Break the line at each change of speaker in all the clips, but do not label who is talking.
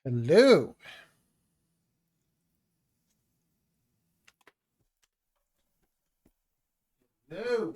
Hello. Hello.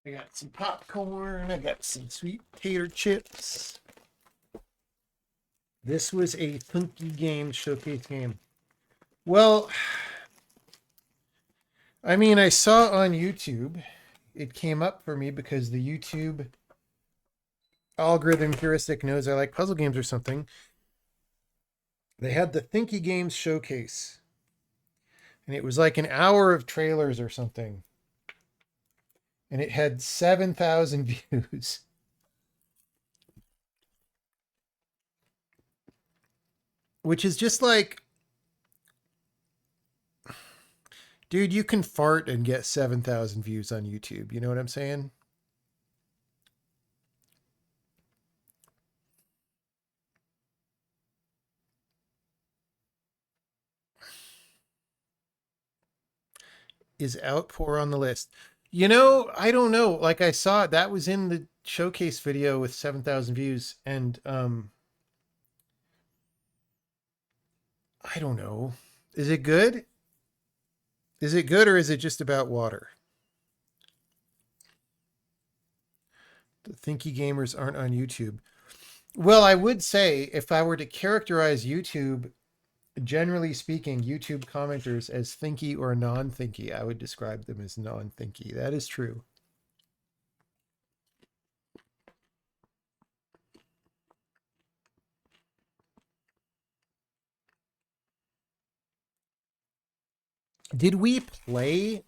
I got some popcorn. I got some sweet potato chips. This was a Funky Game showcase game. Well, I mean, I saw on YouTube. It came up for me because the YouTube algorithm heuristic knows I like puzzle games or something. They had the Thinky Games showcase. And it was like an hour of trailers or something. And it had 7,000 views. Which is just like, dude, you can fart and get 7,000 views on YouTube. You know what I'm saying? Is Outpour on the list? You know, I don't know. Like I saw it, that was in the showcase video with 7,000 views. And I don't know. Is it good? Is it good or is it just about water? The Thinky Gamers aren't on YouTube. Well, I would say if I were to characterize YouTube, generally speaking, YouTube commenters as thinky or non-thinky, I would describe them as non-thinky. That is true. Did we play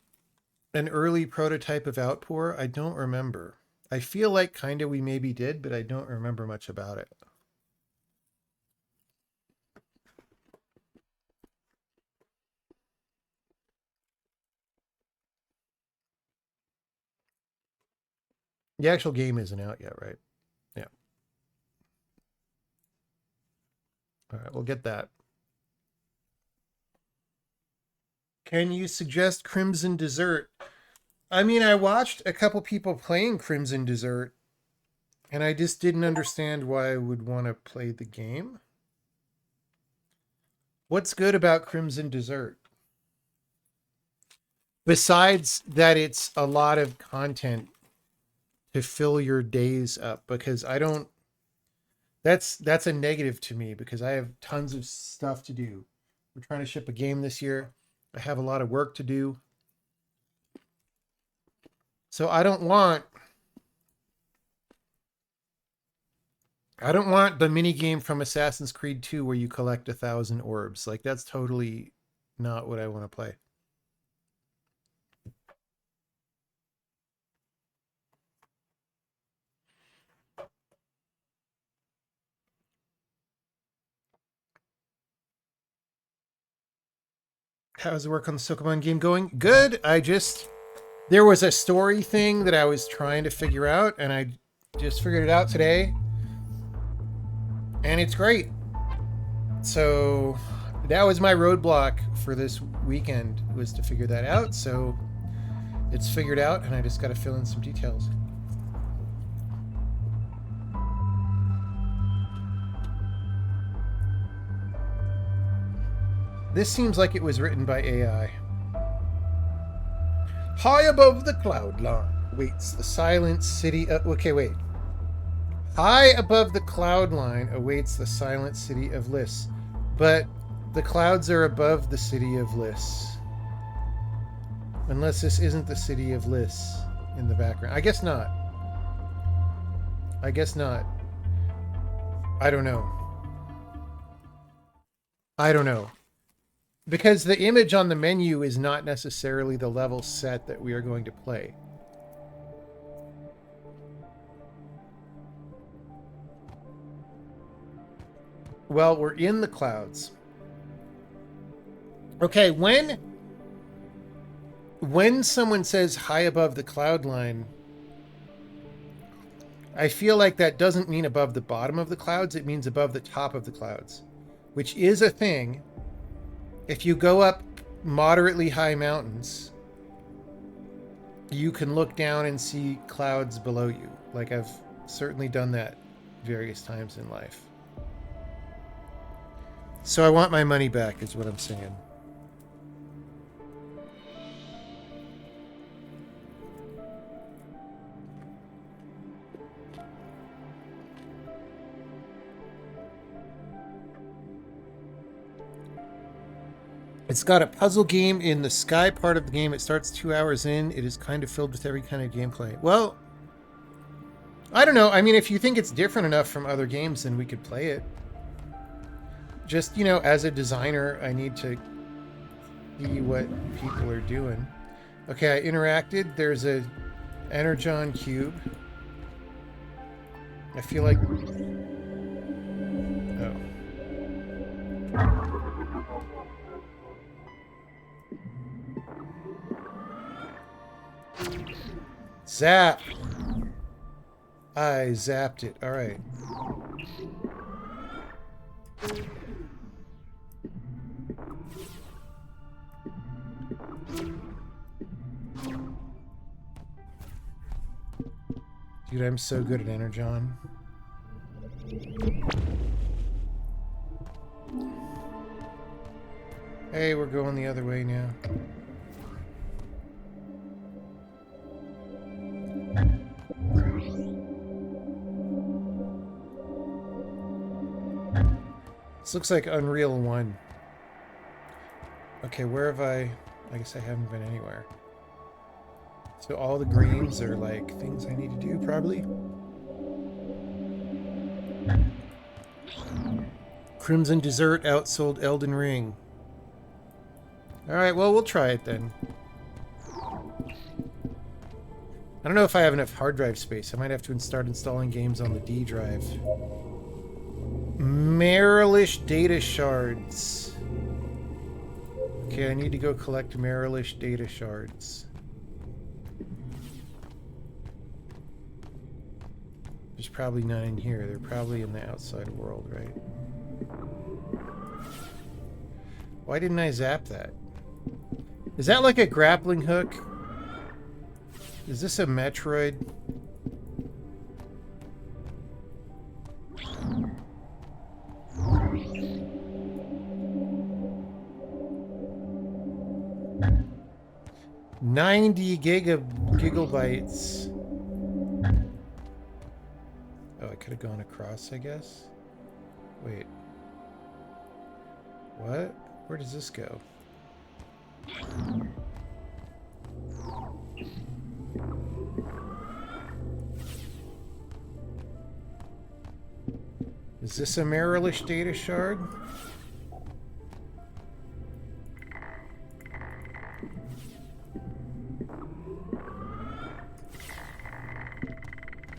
an early prototype of Outpour? I don't remember. I feel like kind of we maybe did, but I don't remember much about it. The actual game isn't out yet, right? Yeah. All right, we'll get that. Can you suggest Crimson Desert? I mean, I watched a couple people playing Crimson Desert, and I just didn't understand why I would want to play the game. What's good about Crimson Desert? Besides that, it's a lot of content to fill your days up, because I don't. That's a negative to me because I have tons of stuff to do. We're trying to ship a game this year. I have a lot of work to do. So I don't want the mini game from Assassin's Creed 2 where you collect 1,000 orbs. Like that's totally not what I want to play. How's the work on the Pokemon game going? Good. There was a story thing that I was trying to figure out, and I just figured it out today. And it's great. So that was my roadblock for this weekend, was to figure that out. So it's figured out, and I just got to fill in some details. This seems like it was written by AI. High above the cloud line awaits the silent city of... Okay, wait. High above the cloud line awaits the silent city of Lys. But the clouds are above the city of Lys. Unless this isn't the city of Lys. in the background. I guess not. I guess not. I don't know. I don't know. Because the image on the menu is not necessarily the level set that we are going to play. Well, we're in the clouds. Okay, when someone says high above the cloud line, I feel like that doesn't mean above the bottom of the clouds. It means above the top of the clouds, which is a thing. If you go up moderately high mountains, you can look down and see clouds below you. Like, I've certainly done that various times in life. So I want my money back, is what I'm saying. It's got a puzzle game in the sky part of the game. It starts 2 hours in. It is kind of filled with every kind of gameplay. Well, I don't know. I mean, if you think it's different enough from other games, then we could play it. Just, you know, as a designer, I need to see what people are doing. Okay, I interacted. There's a Energon cube. I feel like... Oh. Zap! I zapped it. Alright. Dude, I'm so good at Energon. Hey, we're going the other way now. This looks like Unreal 1. Okay, where have I guess I haven't been anywhere. So all the greens are like things I need to do, probably. Crimson Desert outsold Elden Ring. Alright, well, we'll try it then. I don't know if I have enough hard drive space. I might have to start installing games on the D drive. Marilish data shards. Okay, I need to go collect Marilish data shards. There's probably none in here. They're probably in the outside world, right? Why didn't I zap that? Is that like a grappling hook? Is this a Metroid? gigabytes. Oh, I could have gone across, I guess. Wait. What? Where does this go? Is this a Marilish data shard?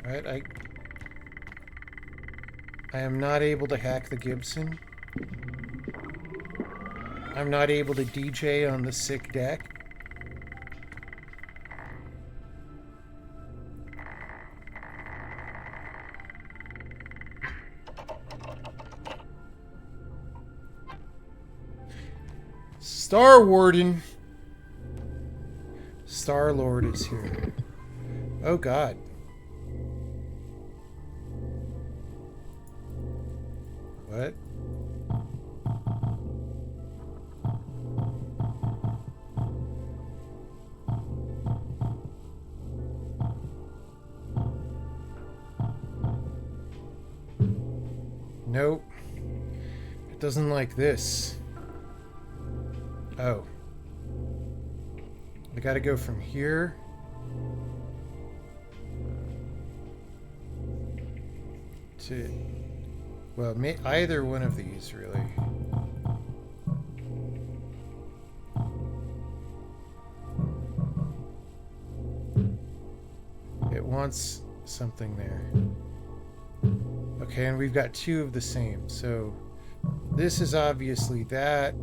Alright, I am not able to hack the Gibson. I'm not able to DJ on the sick deck. Star Warden. Star-Lord is here. Oh God. What? Nope. It doesn't like this. Oh. I gotta go from here to... Well, either one of these, really. It wants something there. Okay, and we've got two of the same. So this is obviously that,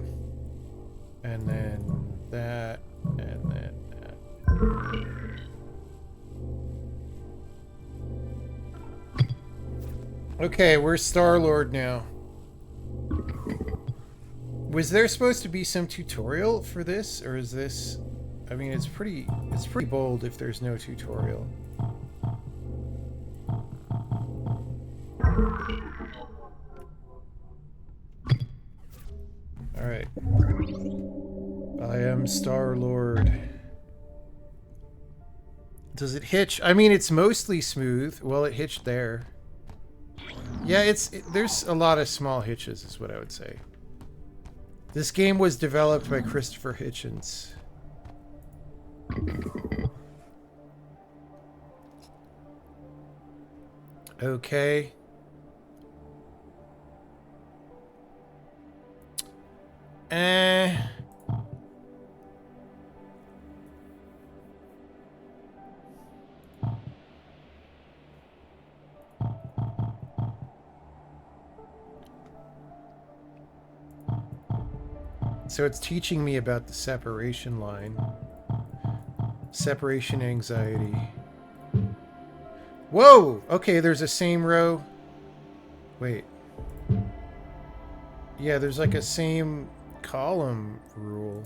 and then that, and then that. Okay, we're Star-Lord now. Was there supposed to be some tutorial for this, or is this... I mean, it's pretty bold if there's no tutorial. Alright. I am Star-Lord. Does it hitch? I mean, it's mostly smooth. Well, it hitched there. Yeah, there's a lot of small hitches, is what I would say. This game was developed by Christopher Hitchens. Okay. So it's teaching me about the separation line. Separation anxiety. Whoa! Okay, there's a same row. Wait. Yeah, there's like a same column rule.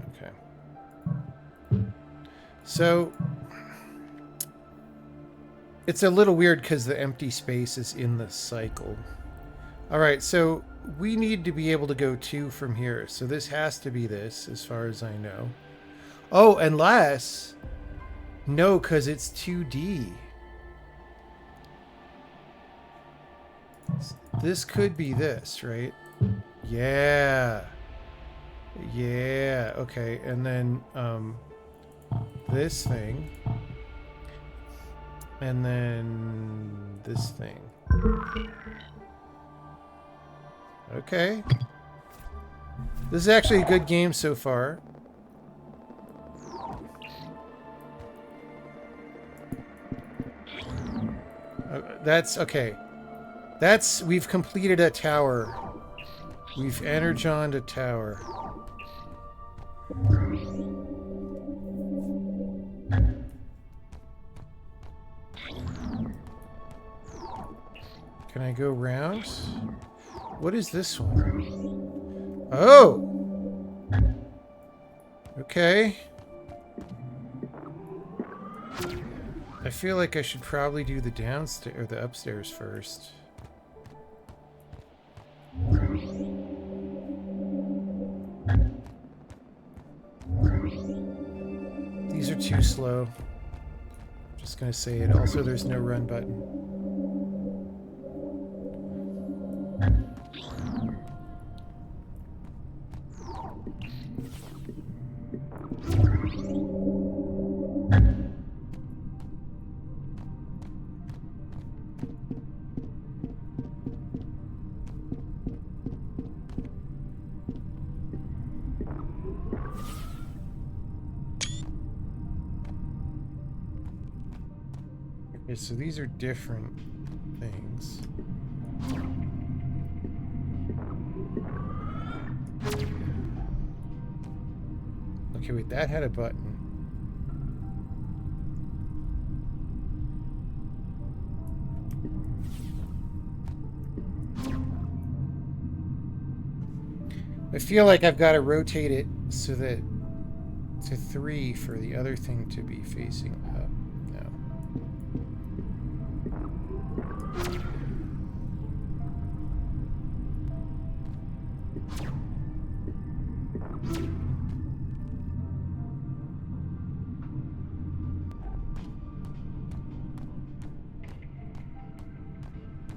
Okay. So... it's a little weird because the empty space is in the cycle. Alright, so we need to be able to go 2 from here. So this has to be this, as far as I know. Oh, unless... no, because it's 2D. This could be this, right? Yeah. Yeah, okay. And then, this thing. And then this thing. Okay. This is actually a good game so far. That's okay. We've completed a tower. We've energoned a tower. Can I go round? What is this one? Oh! Okay. I feel like I should probably do the downstairs or the upstairs first. These are too slow. Just gonna say it. Also, there's no run button. Okay, so these are different things. Okay, wait, that had a button. I feel like I've got to rotate it so that to 3 for the other thing to be facing up. No.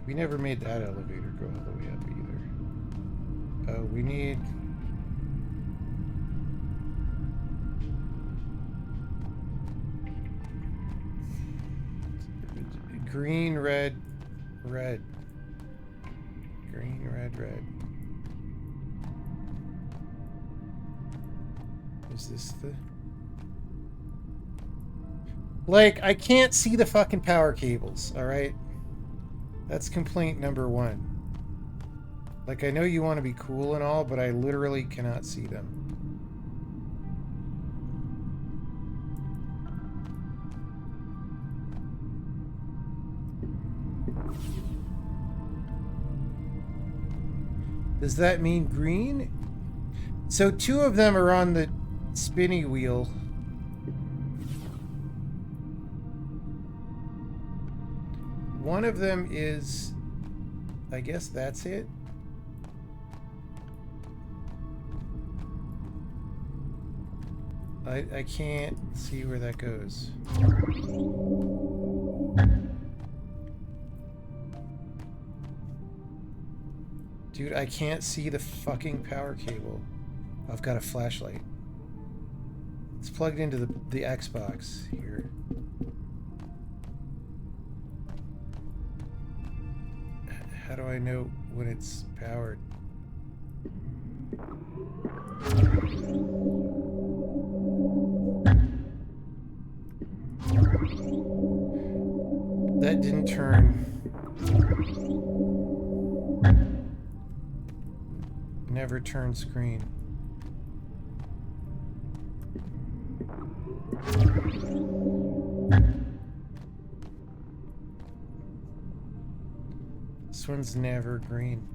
We never made that elevator go all the way up either. Oh, we need... green, red, red. Green, red, red. Is this the... Like, I can't see the fucking power cables, alright? That's complaint number one. Like, I know you want to be cool and all, but I literally cannot see them. Does that mean green? So 2 of them are on the spinny wheel. One of them is... I guess that's it. I can't see where that goes. Dude, I can't see the fucking power cable. I've got a flashlight. It's plugged into the Xbox here. How do I know when it's powered? That didn't turn. Never turn screen. This one's never green.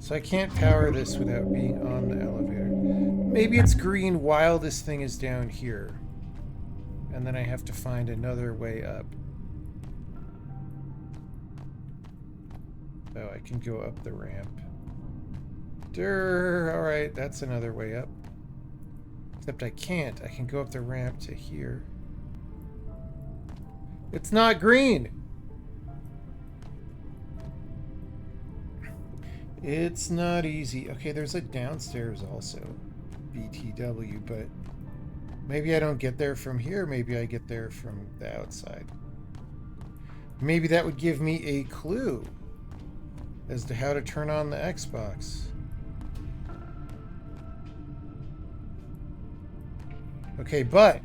So I can't power this without being on the elevator. Maybe it's green while this thing is down here. And then I have to find another way up. Oh, I can go up the ramp. Alright, that's another way up. Except I can't. I can go up the ramp to here. It's not green! It's not easy. Okay, there's a downstairs also. BTW, but maybe I don't get there from here. Maybe I get there from the outside. Maybe that would give me a clue as to how to turn on the Xbox. Okay, but,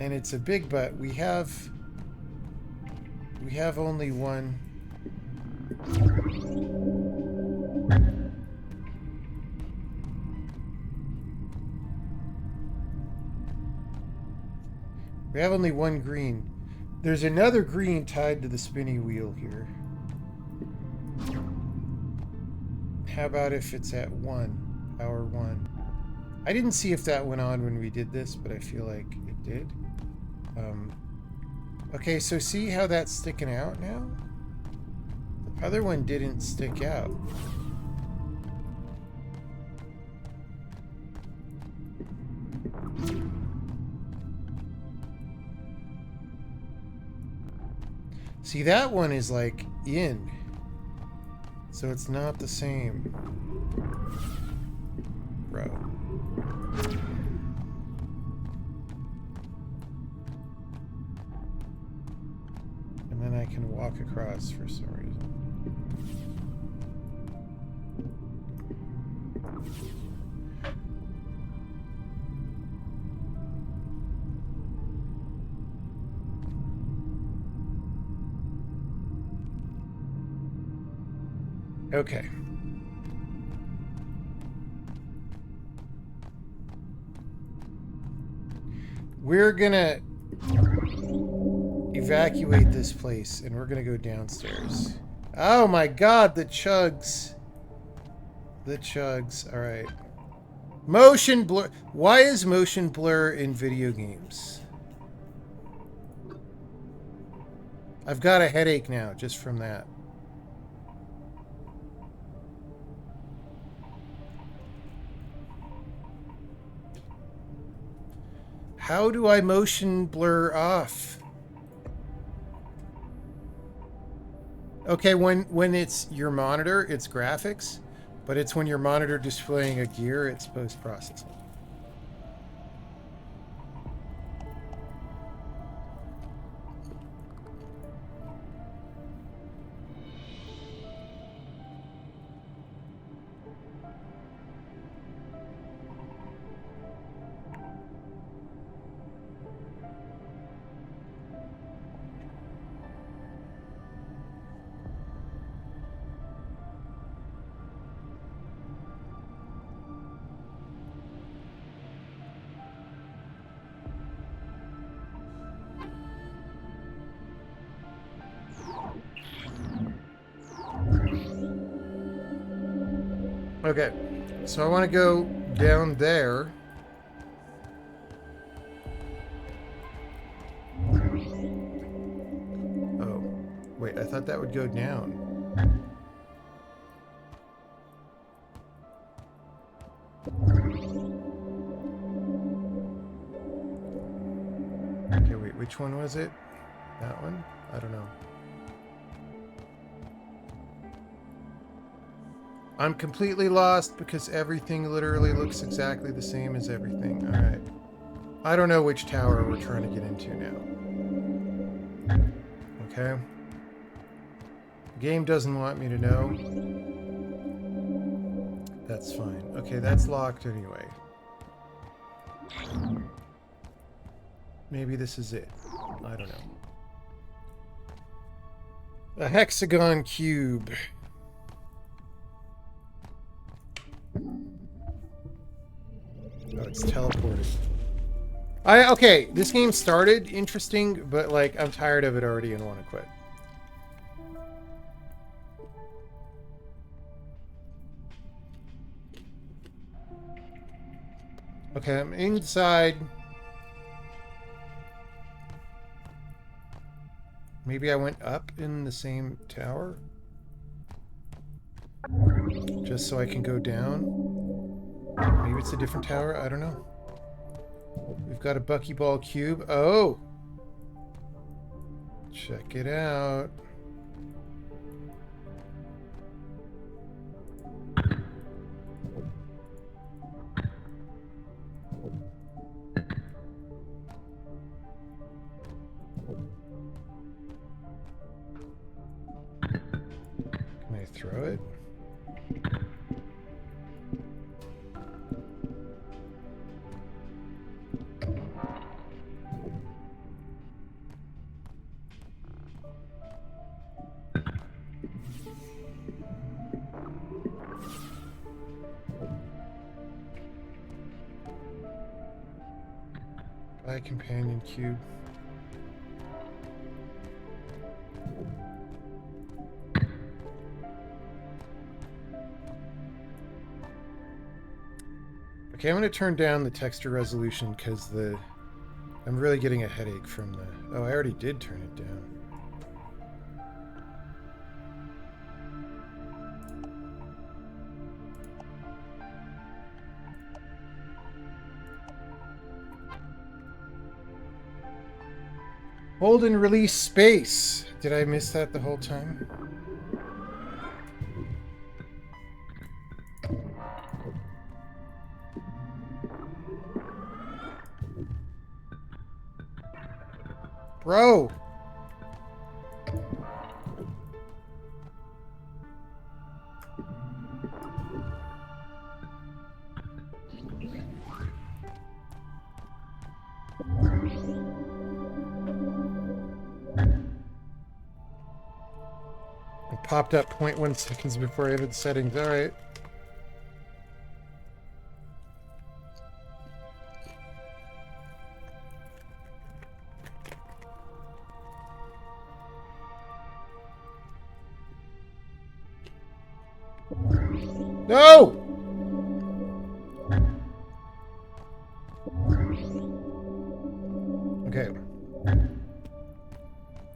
and it's a big but, we have only one. We have only one green. There's another green tied to the spinny wheel here. How about if it's at 1? Power 1. I didn't see if that went on when we did this, but I feel like it did. Okay, so see how that's sticking out now? The other one didn't stick out. See, that one is like in. So it's not the same. Bro. And then I can walk across for some reason. Okay. We're gonna evacuate this place and we're gonna go downstairs. Oh my god, the chugs. The chugs. Alright. Motion blur. Why is motion blur in video games? I've got a headache now just from that. How do I motion blur off? Okay, when it's your monitor, it's graphics, but it's when your monitor displaying a gear, it's post-processing. Okay, so I want to go down there. Oh, wait, I thought that would go down. Okay, wait, which one was it? That one? I don't know. I'm completely lost because everything literally looks exactly the same as everything. Alright. I don't know which tower we're trying to get into now. Okay. The game doesn't want me to know. That's fine. Okay, that's locked anyway. Maybe this is it. I don't know. A hexagon cube. Oh, it's teleporting. Okay, this game started interesting, but like I'm tired of it already and want to quit. Okay, I'm inside. Maybe I went up in the same tower? Just so I can go down? Maybe it's a different tower? I don't know. We've got a Buckyball cube. Oh! Check it out. Can I throw it? Buy companion cube. Okay, I'm going to turn down the texture resolution because I'm really getting a headache from the... Oh, I already did turn it down. Hold and release space. Did I miss that the whole time? Bro! It popped up 0.1 seconds before I entered settings. Alright. No! Okay.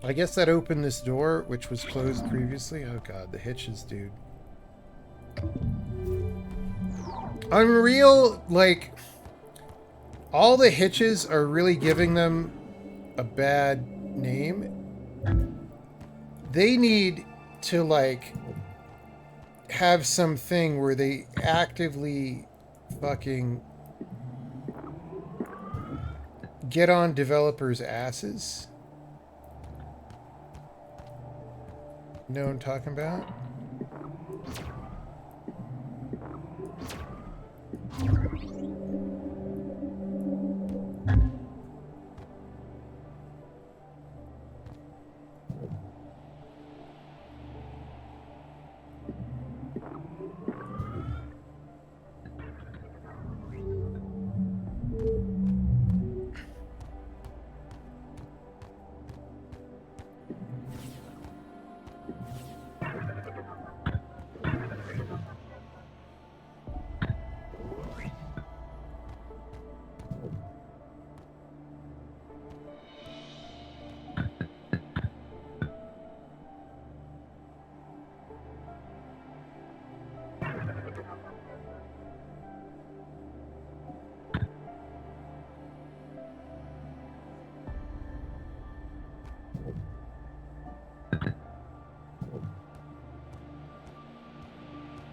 I guess that opened this door, which was closed previously. Oh god, the hitches, dude. Unreal, like... All the hitches are really giving them a bad name. They need to, like... have something where they actively fucking get on developers' asses. You know what I'm talking about?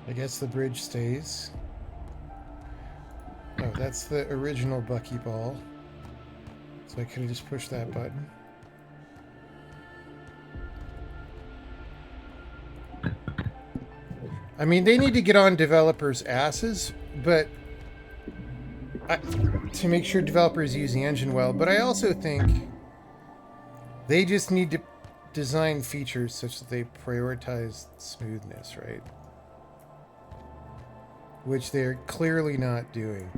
I guess the bridge stays. Oh, that's the original Buckyball. So I could have just pushed that button. I mean, they need to get on developers' asses, but to make sure developers use the engine well. But I also think they just need to design features such that they prioritize smoothness, right? Which they're clearly not doing.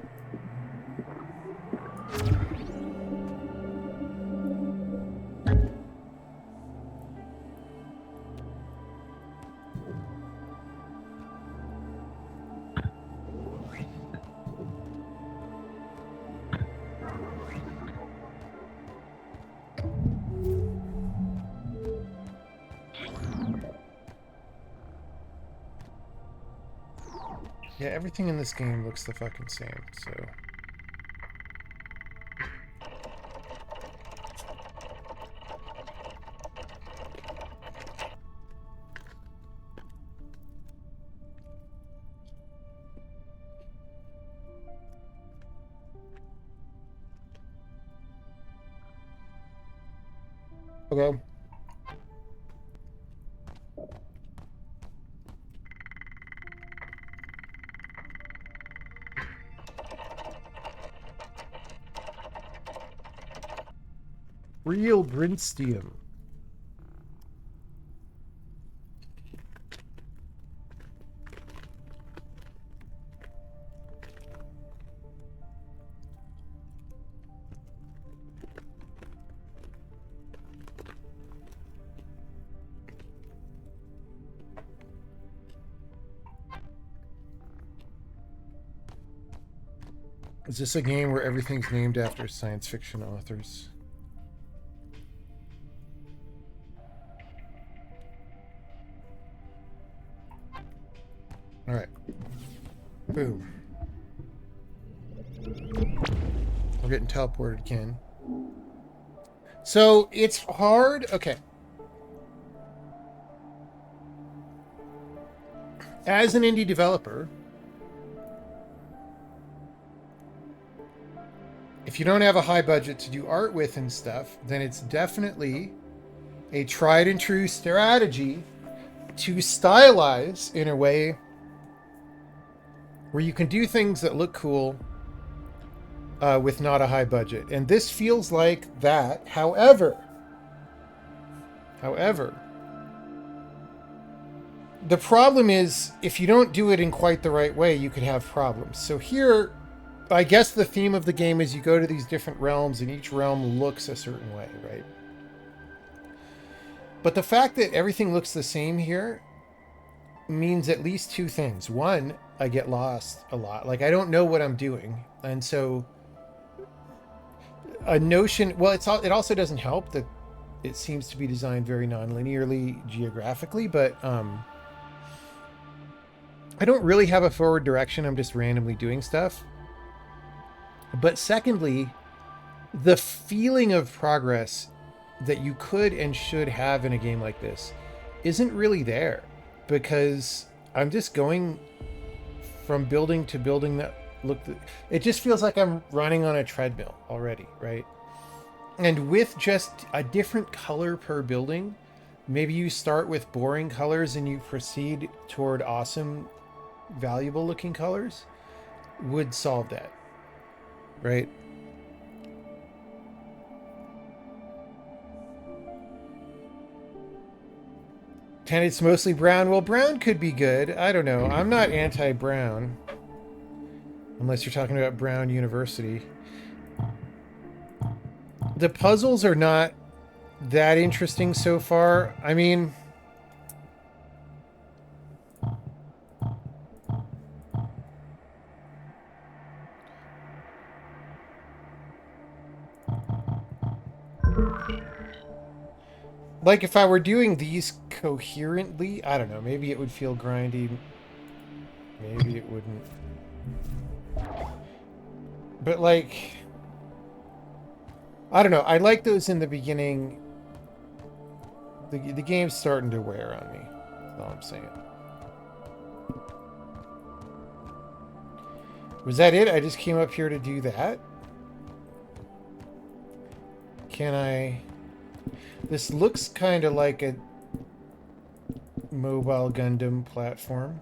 Yeah, everything in this game looks the fucking same, so... Okay. Real Brinstium. Is this a game where everything's named after science fiction authors? Alright. Boom. We're getting teleported again. So, it's hard. Okay. As an indie developer, if you don't have a high budget to do art with and stuff, then it's definitely a tried and true strategy to stylize in a way where you can do things that look cool with not a high budget. And this feels like that. However, the problem is if you don't do it in quite the right way, you could have problems. So here, I guess the theme of the game is you go to these different realms and each realm looks a certain way, right? But the fact that everything looks the same here means at least two things. One, I get lost a lot. Like, I don't know what I'm doing. And so a notion, well, it also doesn't help that it seems to be designed very non-linearly geographically, but I don't really have a forward direction. I'm just randomly doing stuff. But secondly, the feeling of progress that you could and should have in a game like this isn't really there, because I'm just going from building to building that it just feels like I'm running on a treadmill already, right? And with just a different color per building, maybe you start with boring colors and you proceed toward awesome, valuable looking colors, would solve that, right? And it's mostly brown. Well, brown could be good. I don't know. I'm not anti-brown. Unless you're talking about Brown University. The puzzles are not that interesting so far. I mean... like, if I were doing these coherently, I don't know, maybe it would feel grindy. Maybe it wouldn't. But, like, I don't know. I like those in the beginning The game's starting to wear on me. That's all I'm saying. Was that it? I just came up here to do that? Can I... This looks kind of like a mobile Gundam platform.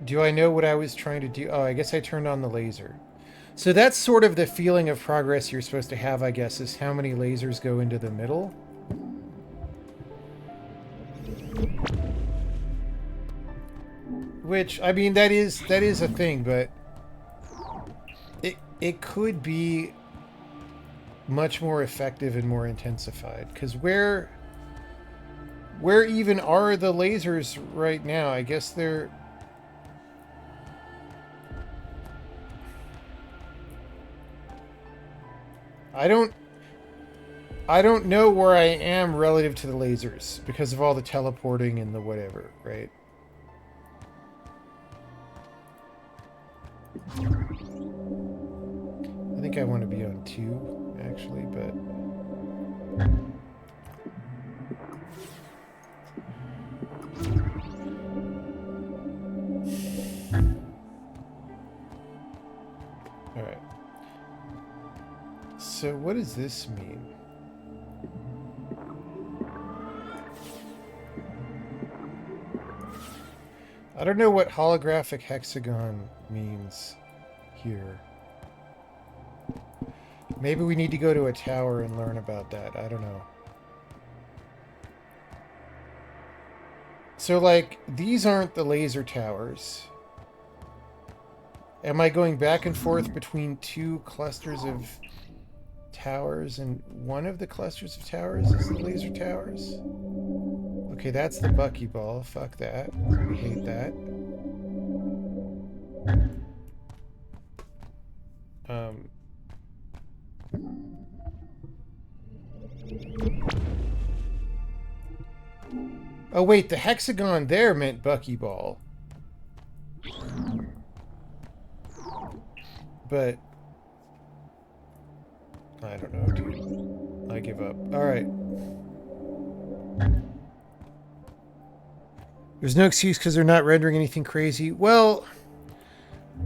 Do I know what I was trying to do? Oh, I guess I turned on the laser. So that's sort of the feeling of progress you're supposed to have, I guess, is how many lasers go into the middle. Which, I mean, that is a thing, but it could be much more effective and more intensified. Because where even are the lasers right now? I guess they're... I don't know where I am relative to the lasers because of all the teleporting and the whatever, right? I think I want to be on 2, actually, but... Alright. So what does this mean? I don't know what holographic hexagon means here. Maybe we need to go to a tower and learn about that. I don't know. So, like, these aren't the laser towers. Am I going back and forth between 2 clusters of towers, and one of the clusters of towers is the laser towers? Okay, that's the buckyball. Fuck that. We hate that. Oh wait, the hexagon there meant buckyball. But I don't know, dude. I give up. Alright. There's no excuse because they're not rendering anything crazy. Well,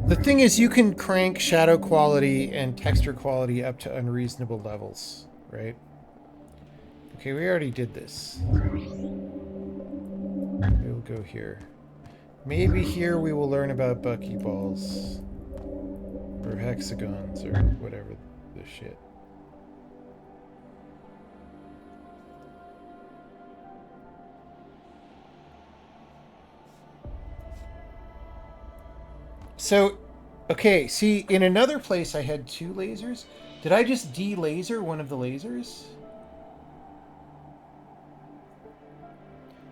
the thing is you can crank shadow quality and texture quality up to unreasonable levels, right? Okay, we already did this. We'll go here. Maybe here we will learn about buckyballs. Or hexagons, or whatever the shit. So, okay, see, in another place I had 2 lasers. Did I just de-laser one of the lasers?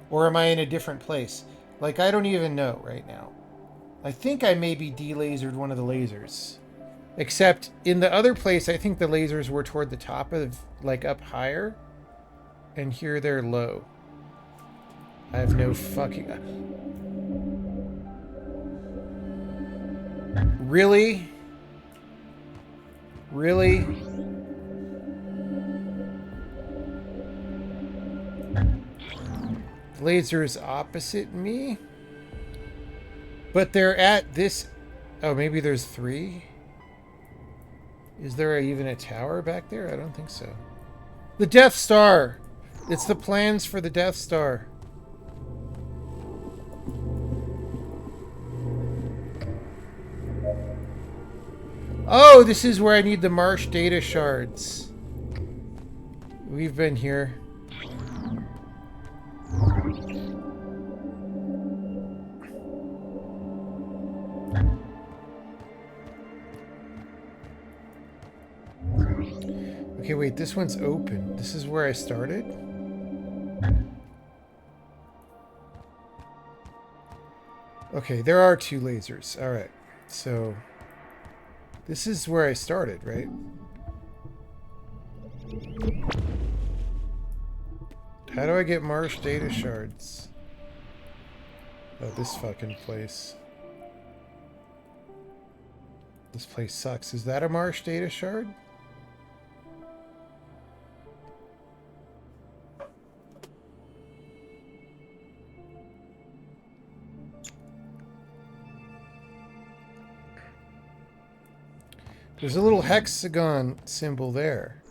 Or am I in a different place? Like, I don't even know right now. I think I maybe de-lasered one of the lasers. Except, in the other place, I think the lasers were toward the top of, like, up higher. And here they're low. I have no fucking... Really? Really? Laser is opposite me? But they're at this... Oh, maybe there's 3? Is there even a tower back there? I don't think so. The Death Star! It's the plans for the Death Star. Oh, this is where I need the Marsh data shards. We've been here. Okay, wait, this one's open. This is where I started? Okay, there are 2 lasers. Alright, so... This is where I started, right? How do I get Marsh data shards? Oh, this fucking place. This place sucks. Is that a marsh data shard? There's a little hexagon symbol there.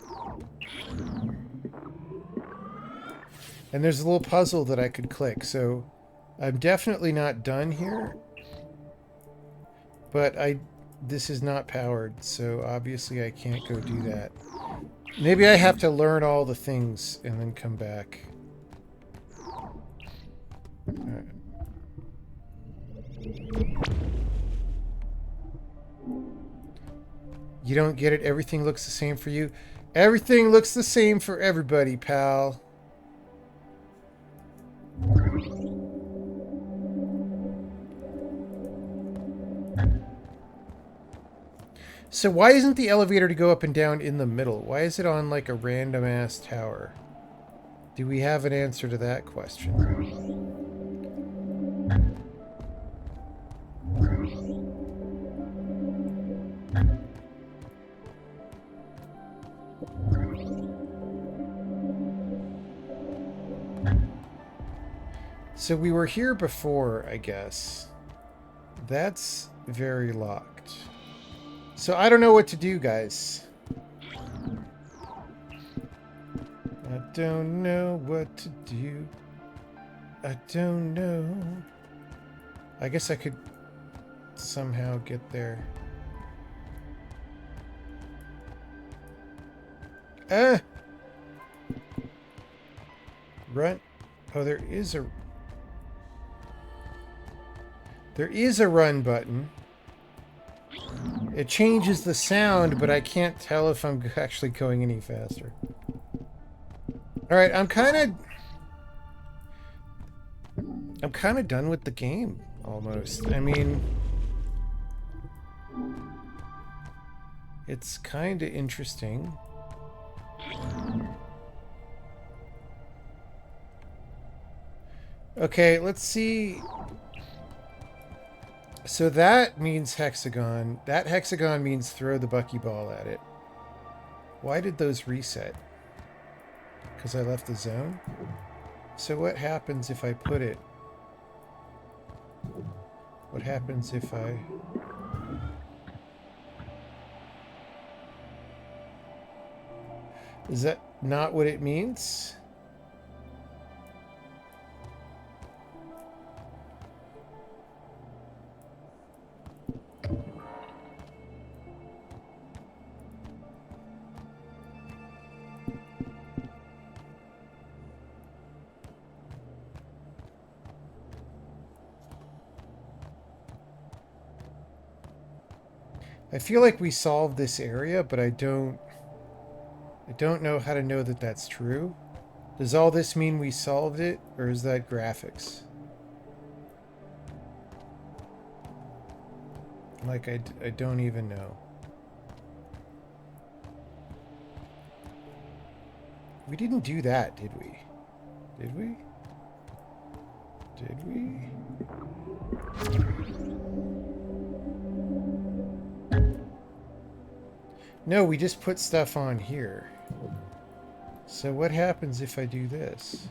And there's a little puzzle that I could click, so I'm definitely not done here. But this is not powered, so obviously I can't go do that. Maybe I have to learn all the things and then come back. Alright. You don't get it? Everything looks the same for you? Everything looks the same for everybody, pal. So why isn't the elevator to go up and down in the middle? Why is it on like a random ass tower? Do we have an answer to that question? So we were here before, I guess. That's very locked. So I don't know what to do, guys. I don't know what to do. I don't know. I guess I could somehow get there. Run. Oh, there is a run button. It changes the sound, but I can't tell if I'm actually going any faster. Alright, I'm kind of done with the game, almost. I mean, it's kind of interesting. Okay, let's see. So that means hexagon. That hexagon means throw the buckyball at it. Why did those reset? Because I left the zone? So what happens if I put it? What happens if I... Is that not what it means? I feel like we solved this area, but I don't know how to know that that's true. Does all this mean we solved it, or is that graphics? Like, I don't even know. We didn't do that, did we? Did we? Did we? No, we just put stuff on here. So what happens if I do this?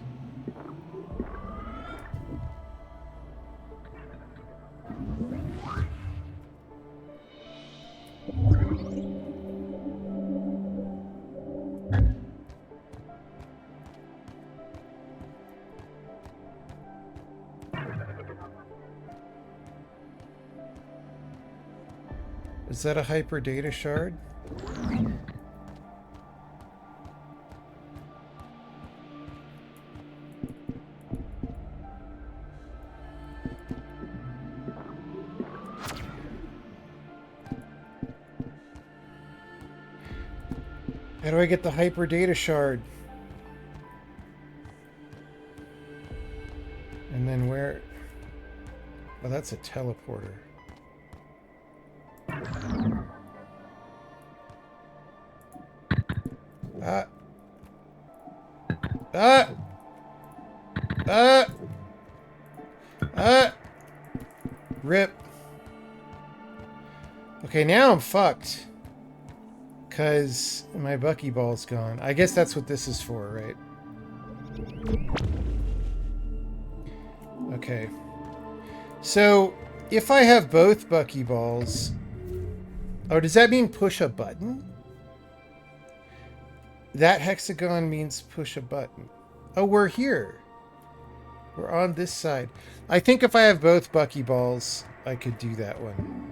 Is that a hyper data shard? How do I get the hyper data shard? And then where? Oh, that's a teleporter. Ah. Ah. Ah. Ah. Rip. Okay, now I'm fucked. Because my Buckyball's gone. I guess that's what this is for, right? Okay. So, if I have both Buckyballs... Oh, does that mean push a button? That hexagon means push a button. Oh, we're here. We're on this side. I think if I have both Buckyballs, I could do that one.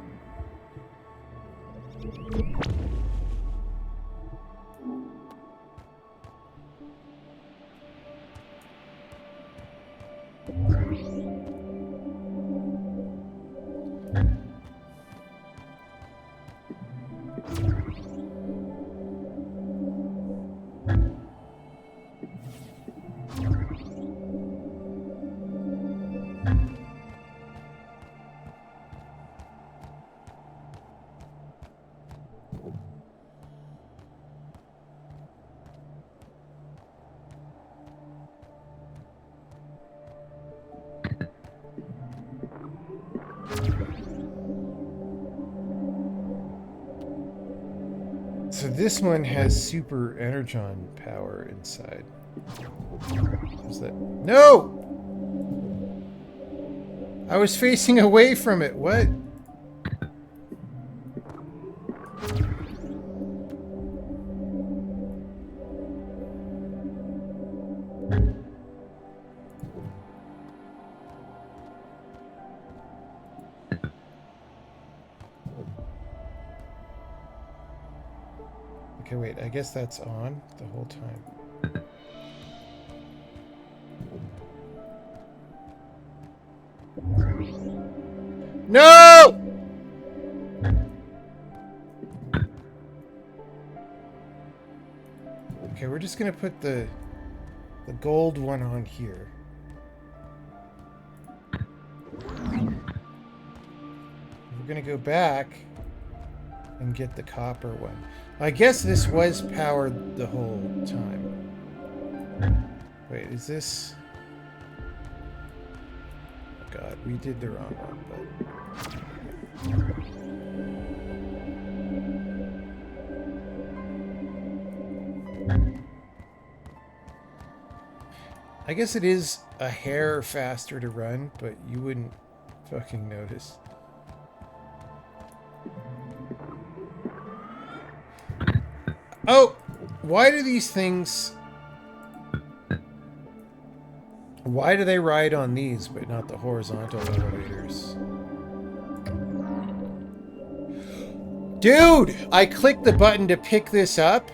So this one has super energon power inside. What's that? No! I was facing away from it. What? Okay, wait. I guess that's on the whole time. No! Okay, we're just gonna put the gold one on here. We're gonna go back and get the copper one. I guess this was powered the whole time. Wait, is this... Oh god, we did the wrong one, but... I guess it is a hair faster to run, but you wouldn't fucking notice. Oh! Why do these things... Why do they ride on these, but not the horizontal elevators? Dude! I clicked the button to pick this up.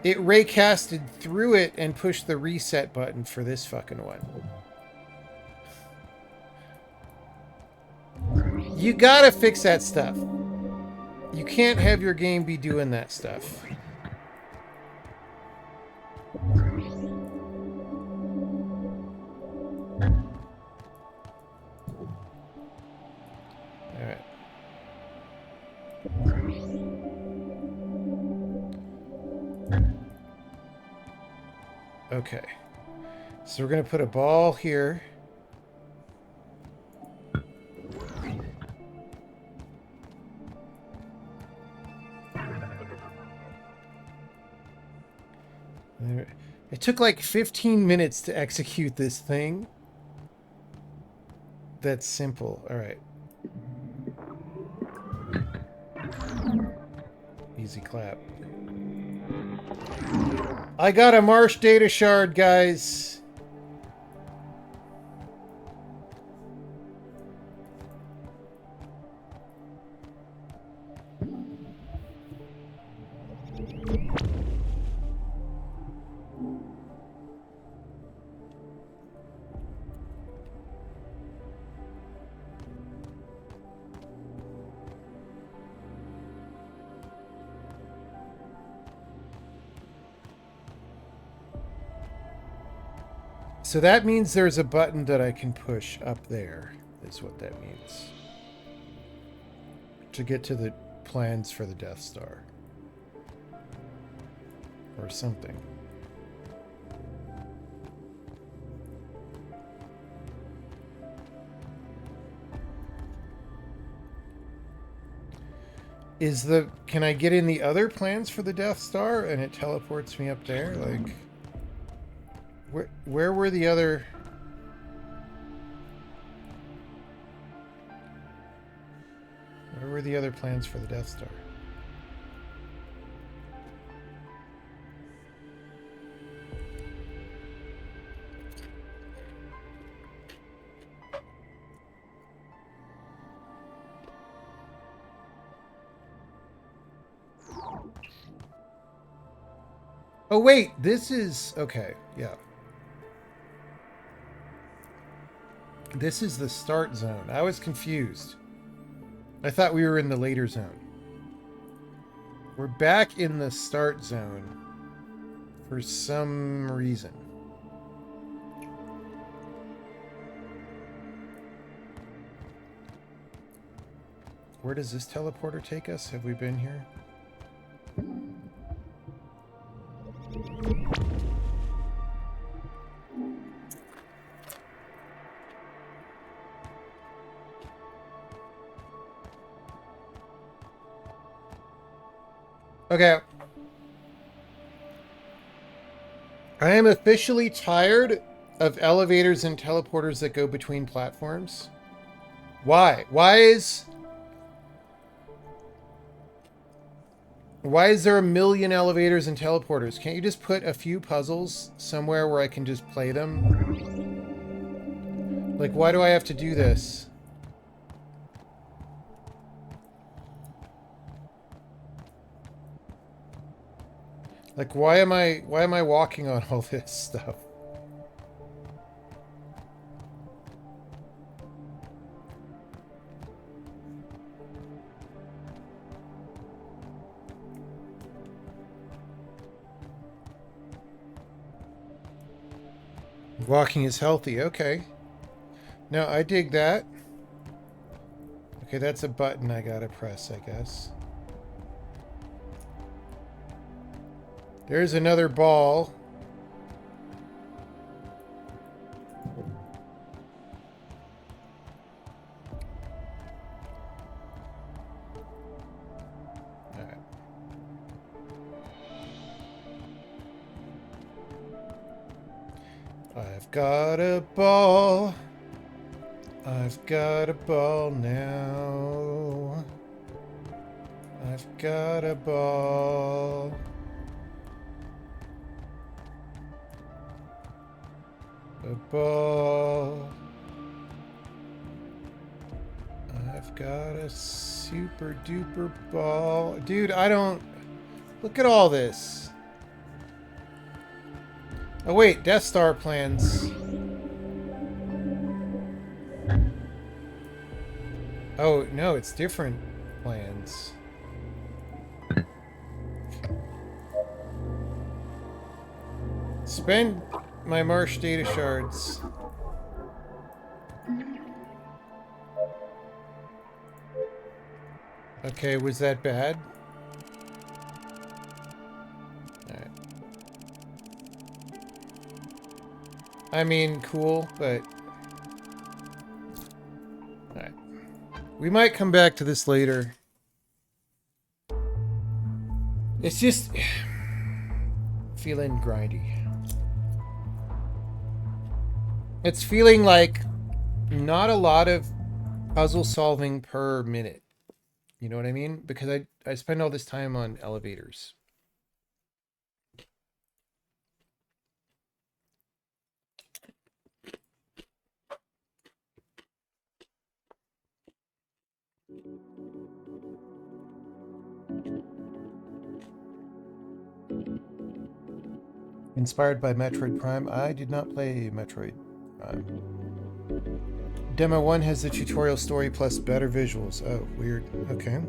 It raycasted through it and pushed the reset button for this fucking one. You gotta fix that stuff. You can't have your game be doing that stuff. Alright. Okay. So we're going to put a ball here. It took like 15 minutes to execute this thing. That's simple. All right. Easy clap. I got a Marsh data shard, guys. So that means there's a button that I can push up there, is what that means. To get to the plans for the Death Star. Or something. Can I get in the other plans for the Death Star and it teleports me up there? Like, where were the other... Where were the other plans for the Death Star? Oh, wait, this is... Okay, yeah. This is the start zone. I was confused. I thought we were in the later zone. We're back in the start zone for some reason. Where does this teleporter take us? Have we been here? Okay. I am officially tired of elevators and teleporters that go between platforms. Why? Why is there a million elevators and teleporters? Can't you just put a few puzzles somewhere where I can just play them? Like, why do I have to do this? Like, why am I walking on all this stuff? Walking is healthy. Okay. No, I dig that. Okay, that's a button I gotta press, I guess. There's another ball. Alright. I've got a ball. I've got a ball now. I've got a ball. A ball. I've got a super duper ball. Dude, I don't... Look at all this. Oh wait, Death Star plans. Oh, no, it's different plans. Spend my Marsh data shards. Okay, was that bad? Alright. I mean, cool, but... Alright. We might come back to this later. It's just... feeling grindy. It's feeling like not a lot of puzzle solving per minute. You know what I mean? Because I spend all this time on elevators. Inspired by Metroid Prime. I did not play Metroid Prime. Demo 1 has the tutorial story plus better visuals. Oh, weird. Okay.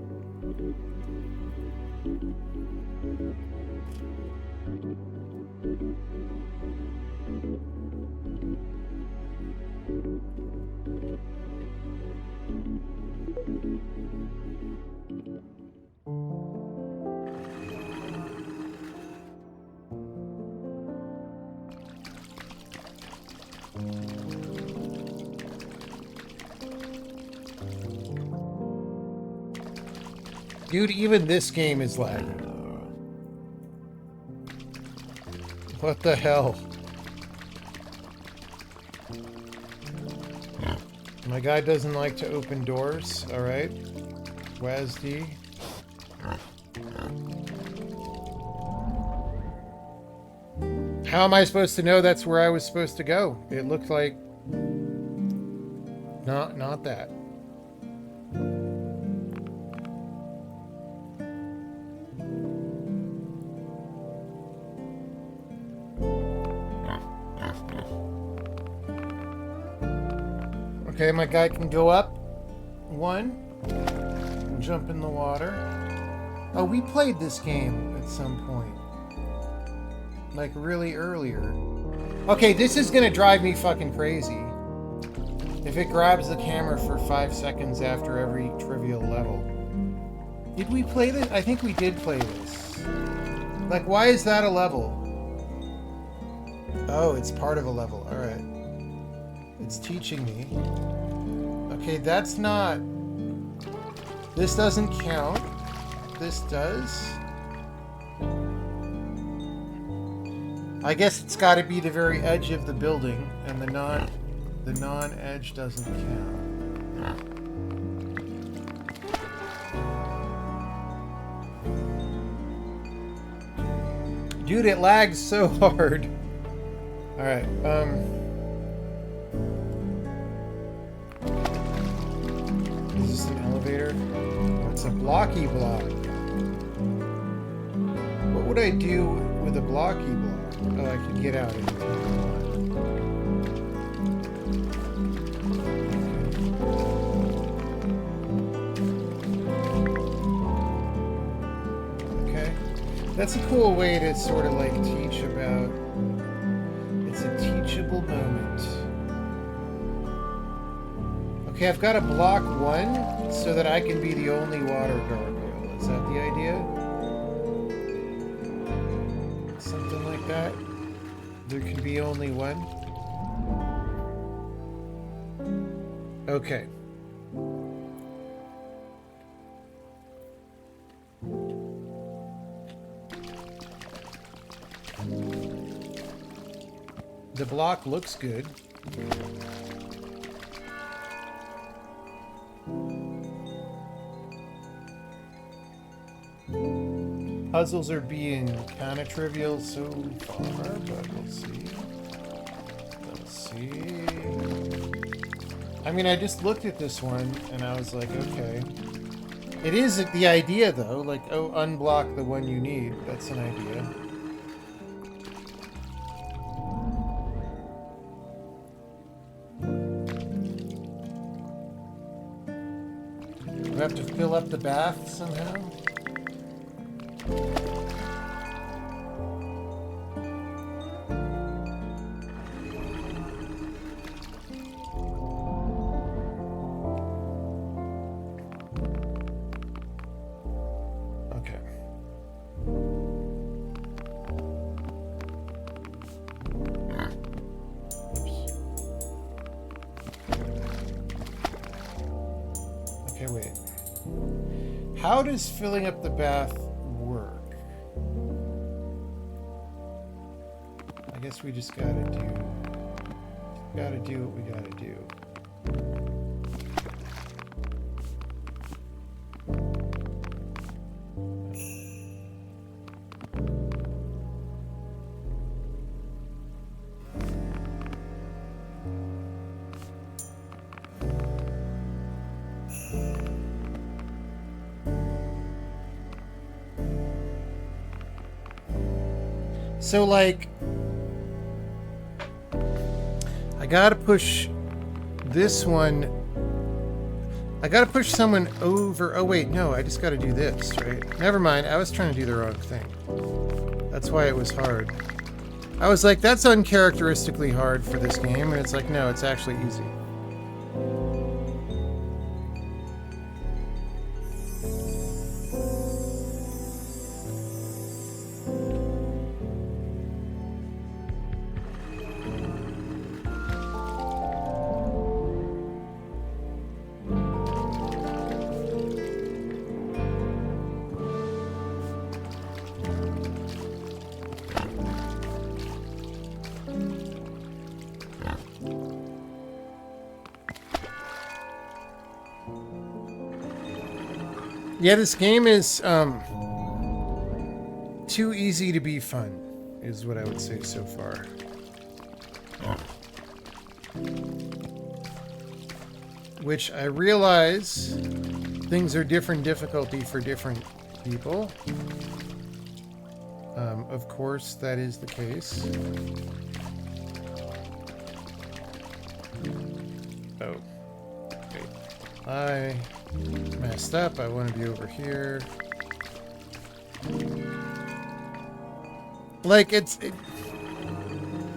Dude, even this game is lagging. What the hell? My guy doesn't like to open doors. Alright. WASD. How am I supposed to know that's where I was supposed to go? It looked like... Not that. Okay, my guy can go up. One. Jump in the water. Oh, we played this game at some point. Like, really earlier. Okay, this is gonna drive me fucking crazy. If it grabs the camera for 5 seconds after every trivial level. Did we play this? I think we did play this. Like, why is that a level? Oh, it's part of a level. Alright. It's teaching me. Okay, that's not... This doesn't count. This does. I guess it's got to be the very edge of the building, and the non-edge doesn't count. Dude, it lags so hard. All right. Is this an elevator? Oh, it's a blocky block. What would I do with a blocky block? Oh, I could get out of here. Okay. That's a cool way to sort of like teach about... It's a teachable moment. Okay, I've got to block one so that I can be the only water gargoyle. Is that the idea? Something like that? There can be only one? Okay. The block looks good. Puzzles are being kind of trivial so far, but we'll see. Let's see. I mean, I just looked at this one and I was like, okay. It is the idea though, like, oh, unblock the one you need. That's an idea. Do I have to fill up the bath somehow? Okay. Oops. Okay, wait. How does filling up the bath work? I guess we just gotta do what we gotta do. So, like, I gotta push this one. I gotta push someone over. Oh, wait, no, I just gotta do this, right? Never mind, I was trying to do the wrong thing. That's why it was hard. I was like, that's uncharacteristically hard for this game, and it's like, no, it's actually easy. Yeah, this game is too easy to be fun, is what I would say so far. Which I realize things are different difficulty for different people. Of course, that is the case. Oh. Okay. I messed up. I want to be over here. Like,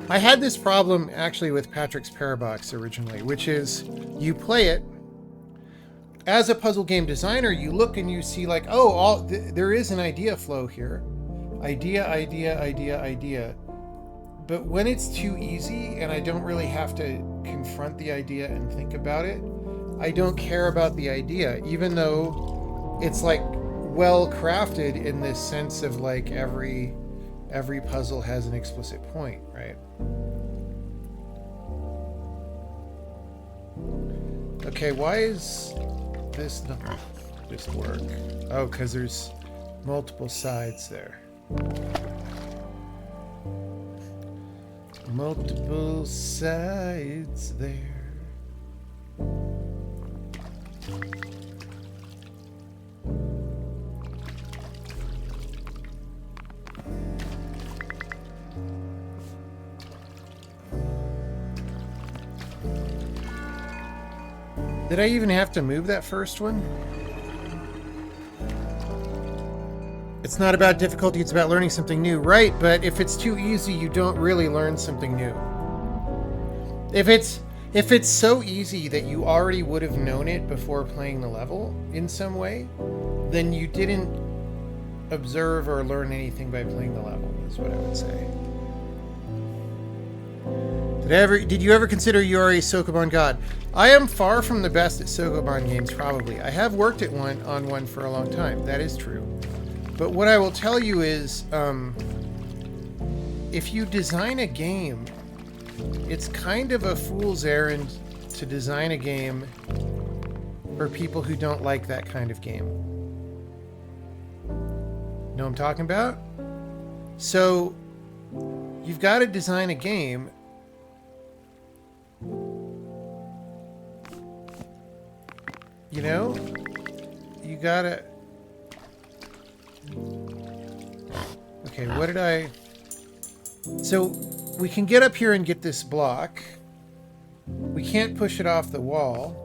I had this problem actually with Patrick's Parabox originally, which is you play it as a puzzle game designer, you look and you see like, oh, there is an idea flow here. Idea, idea, idea, idea. But when it's too easy and I don't really have to confront the idea and think about it, I don't care about the idea, even though it's like well crafted in this sense of like every puzzle has an explicit point, right? Okay, why is this not just work? Oh, because there's multiple sides there. Multiple sides there. Did I even have to move that first one? It's not about difficulty, it's about learning something new. Right, but if it's too easy, you don't really learn something new. If it's so easy that you already would have known it before playing the level in some way, then you didn't observe or learn anything by playing the level, is what I would say. Did you ever consider you are a Sokoban god? I am far from the best at Sokoban games, probably. I have worked at one for a long time. That is true. But what I will tell you is, if you design a game, it's kind of a fool's errand to design a game for people who don't like that kind of game. Know what I'm talking about? So, you've got to design a game you know? You gotta... Okay, what did I... So, we can get up here and get this block. We can't push it off the wall.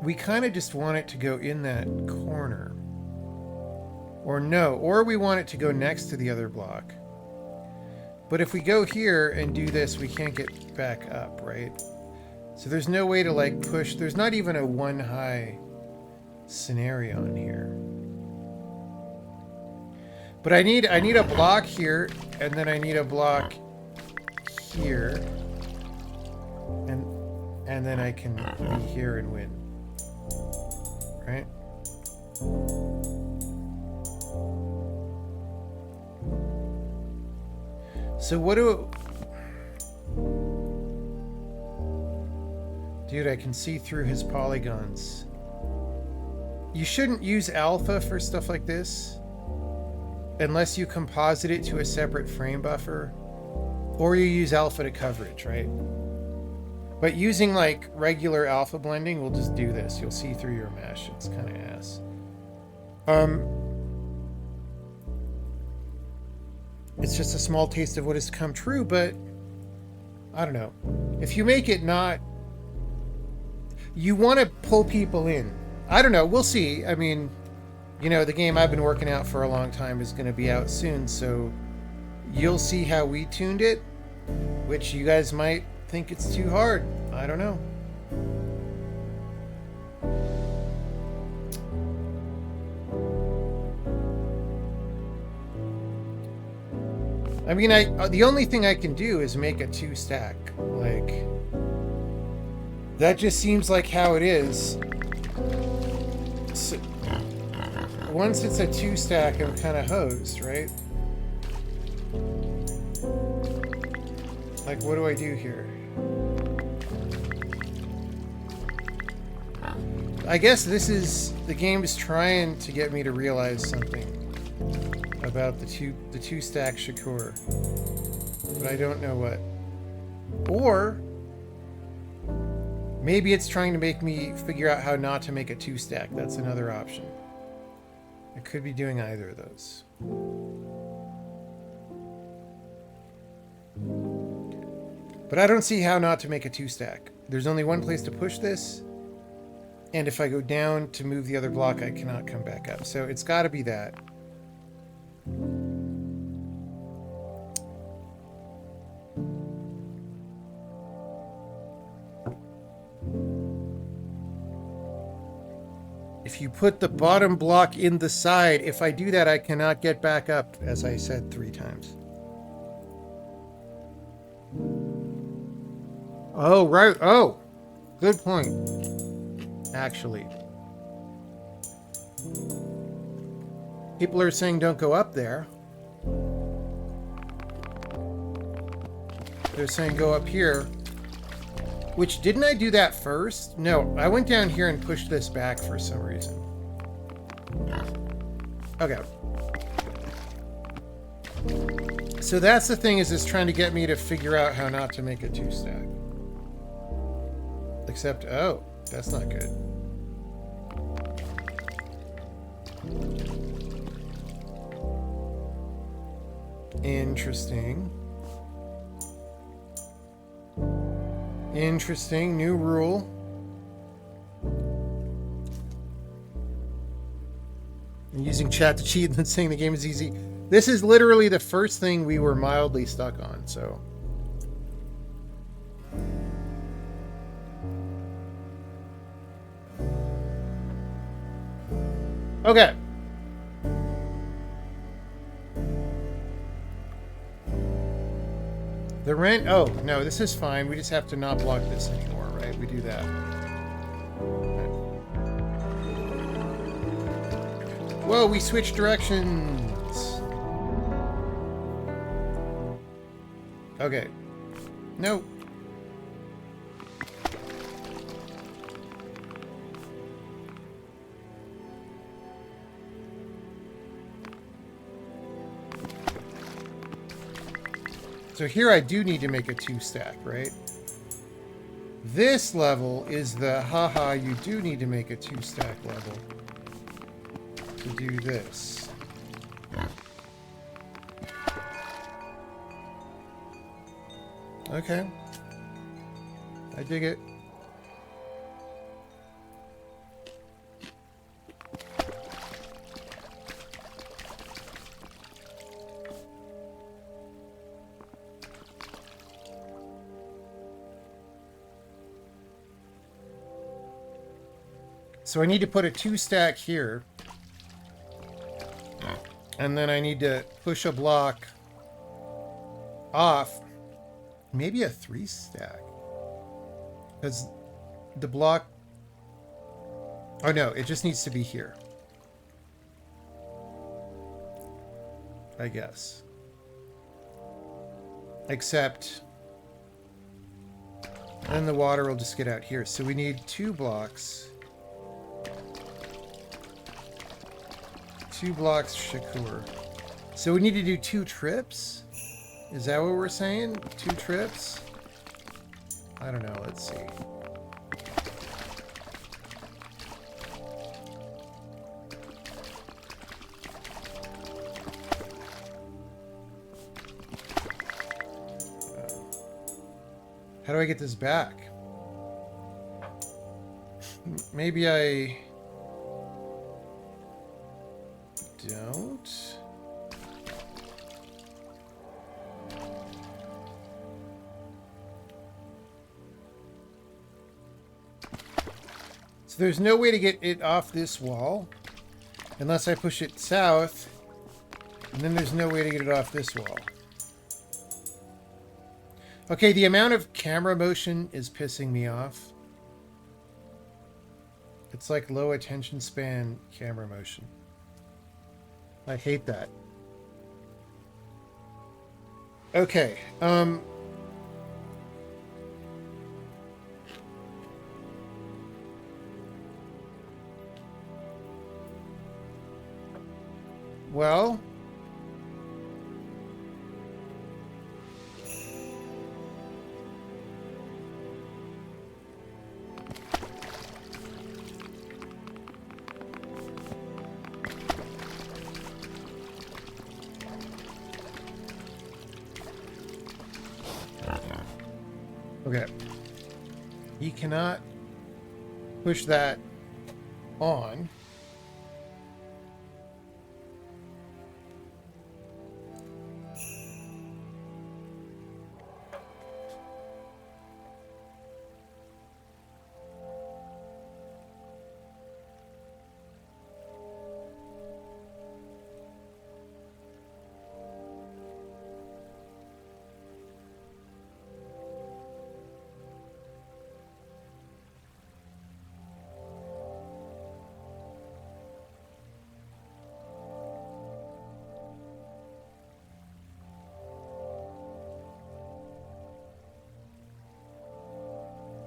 We kind of just want it to go in that corner. Or no, or we want it to go next to the other block. But if we go here and do this, we can't get back up, right? So there's no way to like push. There's not even a one high scenario in here. But I need a block here, and then I need a block here. And then I can be here and win. Right? So what do... Dude, I can see through his polygons. You shouldn't use alpha for stuff like this unless you composite it to a separate frame buffer, or you use alpha to coverage, right? But using like regular alpha blending will just do this. You'll see through your mesh. It's kind of ass. It's just a small taste of what has come true, but I don't know. If you make it not... You want to pull people in. I don't know. We'll see. I mean, you know, the game I've been working out for a long time is going to be out soon, so you'll see how we tuned it, which you guys might think it's too hard. I don't know. I mean, the only thing I can do is make a 2-stack. Like, that just seems like how it is. So, once it's a 2-stack, I'm kind of hosed, right? Like, what do I do here? I guess this is... The game is trying to get me to realize something about the two-stack Shakur. But I don't know what. Or... maybe it's trying to make me figure out how not to make a two-stack. That's another option. I could be doing either of those. But I don't see how not to make a two-stack. There's only one place to push this. And if I go down to move the other block, I cannot come back up. So it's got to be that. If you put the bottom block in the side, if I do that, I cannot get back up, as I said 3 times. Oh, right. Oh, good point. Actually. People are saying don't go up there. They're saying go up here. Which, didn't I do that first? No, I went down here and pushed this back for some reason. Okay. So that's the thing, is it's trying to get me to figure out how not to make a two-stack. Except, oh, that's not good. Interesting. Interesting. New rule. I'm using chat to cheat and then saying the game is easy. This is literally the first thing we were mildly stuck on, so... Okay. The rent... Oh, no, this is fine. We just have to not block this anymore, right? We do that. Whoa, we switched directions. Okay. No. So here I do need to make a two-stack, right? This level is the haha, you do need to make a two-stack level to do this. Okay. I dig it. So I need to put a two-stack here. And then I need to push a block off. Maybe a 3-stack. Because the block... Oh no, it just needs to be here. I guess. Except... then the water will just get out here. So we need 2 blocks. 2 blocks Shakur. So we need to do 2 trips? Is that what we're saying? 2 trips? I don't know. Let's see. How do I get this back? Maybe I... don't. So there's no way to get it off this wall unless I push it south, and then there's no way to get it off this wall. Okay, the amount of camera motion is pissing me off. It's like low attention span camera motion. I hate that. Okay, well... Okay. He cannot push that on.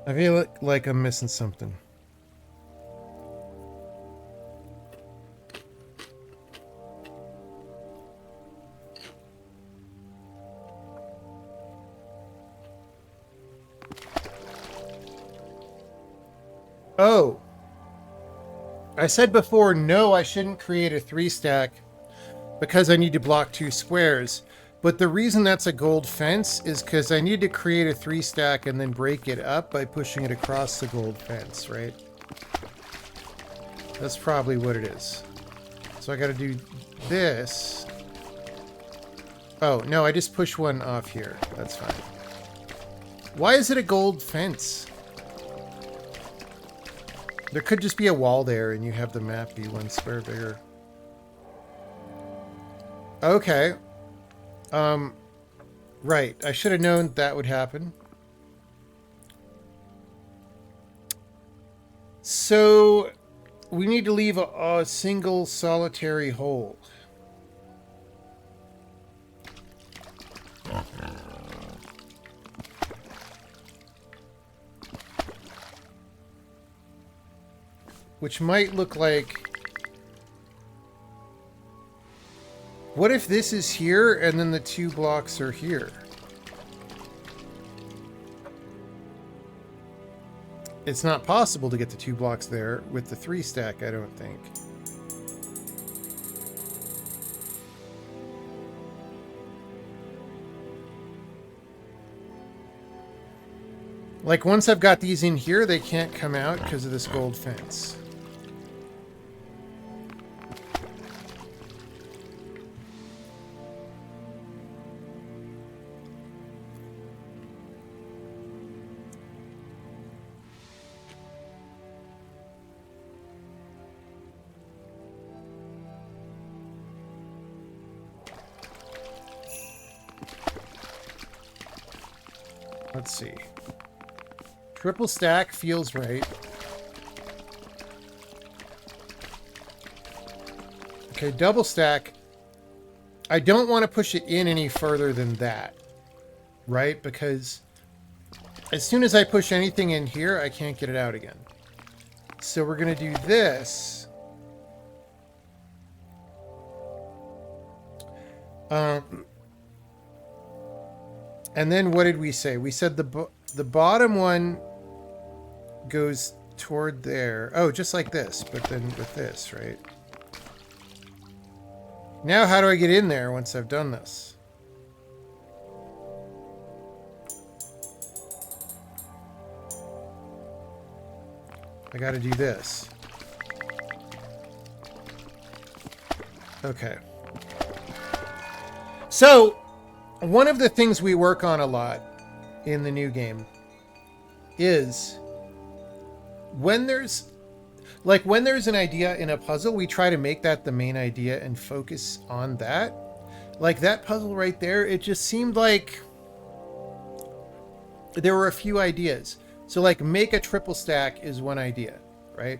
I feel like I'm missing something. Oh. I said before, no, I shouldn't create a 3-stack because I need to block 2 squares. But the reason that's a gold fence is because I need to create a 3-stack and then break it up by pushing it across the gold fence, right? That's probably what it is. So I got to do this. Oh, no, I just push one off here. That's fine. Why is it a gold fence? There could just be a wall there and you have the map be 1 square bigger. Okay. Right. I should have known that would happen. So, we need to leave a single solitary hole. Which might look like... What if this is here and then the 2 blocks are here? It's not possible to get the 2 blocks there with the 3-stack, I don't think. Like, once I've got these in here, they can't come out because of this gold fence. Let's see. Triple stack feels right. Okay, double stack. I don't want to push it in any further than that, right? Because as soon as I push anything in here, I can't get it out again. So we're going to do this. And then what did we say? We said the bottom one goes toward there. Oh, just like this, but then with this, right? Now how do I get in there once I've done this? I got to do this. Okay. So, one of the things we work on a lot in the new game is when there's an idea in a puzzle, we try to make that the main idea and focus on that. Like that puzzle right there, it just seemed like there were a few ideas. So like make a triple stack is one idea, right?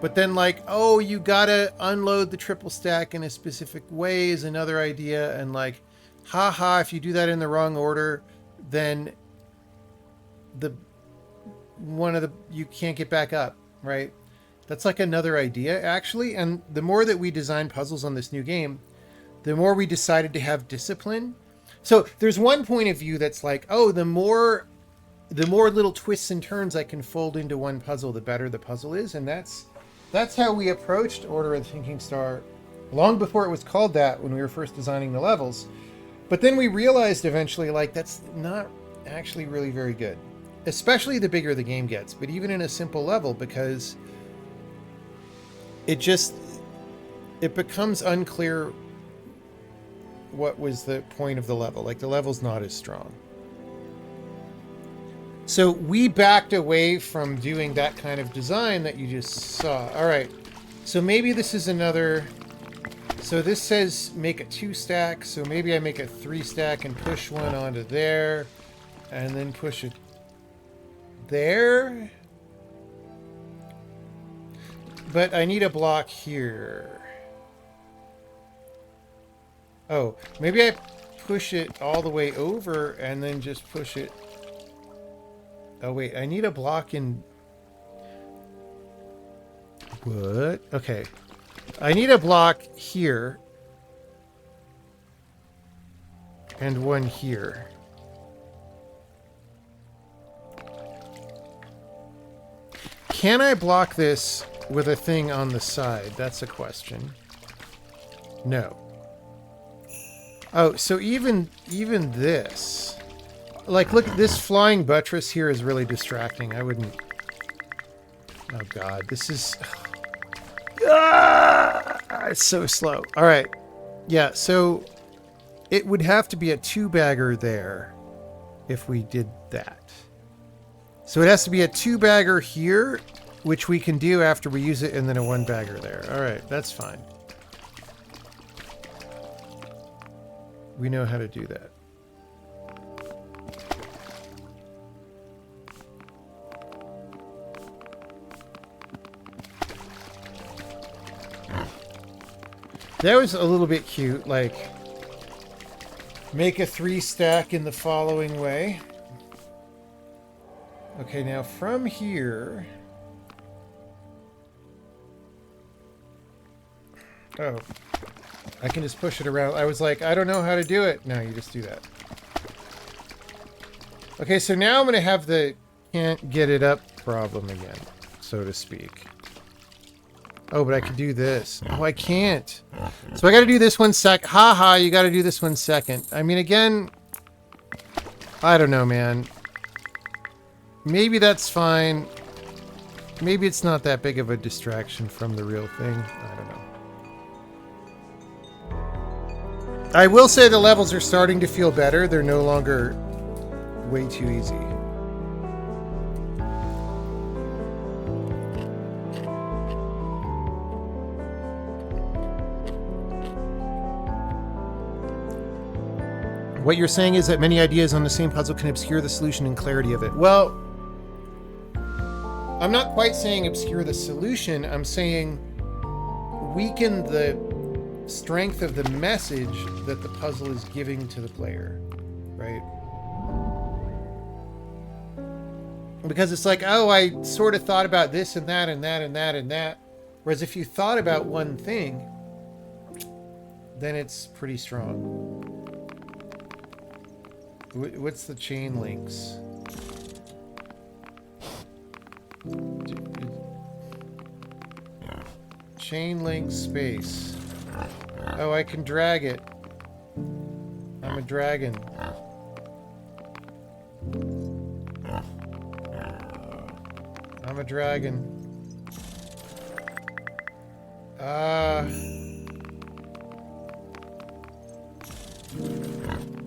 But then like, oh, you gotta unload the triple stack in a specific way is another idea. And like, haha, if you do that in the wrong order, then you can't get back up, right? That's like another idea, actually. And the more that we design puzzles on this new game, the more we decided to have discipline. So there's one point of view that's like, oh, the more little twists and turns I can fold into one puzzle, the better the puzzle is. And that's how we approached Order of the Thinking Star long before it was called that when we were first designing the levels. But then we realized eventually, like, that's not actually really very good, especially the bigger the game gets, but even in a simple level, because it becomes unclear what was the point of the level. Like, the level's not as strong. So we backed away from doing that kind of design that you just saw. All right, so maybe this is another... So this says make a 2-stack, so maybe I make a 3-stack and push one onto there, and then push it there. But I need a block here. Oh, maybe I push it all the way over and then just push it. Oh wait, I need a block in... What? Okay. I need a block here. And one here. Can I block this with a thing on the side? That's a question. No. Oh, so even this... Like, look, this flying buttress here is really distracting. I wouldn't... Oh god, this is... It's so slow. All right. Yeah, so it would have to be a 2-bagger there if we did that. So it has to be a 2-bagger here, which we can do after we use it, and then a 1-bagger there. All right, that's fine. We know how to do that. That was a little bit cute, like, make a 3-stack in the following way. Okay, now from here... Oh, I can just push it around. I was like, I don't know how to do it. No, you just do that. Okay, so now I'm going to have the can't get it up problem again, so to speak. Oh, but I can do this. Oh, I can't. So I got to do this 1 sec. Haha, you got to do this 1 second. I mean, again, I don't know, man. Maybe that's fine. Maybe it's not that big of a distraction from the real thing. I don't know. I will say the levels are starting to feel better. They're no longer way too easy. What you're saying is that many ideas on the same puzzle can obscure the solution and clarity of it. Well, I'm not quite saying obscure the solution. I'm saying weaken the strength of the message that the puzzle is giving to the player, right? Because it's like, oh, I sort of thought about this and that and that and that and that. Whereas if you thought about one thing, then it's pretty strong. What's the chain links? Chain link space. Oh, I can drag it. I'm a dragon. I'm a dragon.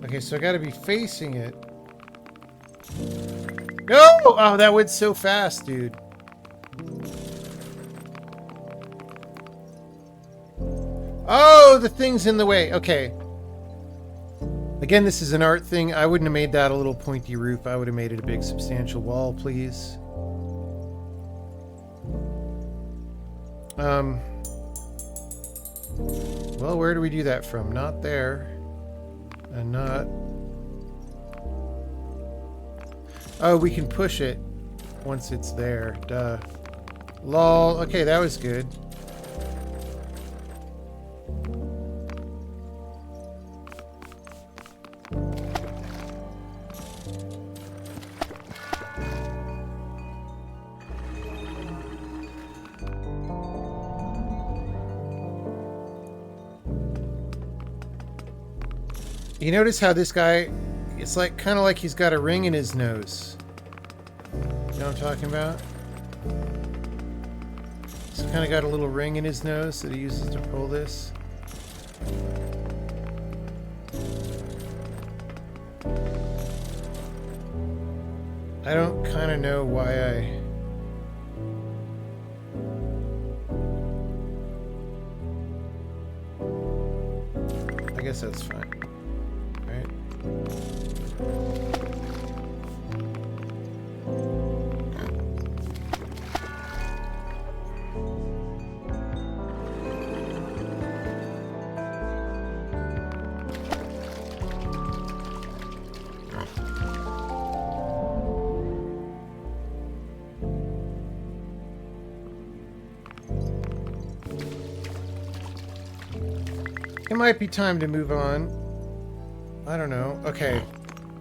Okay, so I gotta be facing it. No! Oh, that went so fast, dude. Oh, the thing's in the way. Okay. Again, this is an art thing. I wouldn't have made that a little pointy roof. I would have made it a big substantial wall, please. Well, where do we do that from? Not there. And not... Oh, we can push it once it's there. Duh. Lol. Okay, that was good. You notice how this guy, it's like kind of like he's got a ring in his nose. You know what I'm talking about? He's kind of got a little ring in his nose that he uses to pull this. I don't kind of know why I guess that's fine. Right? It might be time to move on. I don't know. Okay.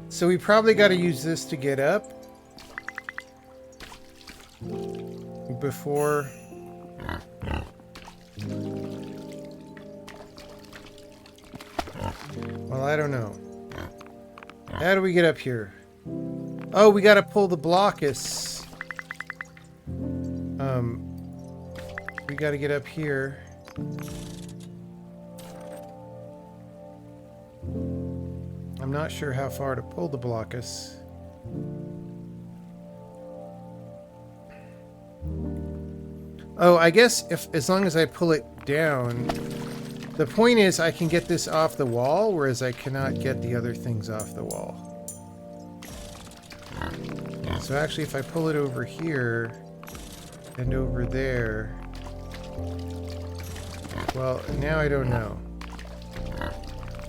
So we probably got to use this to get up. Before... Well, I don't know. How do we get up here? Oh, we got to pull the blockus. We got to get up here. I'm not sure how far to pull the blockus. Oh, I guess as long as I pull it down, the point is I can get this off the wall, whereas I cannot get the other things off the wall. So actually, if I pull it over here and over there, well, now I don't know.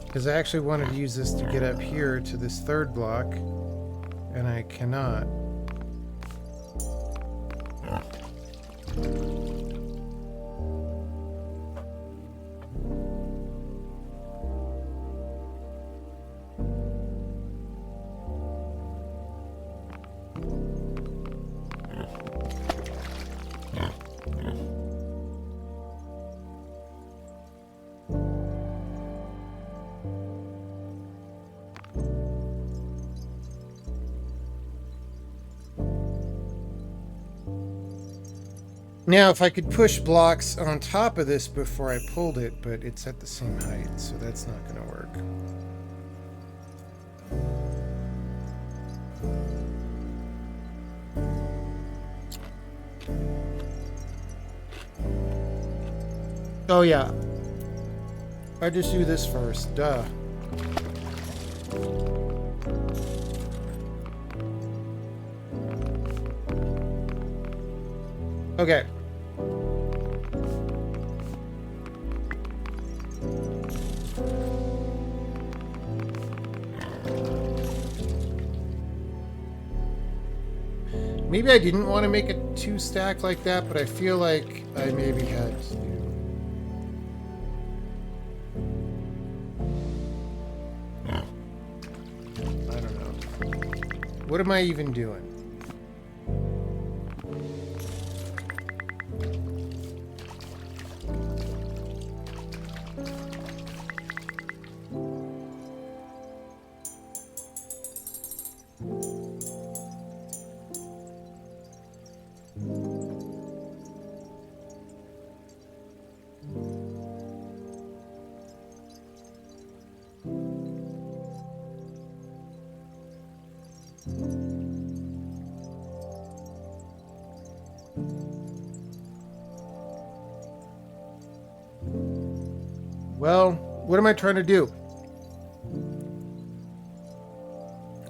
Because I actually wanted to use this to get up here to this third block, and I cannot. Now, if I could push blocks on top of this before I pulled it, but it's at the same height, so that's not going to work. Oh, yeah. I just do this first. Duh. Okay. Maybe I didn't want to make a 2-stack like that, but I feel like I maybe had to. I don't know. What am I even doing? Well, what am I trying to do?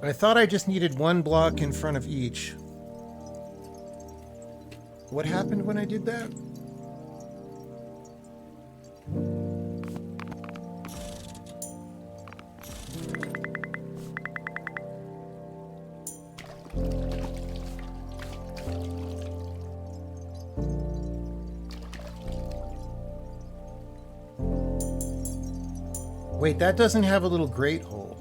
I thought I just needed one block in front of each. What happened when I did that? Wait, that doesn't have a little grate hole.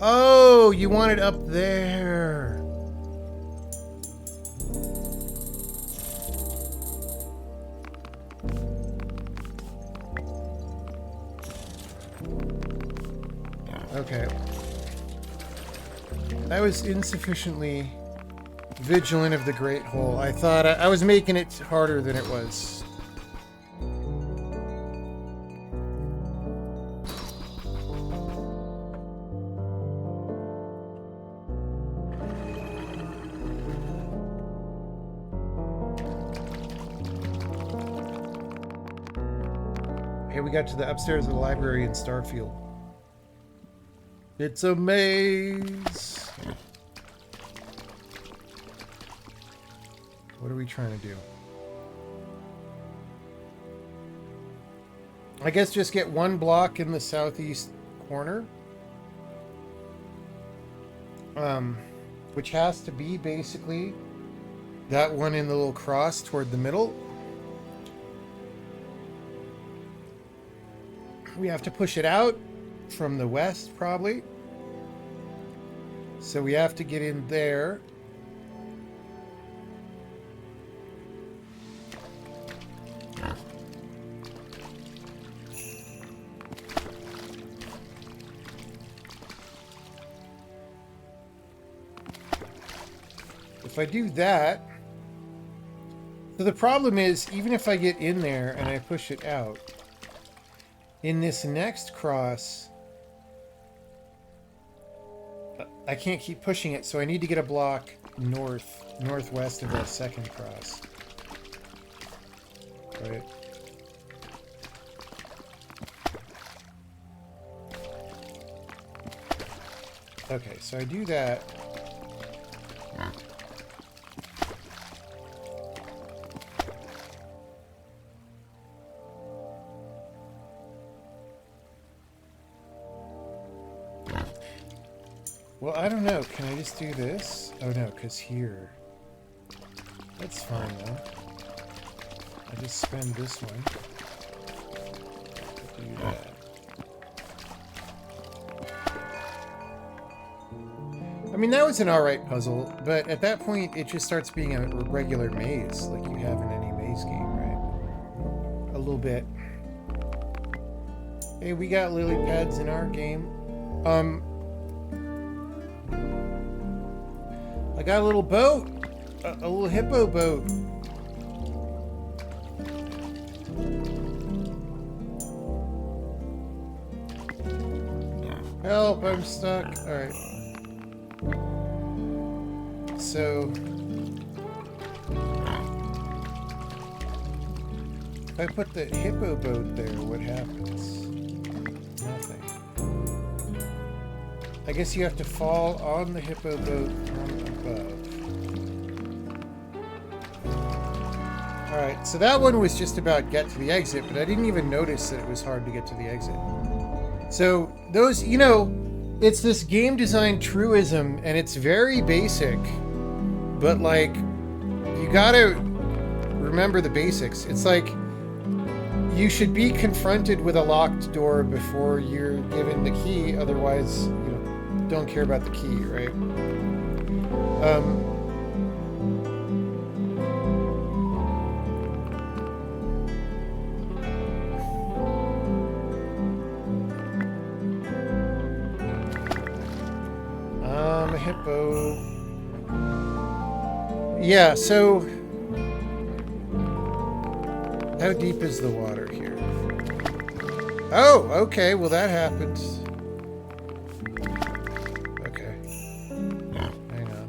Oh, you want it up there. Okay. I was insufficiently vigilant of the grate hole. I thought I was making it harder than it was. Hey, we got to the upstairs of the library in Starfield. It's a maze. What are we trying to do? I guess just get one block in the southeast corner. Which has to be basically that one in the little cross toward the middle. We have to push it out from the west, probably. So we have to get in there. If I do that... So the problem is, even if I get in there and I push it out, in this next cross, I can't keep pushing it, so I need to get a block northwest of that second cross. Right? Okay, so I do that. Well, I don't know. Can I just do this? Oh no, because here. That's fine though. I just spend this one. Do that. I mean, that was an alright puzzle, but at that point it just starts being a regular maze, like you have in any maze game, right? A little bit. Hey, we got lily pads in our game. I got a little boat, a little hippo boat. Help, I'm stuck. All right. So, if I put the hippo boat there, what happens? Nothing. I guess you have to fall on the hippo boat from above. Alright, so that one was just about get to the exit, but I didn't even notice that it was hard to get to the exit. So, those, you know, it's this game design truism, and it's very basic, but, like, you gotta remember the basics. It's like, you should be confronted with a locked door before you're given the key, otherwise, you know, don't care about the key, right? A hippo. Yeah, so how deep is the water here? Oh, okay, well that happens. Okay. Hang on.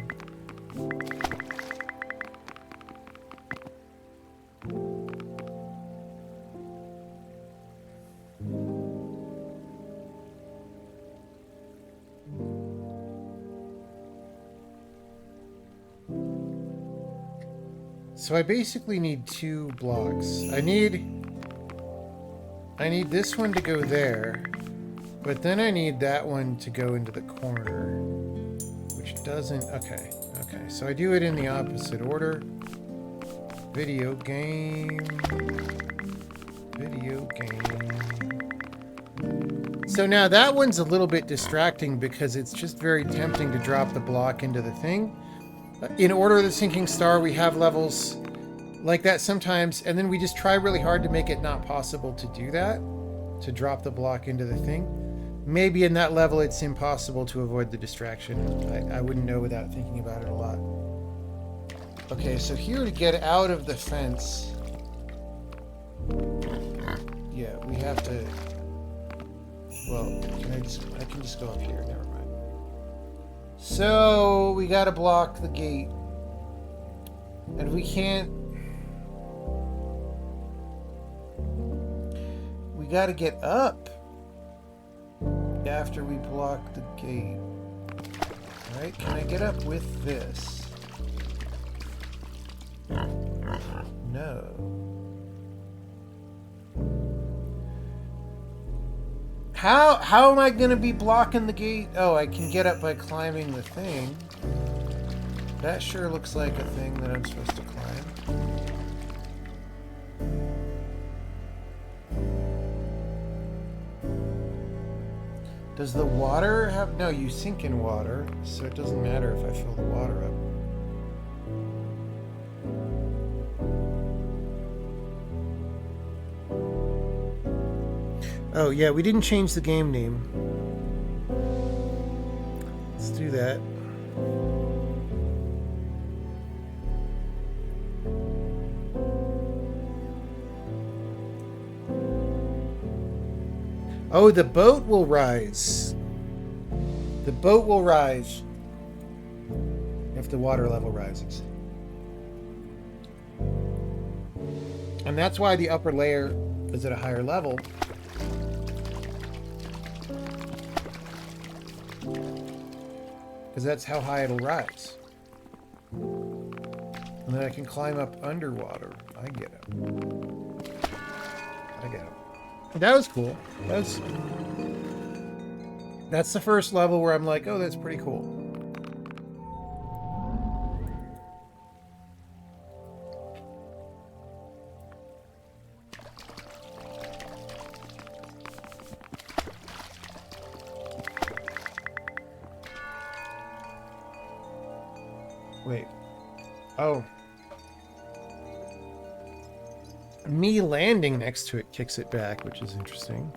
So I basically need 2 blocks. I need this one to go there, but then I need that one to go into the corner, which doesn't... Okay, so I do it in the opposite order. Video game. Video game. So now that one's a little bit distracting because it's just very tempting to drop the block into the thing. In Order of the Sinking Star, we have levels like that sometimes, and then we just try really hard to make it not possible to do that, to drop the block into the thing. Maybe in that level it's impossible to avoid the distraction. I wouldn't know without thinking about it a lot. Okay, so here to get out of the fence, yeah, we have to, well, I can just go up here, never mind. So we gotta block the gate, and we can't, we gotta get up after we block the gate. Alright, can I get up with this? No. How am I gonna be blocking the gate? Oh, I can get up by climbing the thing. That sure looks like a thing that I'm supposed to climb. Does the water have... No, you sink in water, so it doesn't matter if I fill the water up. Oh, yeah, we didn't change the game name. Let's do that. Oh, the boat will rise. The boat will rise if the water level rises. And that's why the upper layer is at a higher level. Because that's how high it'll rise. And then I can climb up underwater. I get it. I get it. That was cool. That's the first level where I'm like, oh, that's pretty cool. Wait. Oh. Me landing next to it kicks it back, which is interesting.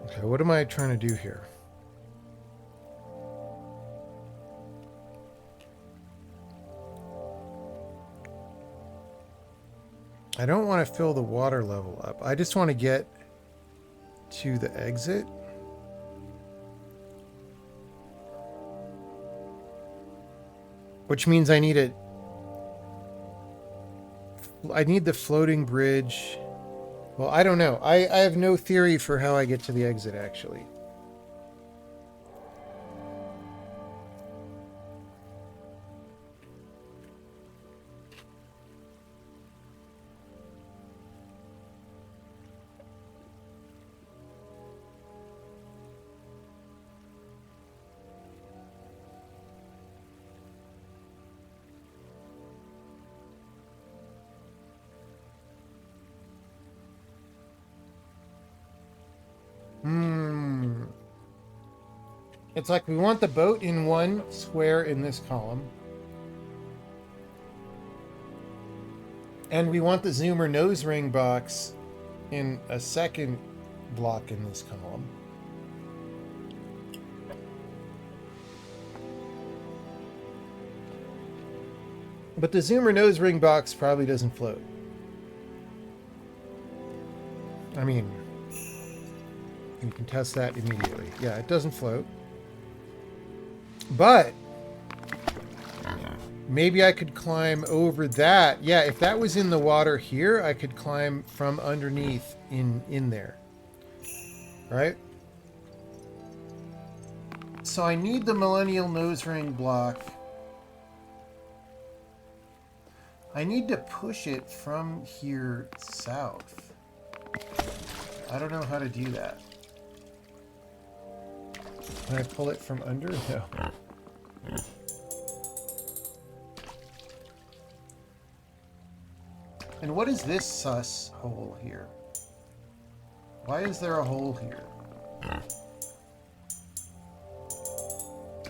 Okay, what am I trying to do here? I don't want to fill the water level up. I just want to get to the exit. Which means I need the floating bridge. Well, I don't know. I have no theory for how I get to the exit, actually. It's like we want the boat in one square in this column. And we want the zoomer nose ring box in a second block in this column. But the zoomer nose ring box probably doesn't float. I mean, you can test that immediately. Yeah, it doesn't float. But maybe I could climb over that. Yeah, if that was in the water here, I could climb from underneath in there. Right? So I need the Millennial Nose Ring block. I need to push it from here south. I don't know how to do that. Can I pull it from under? No. And what is this sus hole here? Why is there a hole here?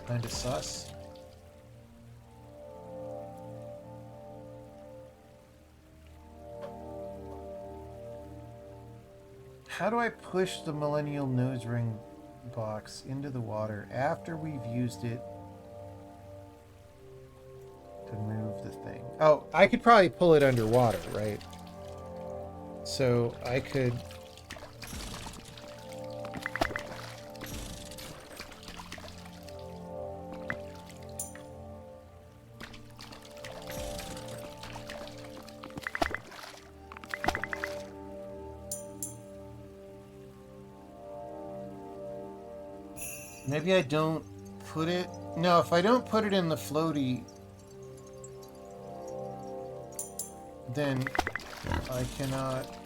Kind of sus. How do I push the Millennial Nose Ring box into the water after we've used it to move the thing? Oh, I could probably pull it underwater, right? So I could... Maybe I don't put it... No, if I don't put it in the floaty, then I cannot...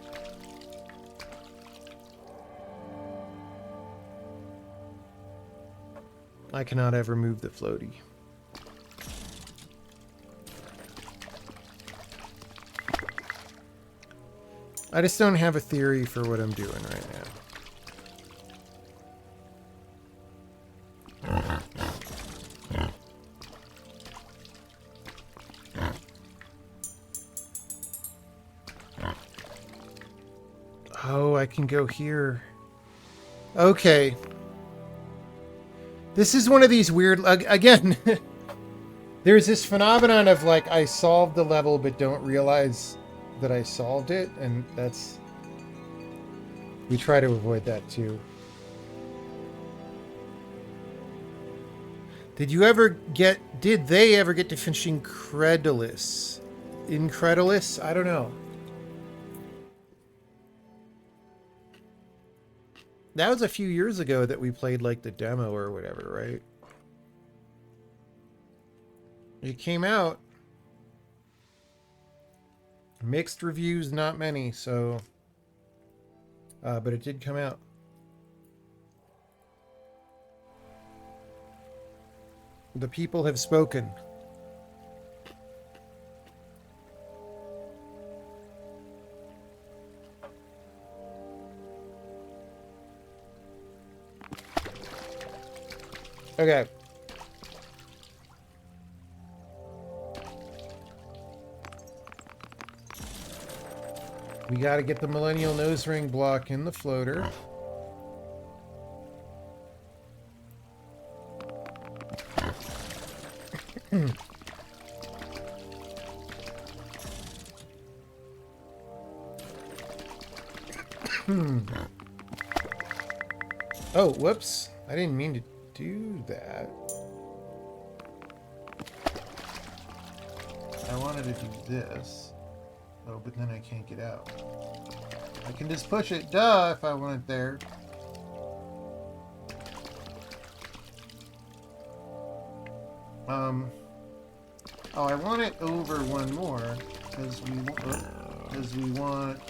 I cannot ever move the floaty. I just don't have a theory for what I'm doing right now. Oh, I can go here. Okay. This is one of these weird... Again, there's this phenomenon of, like, I solved the level but don't realize that I solved it, and that's... We try to avoid that, too. Did they ever get to finish Incredulous? Incredulous? I don't know. That was a few years ago that we played, like, the demo or whatever, right? It came out. Mixed reviews, not many, so... but it did come out. The people have spoken. Okay. We got to get the Millennial Nose Ring block in the floater. Oh, whoops. I didn't mean to do that. I wanted to do this. Oh, but then I can't get out. I can just push it, duh, if I want it there. Oh, I want it over one more, because we want...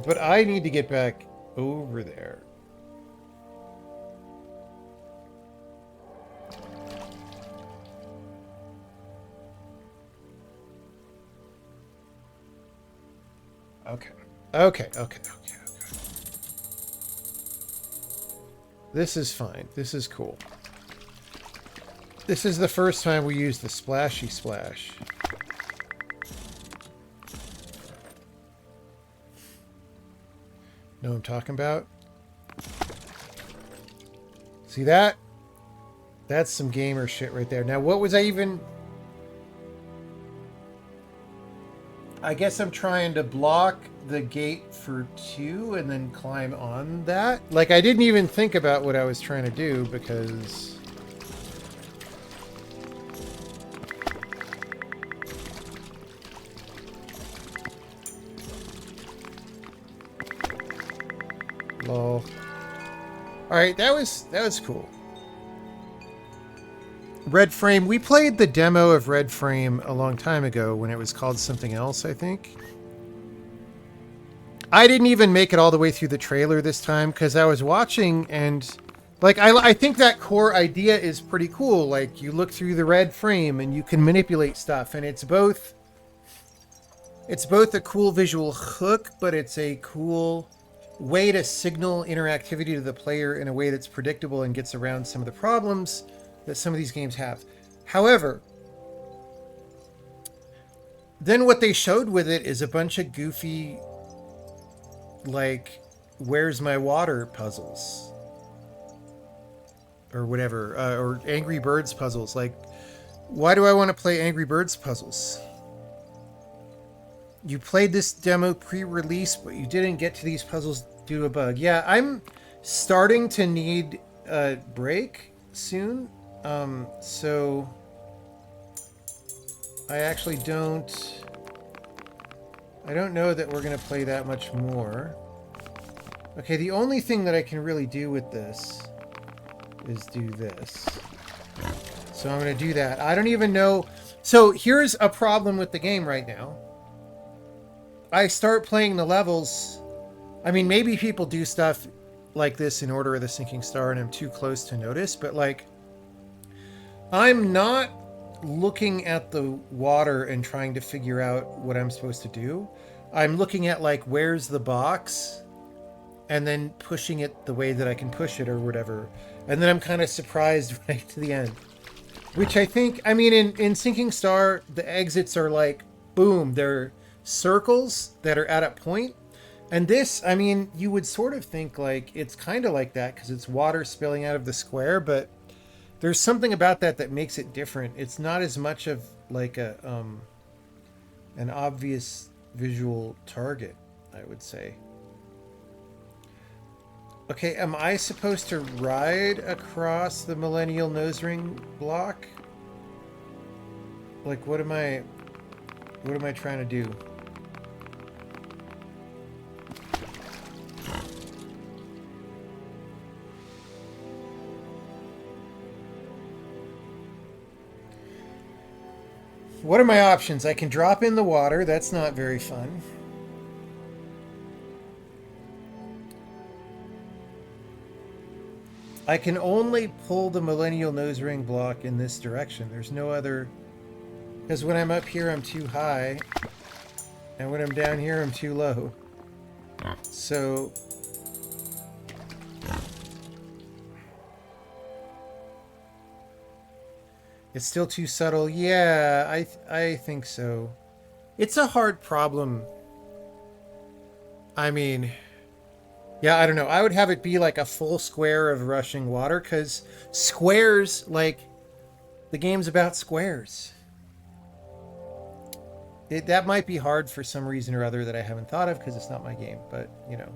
But I need to get back over there. Okay. Okay. This is fine. This is cool. This is the first time we use the splashy splash. Know what I'm talking about? See that? That's some gamer shit right there. Now, what was I even... I guess I'm trying to block the gate for 2 and then climb on that. Like, I didn't even think about what I was trying to do because... Lol. Alright, that was cool. Red Frame. We played the demo of Red Frame a long time ago when it was called something else, I think. I didn't even make it all the way through the trailer this time because I was watching and like I think that core idea is pretty cool. Like you look through the red frame and you can manipulate stuff, and it's both a cool visual hook, but it's a cool way to signal interactivity to the player in a way that's predictable and gets around some of the problems that some of these games have. However, then what they showed with it is a bunch of goofy, like, where's my water puzzles? Or whatever, or Angry Birds puzzles. Like, why do I want to play Angry Birds puzzles? You played this demo pre-release, but you didn't get to these puzzles due to a bug. Yeah, I'm starting to need a break soon. So I actually don't know that we're going to play that much more. Okay, the only thing that I can really do with this is do this. So I'm going to do that. I don't even know. So here's a problem with the game right now. I start playing the levels. I mean, maybe people do stuff like this in Order of the Sinking Star and I'm too close to notice, but like, I'm not looking at the water and trying to figure out what I'm supposed to do. I'm looking at like, where's the box? And then pushing it the way that I can push it or whatever. And then I'm kind of surprised right to the end. Which I think, I mean, in Sinking Star, the exits are like, boom, they're circles that are at a point. And this, I mean, you would sort of think like, it's kind of like that because it's water spilling out of the square, but there's something about that that makes it different. It's not as much of like a an obvious visual target, I would say. Okay, am I supposed to ride across the Millennial Nose Ring block? Like, what am I trying to do? What are my options? I can drop in the water. That's not very fun. I can only pull the Millennial Nose Ring block in this direction. There's no other... Because when I'm up here, I'm too high. And when I'm down here, I'm too low. So... It's still too subtle. Yeah, I think so. It's a hard problem. I mean... Yeah, I don't know. I would have it be like a full square of rushing water, because squares, like, the game's about squares. That might be hard for some reason or other that I haven't thought of, because it's not my game, but, you know,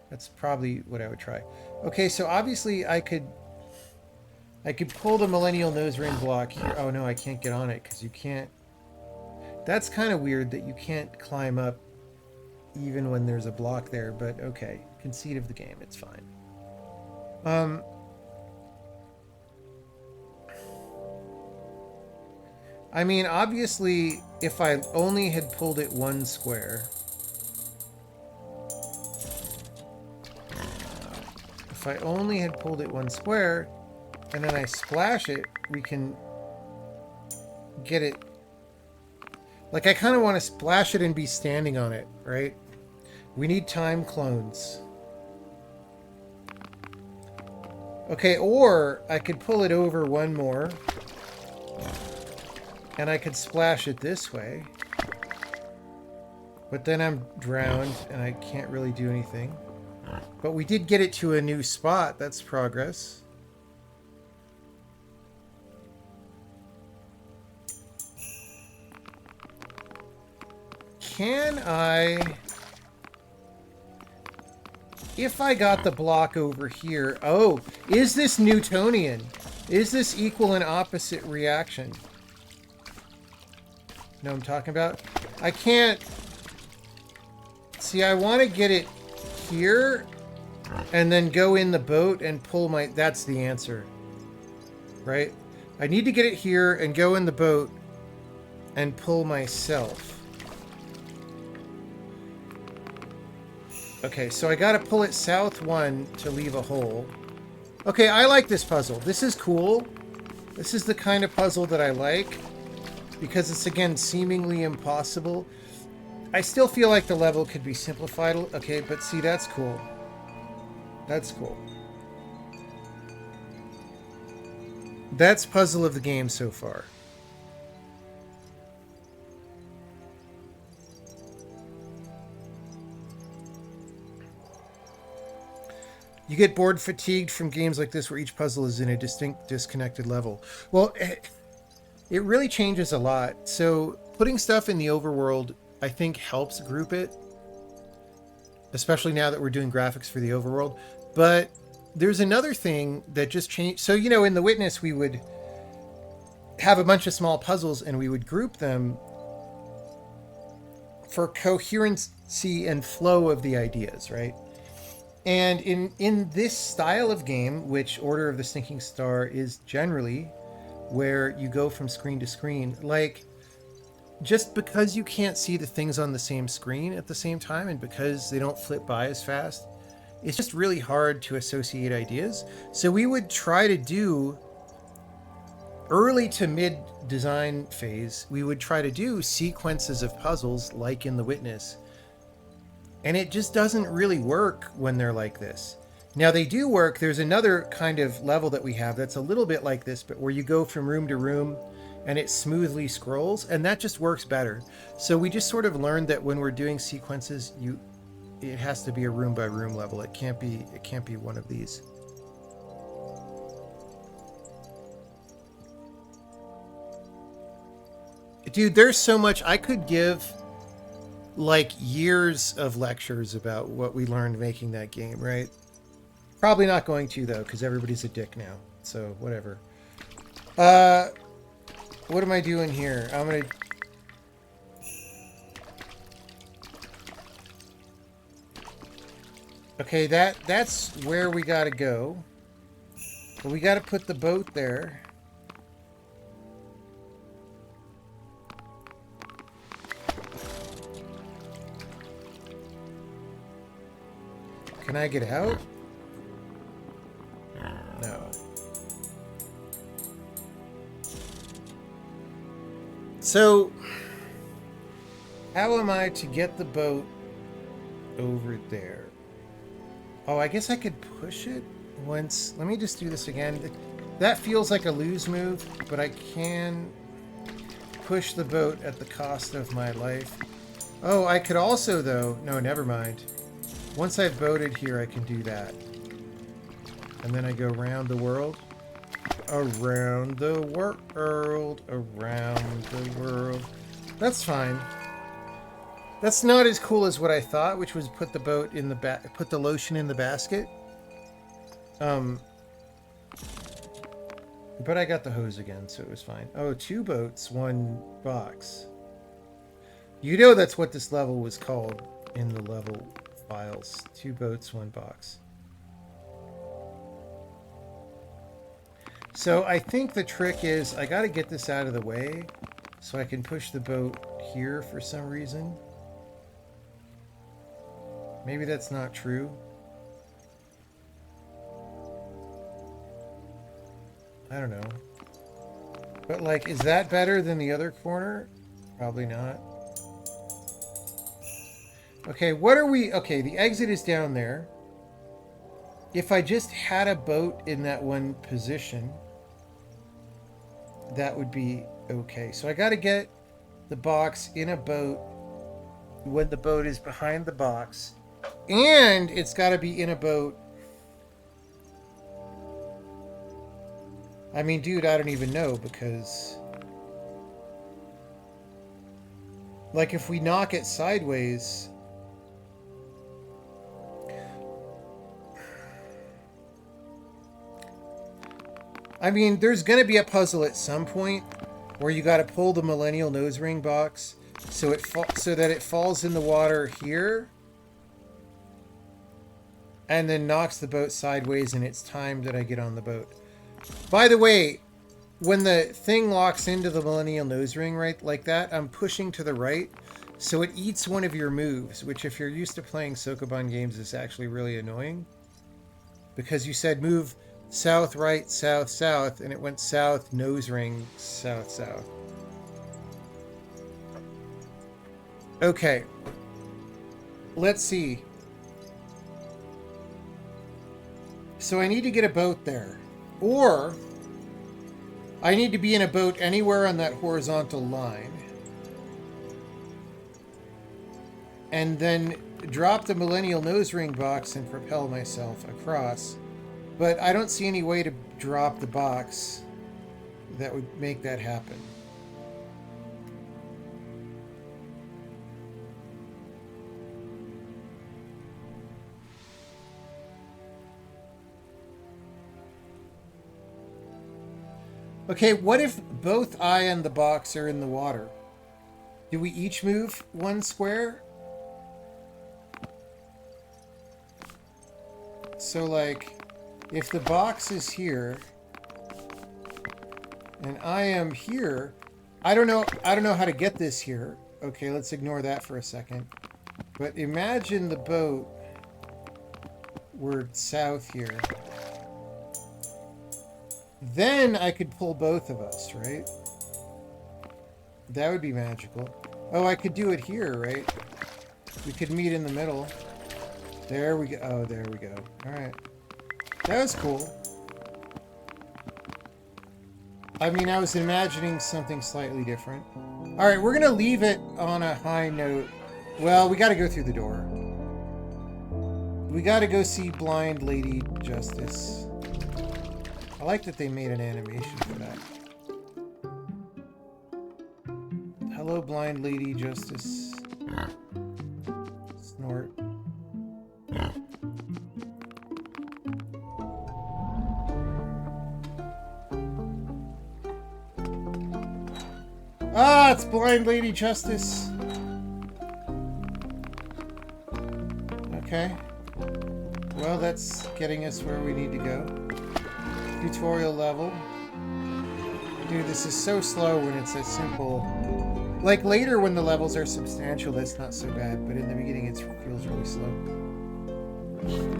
that's probably what I would try. Okay, so obviously I could pull the Millennial Nose Ring block here. Oh no, I can't get on it, because you can't... That's kind of weird that you can't climb up even when there's a block there, but okay. Conceit of the game, it's fine. I mean, obviously, if I only had pulled it one square... If I only had pulled it one square, and then I splash it, we can get it... Like, I kind of want to splash it and be standing on it, right? We need time clones. Okay, or I could pull it over one more. And I could splash it this way. But then I'm drowned and I can't really do anything. But we did get it to a new spot. That's progress. Can I... If I got the block over here... Oh, is this Newtonian? Is this equal and opposite reaction? You know what I'm talking about? I can't... See, I want to get it here and then go in the boat and pull my... That's the answer. Right? I need to get it here and go in the boat and pull myself. Okay, so I gotta pull it south 1 to leave a hole. Okay, I like this puzzle. This is cool. This is the kind of puzzle that I like, because it's, again, seemingly impossible. I still feel like the level could be simplified. Okay, but see, that's cool. That's cool. That's puzzle of the game so far. You get bored, fatigued from games like this where each puzzle is in a distinct, disconnected level. Well, it really changes a lot. So putting stuff in the overworld, I think, helps group it, especially now that we're doing graphics for the overworld. But there's another thing that just changed. So, you know, in The Witness, we would have a bunch of small puzzles and we would group them for coherency and flow of the ideas, right? And in this style of game, which Order of the Sinking Star is generally, where you go from screen to screen, like, just because you can't see the things on the same screen at the same time, and because they don't flip by as fast, it's just really hard to associate ideas. So we would try to do, early to mid design phase, we would try to do sequences of puzzles like in The Witness. And it just doesn't really work when they're like this. Now, they do work. There's another kind of level that we have that's a little bit like this, but where you go from room to room and it smoothly scrolls, and that just works better. So we just sort of learned that when we're doing sequences, it has to be a room by room level. It can't be one of these. Dude, there's so much I could give, like, years of lectures about what we learned making that game, right? Probably not going to, though, because everybody's a dick now. So, whatever. What am I doing here? I'm gonna... Okay, that's where we gotta go. But we gotta put the boat there. Can I get out? No. So, how am I to get the boat over there? Oh, I guess I could push it once. Let me just do this again. That feels like a lose move, but I can push the boat at the cost of my life. Oh, I could also, though... No, never mind. Once I've boated here, I can do that. And then I go around the world. Around the world. Around the world. That's fine. That's not as cool as what I thought, which was put the boat in the put the lotion in the basket. But I got the hose again, so it was fine. Oh, 2 boats, 1 box. You know that's what this level was called in the level files. 2 boats, 1 box. So I think the trick is I got to get this out of the way so I can push the boat here for some reason. Maybe that's not true. I don't know. But, like, is that better than the other corner? Probably not. Okay, what are we... Okay, the exit is down there. If I just had a boat in that one position, that would be okay. So I got to get the box in a boat when the boat is behind the box. And it's got to be in a boat. I mean, dude, I don't even know, because... Like, if we knock it sideways... I mean, there's going to be a puzzle at some point where you got to pull the Millennial Nose Ring box so that it falls in the water here and then knocks the boat sideways, and it's time that I get on the boat. By the way, when the thing locks into the Millennial Nose Ring right like that, I'm pushing to the right So it eats one of your moves, which if you're used to playing Sokoban games is actually really annoying. Because you said move south, right, south, south, and it went south, nose ring, south, south. Okay. Let's see. So I need to get a boat there. Or I need to be in a boat anywhere on that horizontal line. And then drop the Millennial Nose Ring box and propel myself across. But I don't see any way to drop the box that would make that happen. Okay, what if both I and the box are in the water? Do we each move one square? So, like, if the box is here and I am here, I don't know how to get this here. Okay, let's ignore that for a second. But imagine the boat were south here. Then I could pull both of us, right? That would be magical. Oh, I could do it here, right? We could meet in the middle. There we go. Oh, there we go. All right. That was cool. I mean, I was imagining something slightly different. All right, we're going to leave it on a high note. Well, we got to go through the door. We got to go see Blind Lady Justice. I like that they made an animation for that. Hello, Blind Lady Justice. Snort. Ah, it's Blind Lady Justice. Okay. Well, that's getting us where we need to go. Tutorial level. Dude, this is so slow when it's a simple... Like, later when the levels are substantial, that's not so bad, but in the beginning it feels really slow.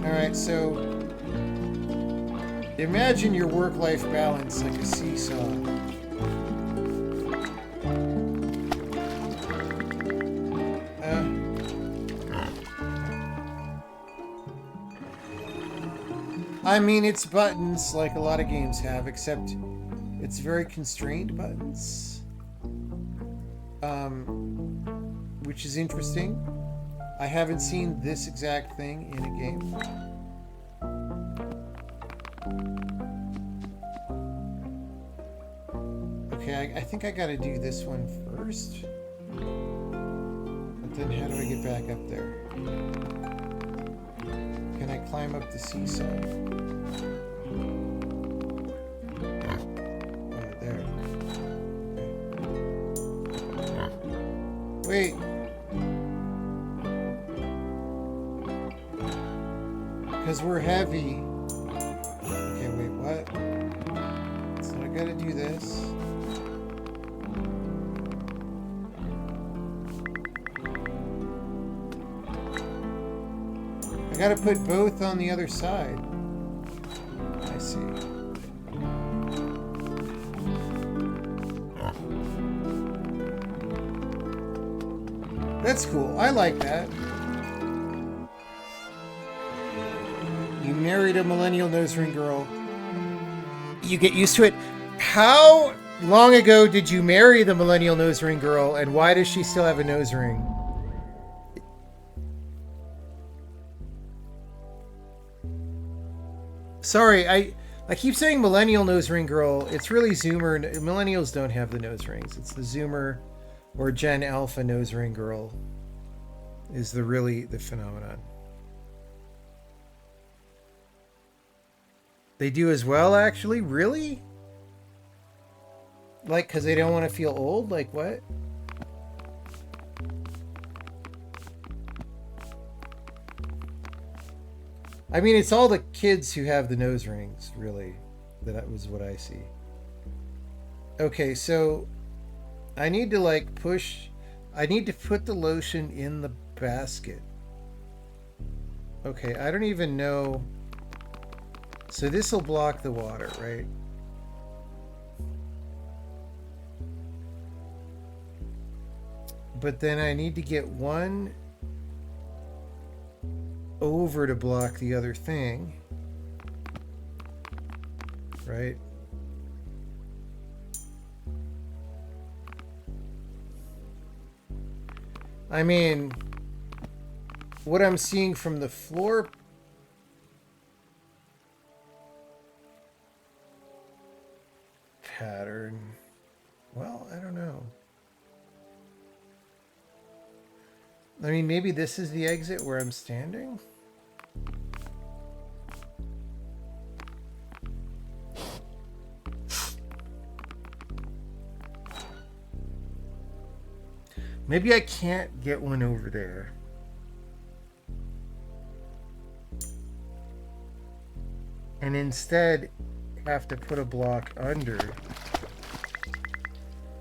Alright, so... Imagine your work-life balance like a seesaw. I mean, it's buttons like a lot of games have, except it's very constrained buttons. Which is interesting. I haven't seen this exact thing in a game. Okay, I think I gotta do this one first. But then how do I get back up there? Can I climb up the seesaw? Oh, there. Okay. Wait. Because we're heavy. Okay, wait, what? So I gotta do this. I gotta put both on the other side. I see. That's cool. I like that. You married a millennial nose ring girl. You get used to it. How long ago did you marry the millennial nose ring girl, and why does she still have a nose ring? Sorry, I keep saying millennial nose ring girl. It's really Zoomer. Millennials don't have the nose rings. It's the Zoomer or Gen Alpha nose ring girl is the phenomenon. They do as well, actually? Really? Like, because they don't want to feel old? Like, what? I mean, it's all the kids who have the nose rings, really. That was what I see. Okay, so I need to, like, push I need to put the lotion in the basket. Okay, I don't even know. So this will block the water, right? But then I need to get one over to block the other thing, right? I mean, what I'm seeing from the floor pattern, well, I don't know. I mean, maybe this is the exit where I'm standing? Maybe I can't get one over there. And instead have to put a block under.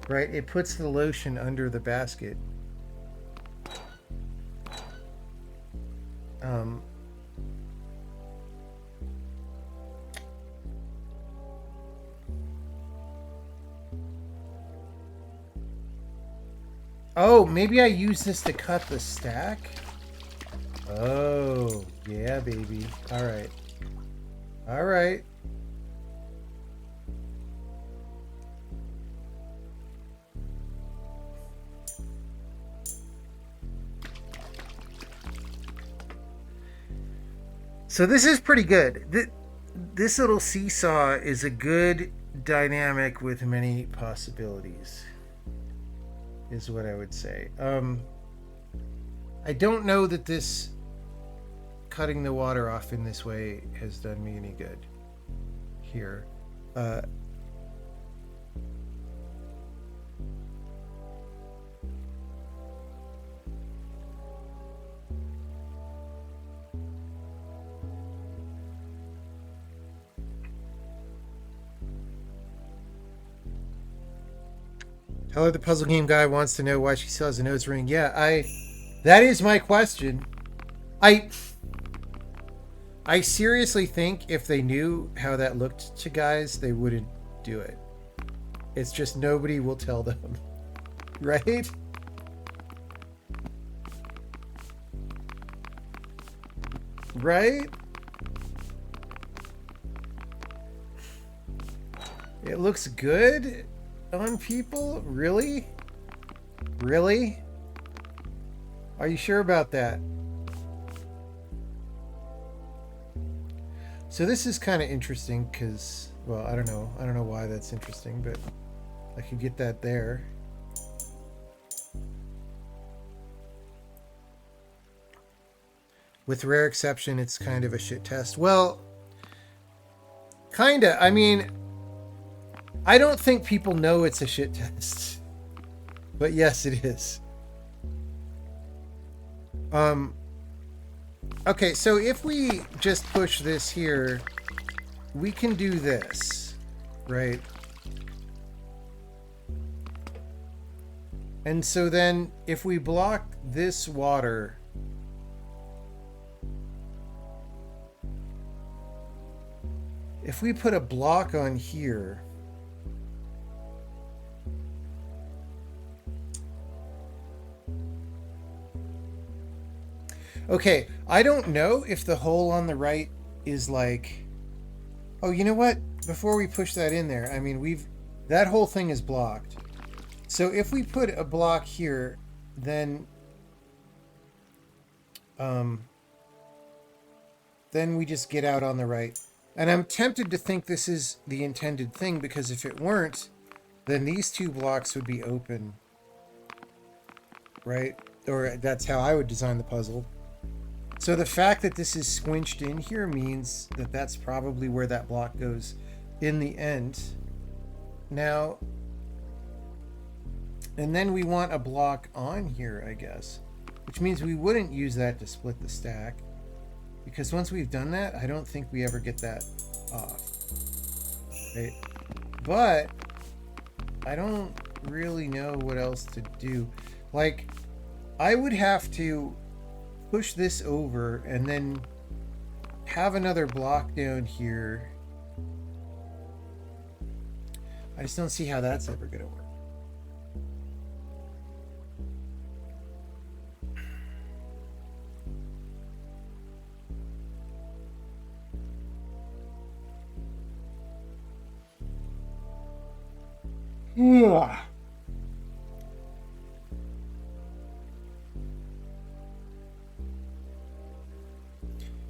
Right? It puts the lotion under the basket. Oh, maybe I use this to cut the stack? Oh, yeah, baby. All right. All right. So this is pretty good. This little seesaw is a good dynamic with many possibilities, is what I would say. I don't know that this cutting the water off in this way has done me any good here. Hello, the puzzle game guy wants to know why she still has a nose ring. Yeah, that is my question. I seriously think if they knew how that looked to guys, they wouldn't do it. It's just nobody will tell them. Right? Right? It looks good on people? Really? Really? Are you sure about that? So this is kind of interesting because, well, I don't know why that's interesting, but I could get that there. With rare exception, it's kind of a shit test. Well, kinda. I mean, I don't think people know it's a shit test. But yes, it is. Okay, so if we just push this here, we can do this, right? And so then if we block this water, if we put a block on here, okay, I don't know if the hole on the right is like, oh, you know what? Before we push that in there, I mean, that whole thing is blocked. So if we put a block here, then we just get out on the right. And I'm tempted to think this is the intended thing, because if it weren't, then these two blocks would be open, right? Or that's how I would design the puzzle. So the fact that this is squinched in here means that that's probably where that block goes in the end. Now, and then we want a block on here, I guess, which means we wouldn't use that to split the stack, because once we've done that, I don't think we ever get that off. Right? But I don't really know what else to do. Like, I would have to push this over and then have another block down here. I just don't see how that's ever going to work.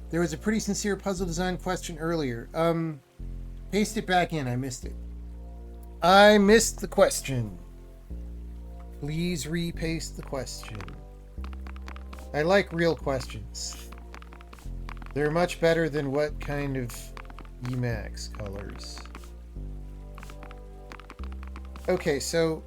There was a pretty sincere puzzle design question earlier. Paste it back in. I missed it. I missed the question. Please repaste the question. I like real questions. They're much better than what kind of Emacs colors. Okay, so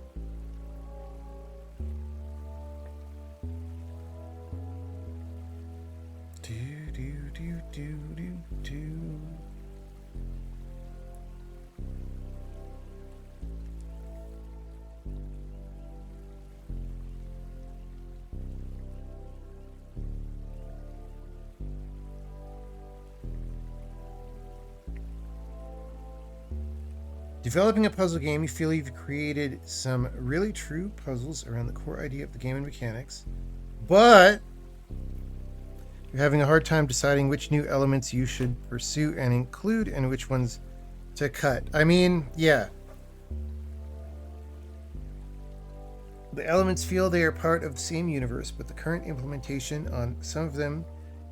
developing a puzzle game, you feel you've created some really true puzzles around the core idea of the game and mechanics, but you're having a hard time deciding which new elements you should pursue and include and which ones to cut. I mean, yeah. The elements feel they are part of the same universe, but the current implementation on some of them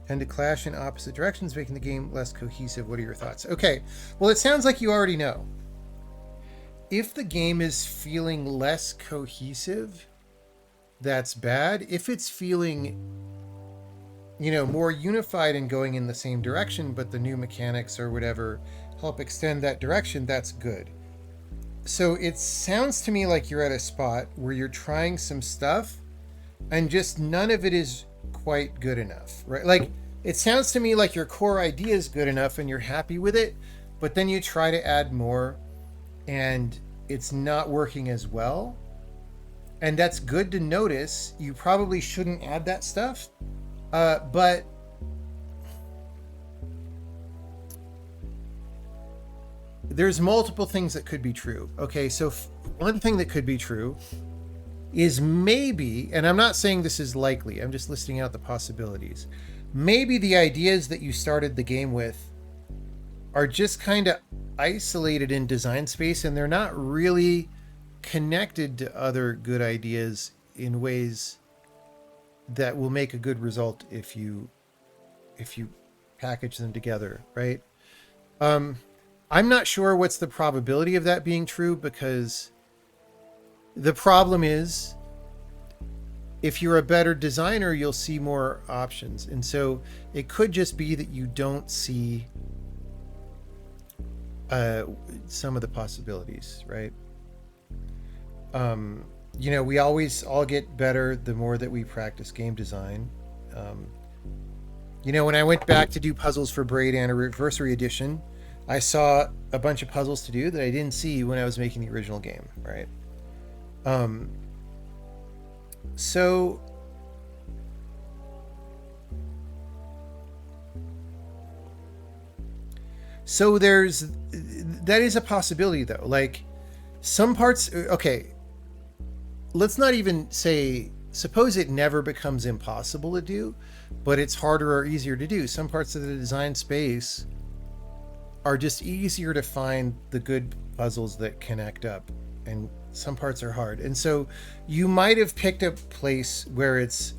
tend to clash in opposite directions, making the game less cohesive. What are your thoughts? Okay, well, it sounds like you already know. If the game is feeling less cohesive, that's bad. If it's feeling, more unified and going in the same direction, but the new mechanics or whatever help extend that direction, that's good. So it sounds to me like you're at a spot where you're trying some stuff and just none of it is quite good enough, right? Like, it sounds to me like your core idea is good enough and you're happy with it, but then you try to add more and it's not working as well. And that's good to notice. You probably shouldn't add that stuff. But there's multiple things that could be true. Okay, so one thing that could be true is maybe, and I'm not saying this is likely, I'm just listing out the possibilities. Maybe the ideas that you started the game with are just kind of isolated in design space and they're not really connected to other good ideas in ways that will make a good result if you package them together, right? I'm not sure what's the probability of that being true, because the problem is if you're a better designer, you'll see more options. And so it could just be that you don't see some of the possibilities, right? We always all get better the more that we practice game design. When I went back to do puzzles for Braid Anniversary Edition, I saw a bunch of puzzles to do that I didn't see when I was making the original game, right? So that is a possibility though. Like some parts, okay, let's not even say, suppose it never becomes impossible to do, but it's harder or easier to do. Some parts of the design space are just easier to find the good puzzles that connect up, and some parts are hard. And so you might have picked a place where it's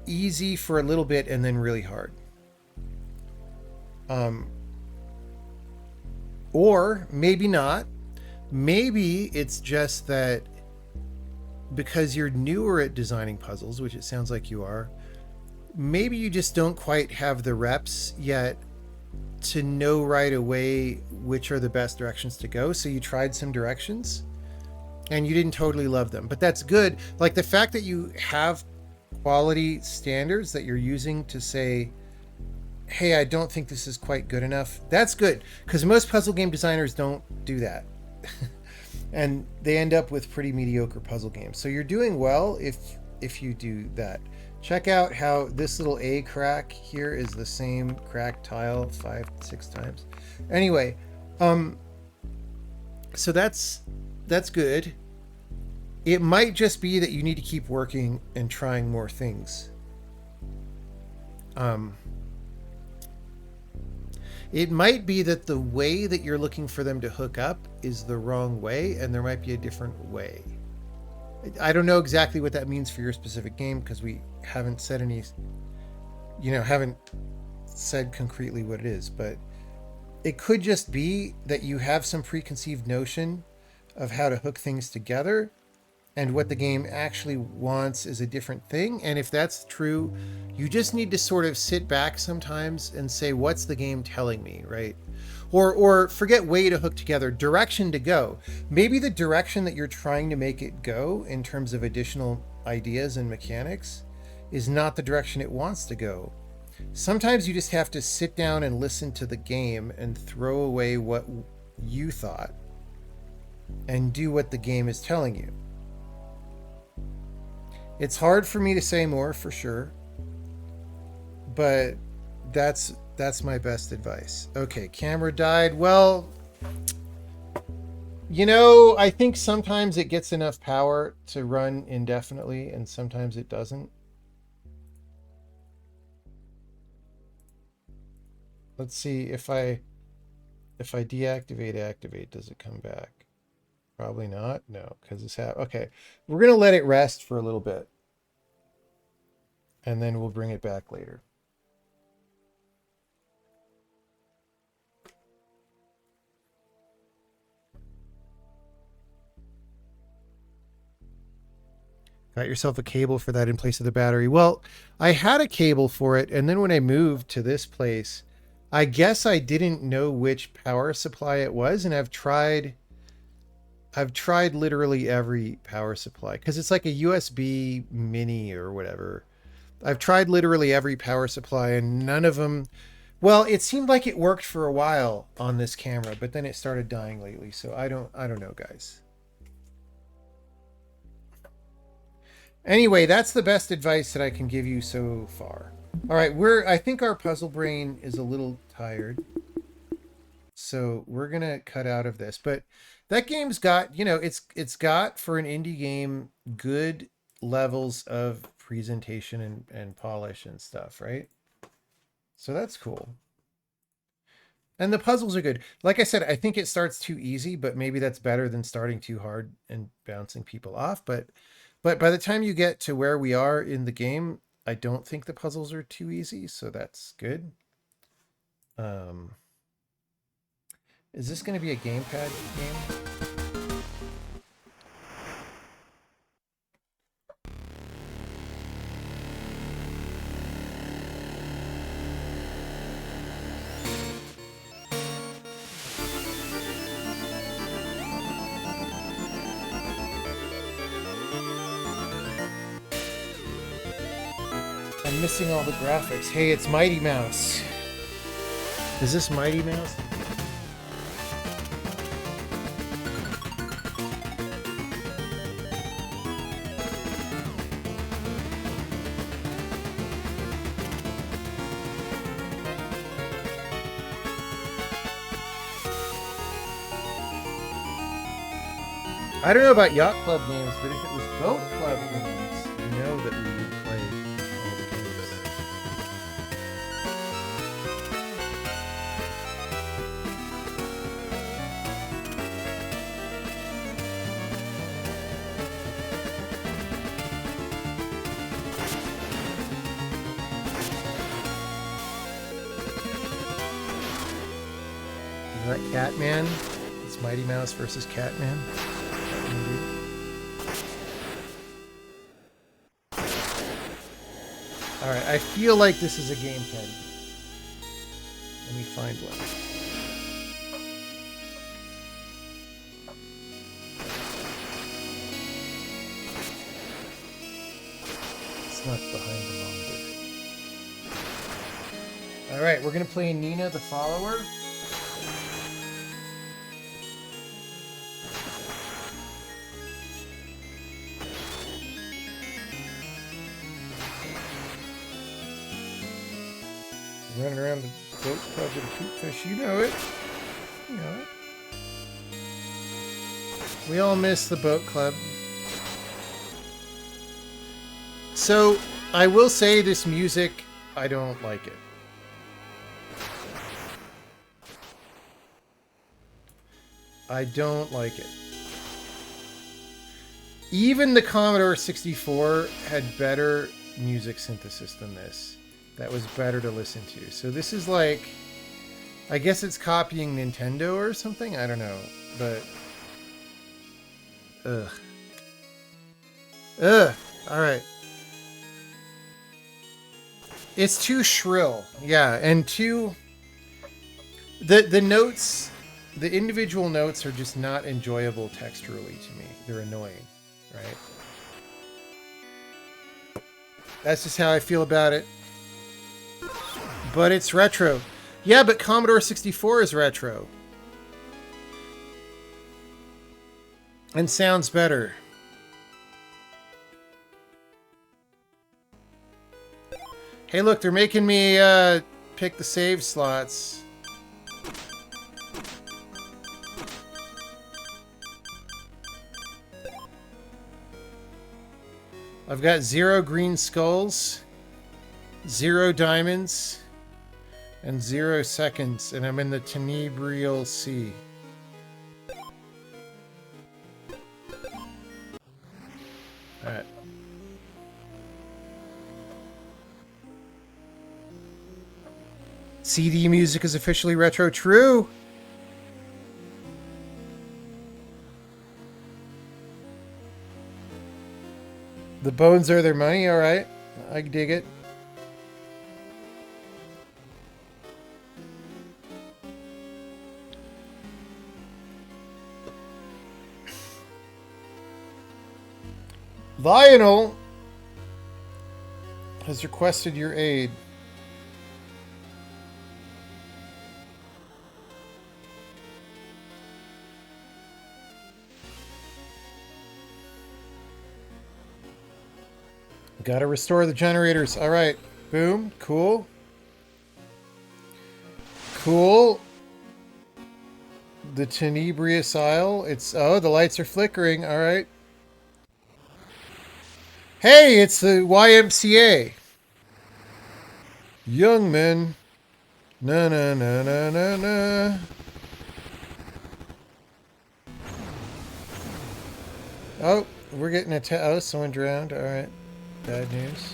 easy for a little bit and then really hard. Or maybe not. Maybe it's just that because you're newer at designing puzzles, which it sounds like you are, maybe you just don't quite have the reps yet to know right away which are the best directions to go. So you tried some directions and you didn't totally love them, but that's good. Like the fact that you have quality standards that you're using to say, hey, I don't think this is quite good enough. That's good, because most puzzle game designers don't do that. And they end up with pretty mediocre puzzle games. So you're doing well if if you do that. Check out how this little A crack here is the same cracked tile 5-6 times. Anyway, so that's good. It might just be that you need to keep working and trying more things. It might be that the way that you're looking for them to hook up is the wrong way, and there might be a different way. I don't know exactly what that means for your specific game because we haven't said any, haven't said concretely what it is, but it could just be that you have some preconceived notion of how to hook things together, and what the game actually wants is a different thing. And if that's true, you just need to sort of sit back sometimes and say, what's the game telling me, right? Or forget way to hook together, direction to go. Maybe the direction that you're trying to make it go in terms of additional ideas and mechanics is not the direction it wants to go. Sometimes you just have to sit down and listen to the game and throw away what you thought and do what the game is telling you. It's hard for me to say more for sure, but that's my best advice. Okay, camera died. Well, I think sometimes it gets enough power to run indefinitely and sometimes it doesn't. Let's see if I deactivate activate, does it come back? Probably not. No, because it's okay. We're going to let it rest for a little bit. And then we'll bring it back later. Got yourself a cable for that in place of the battery. Well, I had a cable for it, and then when I moved to this place, I guess I didn't know which power supply it was, and I've tried literally every power supply because it's like a USB mini or whatever. I've tried literally every power supply and none of them. Well, it seemed like it worked for a while on this camera, but then it started dying lately. So I don't know, guys. Anyway, that's the best advice that I can give you so far. All right, I think our puzzle brain is a little tired. So we're going to cut out of this, but that game's got, it's got for an indie game, good levels of presentation and polish and stuff, right? So that's cool. And the puzzles are good. Like I said, I think it starts too easy, but maybe that's better than starting too hard and bouncing people off. But by the time you get to where we are in the game, I don't think the puzzles are too easy, so that's good. Is this going to be a gamepad game? I'm missing all the graphics. Hey, it's Mighty Mouse. Is this Mighty Mouse? I don't know about Yacht Club games, but if it was Boat Club games, you know that we would play all the games. Is that Catman? It's Mighty Mouse versus Catman. All right, I feel like this is a gamepad. Let me find one. It's not behind the monitor. All right, we're gonna play Nina the Follower. running around the boat club with a poop fish. You know it. You know it. We all miss the boat club. So, I will say this music, I don't like it. I don't like it. Even the Commodore 64 had better music synthesis than this. That was better to listen to. So this is like, I guess it's copying Nintendo or something? I don't know. But, ugh. Ugh. Alright. It's too shrill. Yeah, and too... The notes, the individual notes are just not enjoyable texturally to me. They're annoying, right? That's just how I feel about it. But it's retro. Yeah, but Commodore 64 is retro. And sounds better. Hey, look, they're making me pick the save slots. I've got 0 green skulls, 0 diamonds, and 0 seconds, and I'm in the Tenebrial Sea. Alright. CD music is officially retro. True! The bones are their money, alright. I dig it. Lionel has requested your aid. Gotta restore the generators. Alright. Boom. Cool. Cool. The Tenebrious Isle. It's... Oh, the lights are flickering. Alright. Hey, it's the YMCA. Young men. Na na na na na na. Oh, we're getting oh, someone drowned. Alright. Bad news.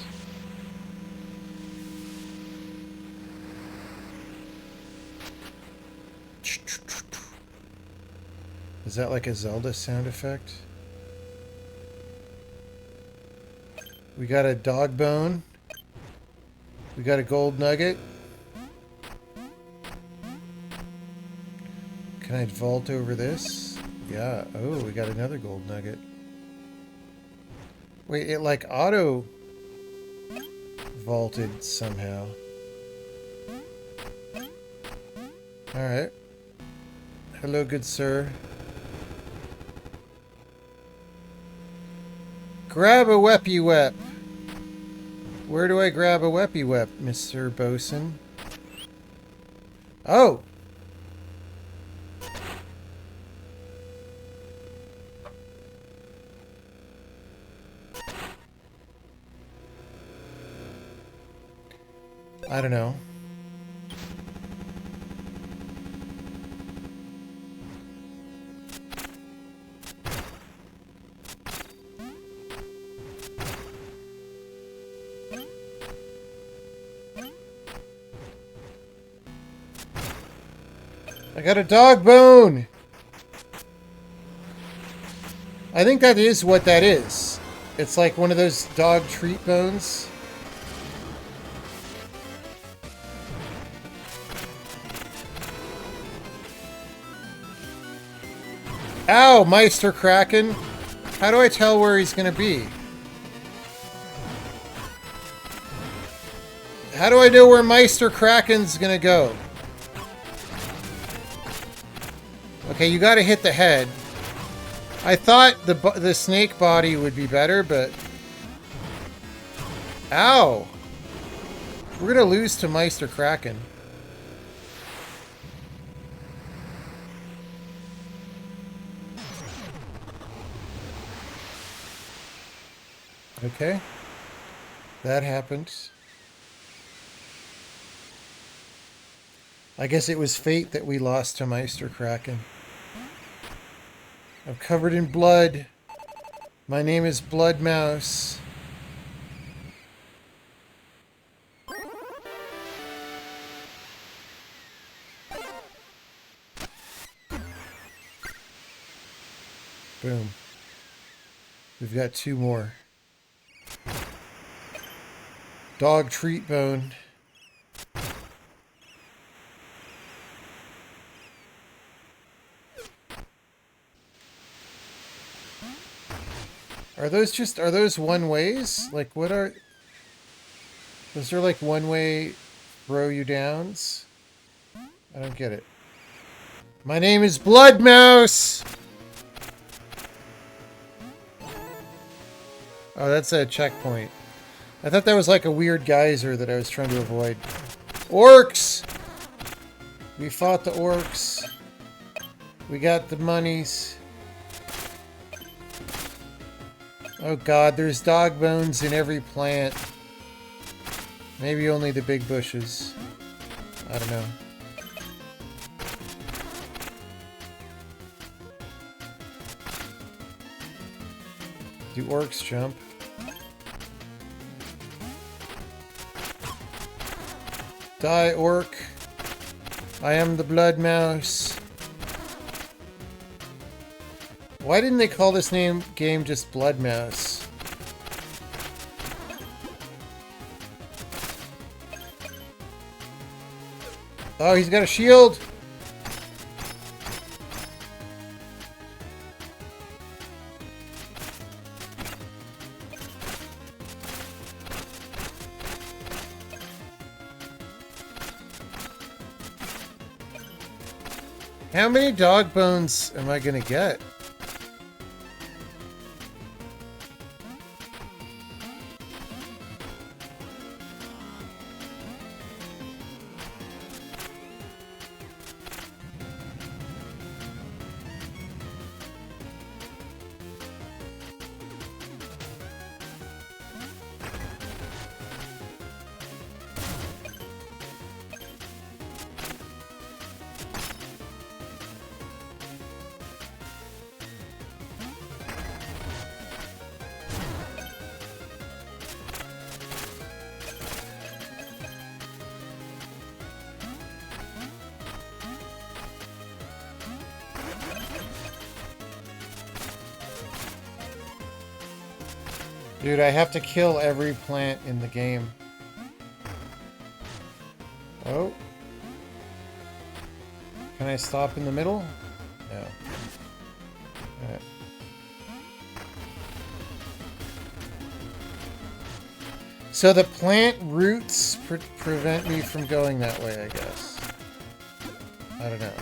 Is that like a Zelda sound effect? We got a dog bone. We got a gold nugget. Can I vault over this? Yeah. Oh, we got another gold nugget. Wait, it like auto vaulted somehow. Alright. Hello, good sir. Grab a weppy wep. Where do I grab a weppy wep, Mr. Bosun? Oh! I don't know. I got a dog bone! I think that is what that is. It's like one of those dog treat bones. Ow, Meister Kraken! How do I tell where he's gonna be? How do I know where Meister Kraken's gonna go? Okay, you gotta hit the head. I thought the snake body would be better, but... Ow! We're gonna lose to Meister Kraken. Okay. That happened. I guess it was fate that we lost to Meister Kraken. I'm covered in blood. My name is Blood Mouse. Boom. We've got 2 more. Dog treat bone. Are those one ways? Like, what are... Is there like one-way throw you downs? I don't get it. My name is Blood Mouse! Oh, that's a checkpoint. I thought that was like a weird geyser that I was trying to avoid. Orcs! We fought the orcs. We got the monies. Oh god, there's dog bones in every plant. Maybe only the big bushes. I don't know. Do orcs jump? Die, orc. I am the Blood Mouse. Why didn't they call this game just Blood Mouse? Oh, he's got a shield! How many dog bones am I gonna get? Dude, I have to kill every plant in the game. Oh. Can I stop in the middle? No. Alright. So the plant roots prevent me from going that way, I guess. I don't know.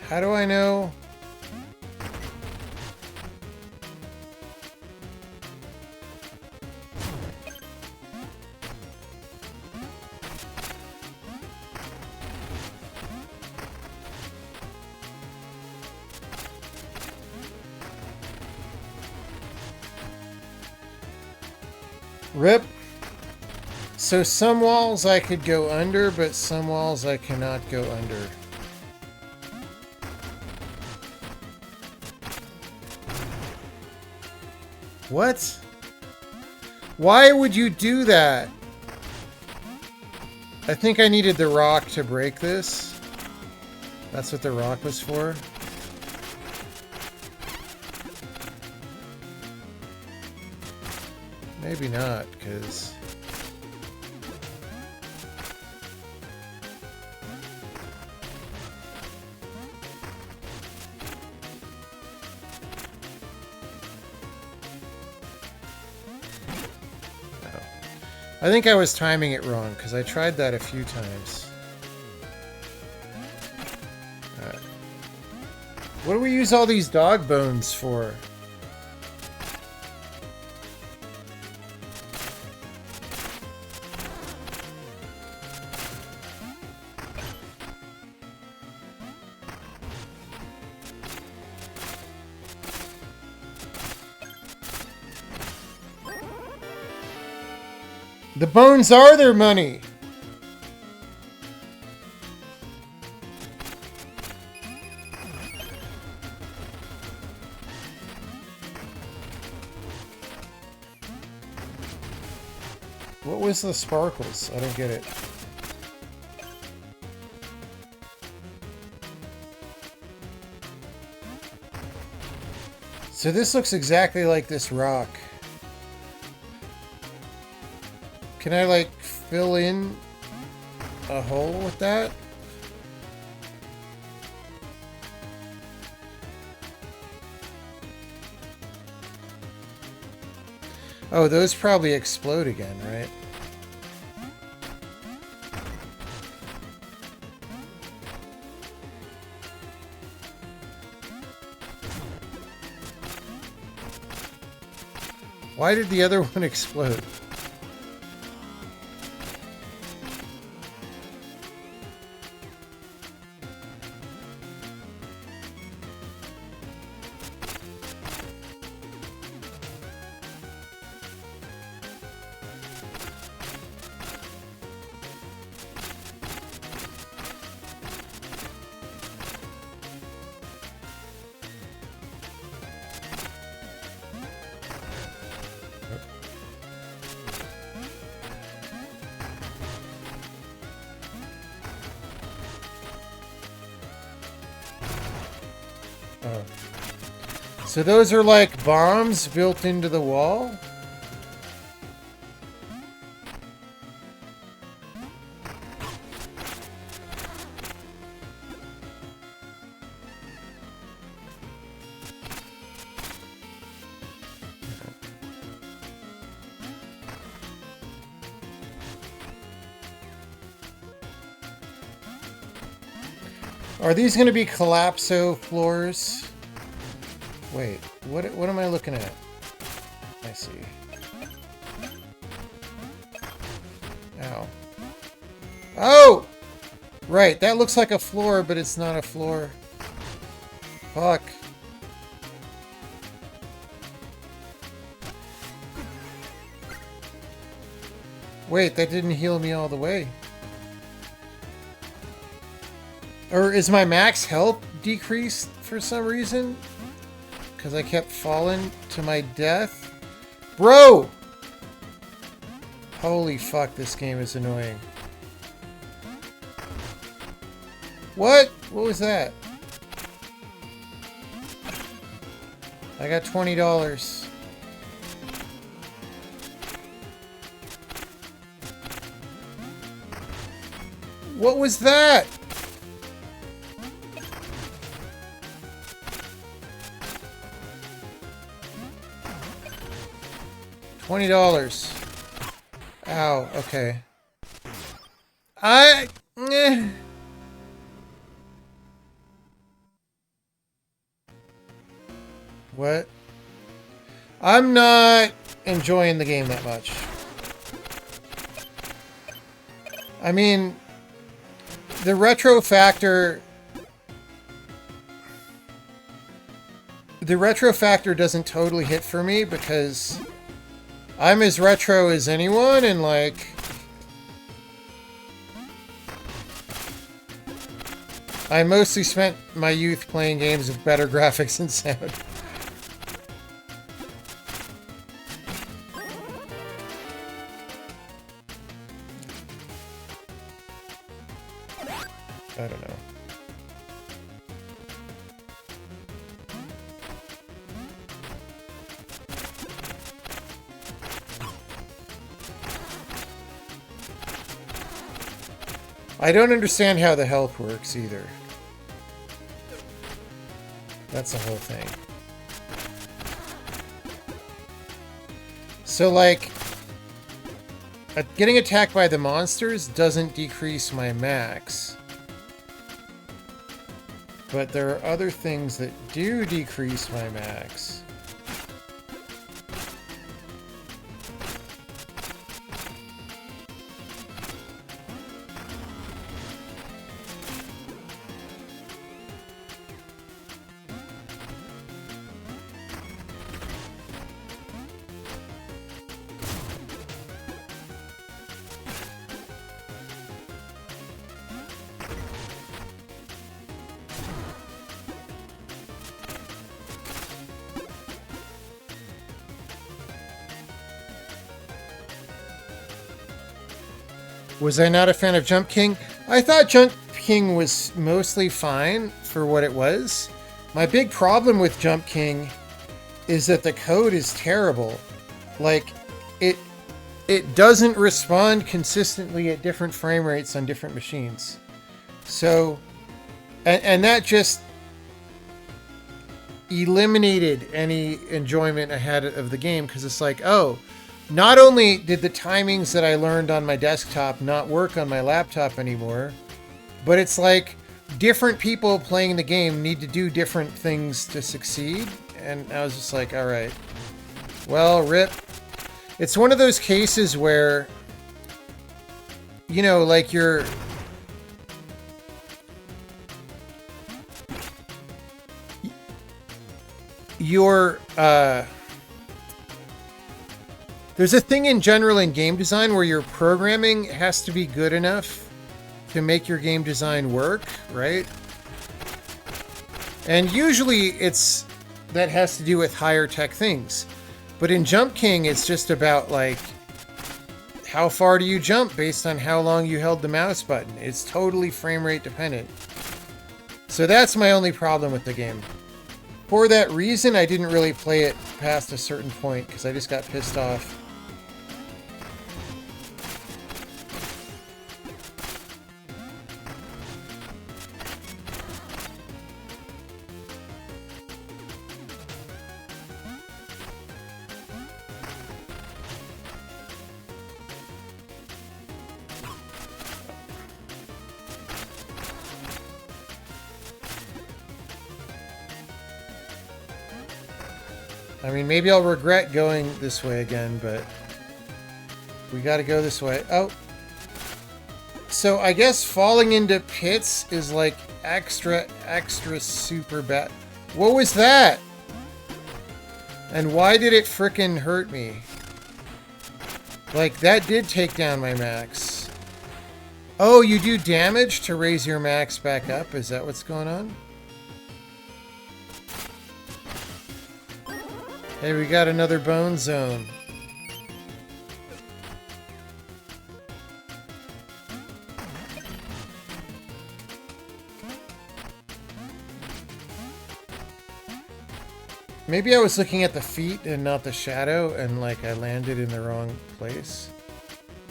How do I know? Rip. So some walls I could go under, but some walls I cannot go under. What? Why would you do that? I think I needed the rock to break this. That's what the rock was for. Maybe not, because... I think I was timing it wrong, because I tried that a few times. Alright. What do we use all these dog bones for? The bones are their money. What was the sparkles? I don't get it. So this looks exactly like this rock. Can I, like, fill in a hole with that? Oh, those probably explode again, right? Why did the other one explode? Oh. So those are like bombs built into the wall? Are these going to be collapso floors? Wait, what am I looking at? I see. Ow. Oh! Right, that looks like a floor, but it's not a floor. Fuck. Wait, that didn't heal me all the way. Or is my max health decreased for some reason? Because I kept falling to my death? Bro! Holy fuck, this game is annoying. What? What was that? I got $20. What was that? $20. Ow, okay. What? I'm not enjoying the game that much. I mean, the retro factor... The retro factor doesn't totally hit for me because I'm as retro as anyone, and like... I mostly spent my youth playing games with better graphics and sound. I don't know. I don't understand how the health works either. That's the whole thing. So like, getting attacked by the monsters doesn't decrease my max. But there are other things that do decrease my max. Was I not a fan of Jump King? I thought Jump King was mostly fine for what it was. My big problem with Jump King is that the code is terrible. Like, it doesn't respond consistently at different frame rates on different machines. So, and that just eliminated any enjoyment I had of the game, because it's like, oh, not only did the timings that I learned on my desktop not work on my laptop anymore, but it's like different people playing the game need to do different things to succeed. And I was just like, all right, well, rip. It's one of those cases where, you know, like you're... there's a thing in general in game design where your programming has to be good enough to make your game design work, right? And usually that has to do with higher tech things. But in Jump King, it's just about, like, how far do you jump based on how long you held the mouse button. It's totally frame rate dependent. So that's my only problem with the game. For that reason, I didn't really play it past a certain point, because I just got pissed off. I mean, maybe I'll regret going this way again, but we gotta go this way. Oh. So I guess falling into pits is like extra super bad. What was that? And why did it frickin' hurt me? Like, that did take down my max. Oh, you do damage to raise your max back up? Is that what's going on? Hey, we got another bone zone. Maybe I was looking at the feet and not the shadow, and like I landed in the wrong place.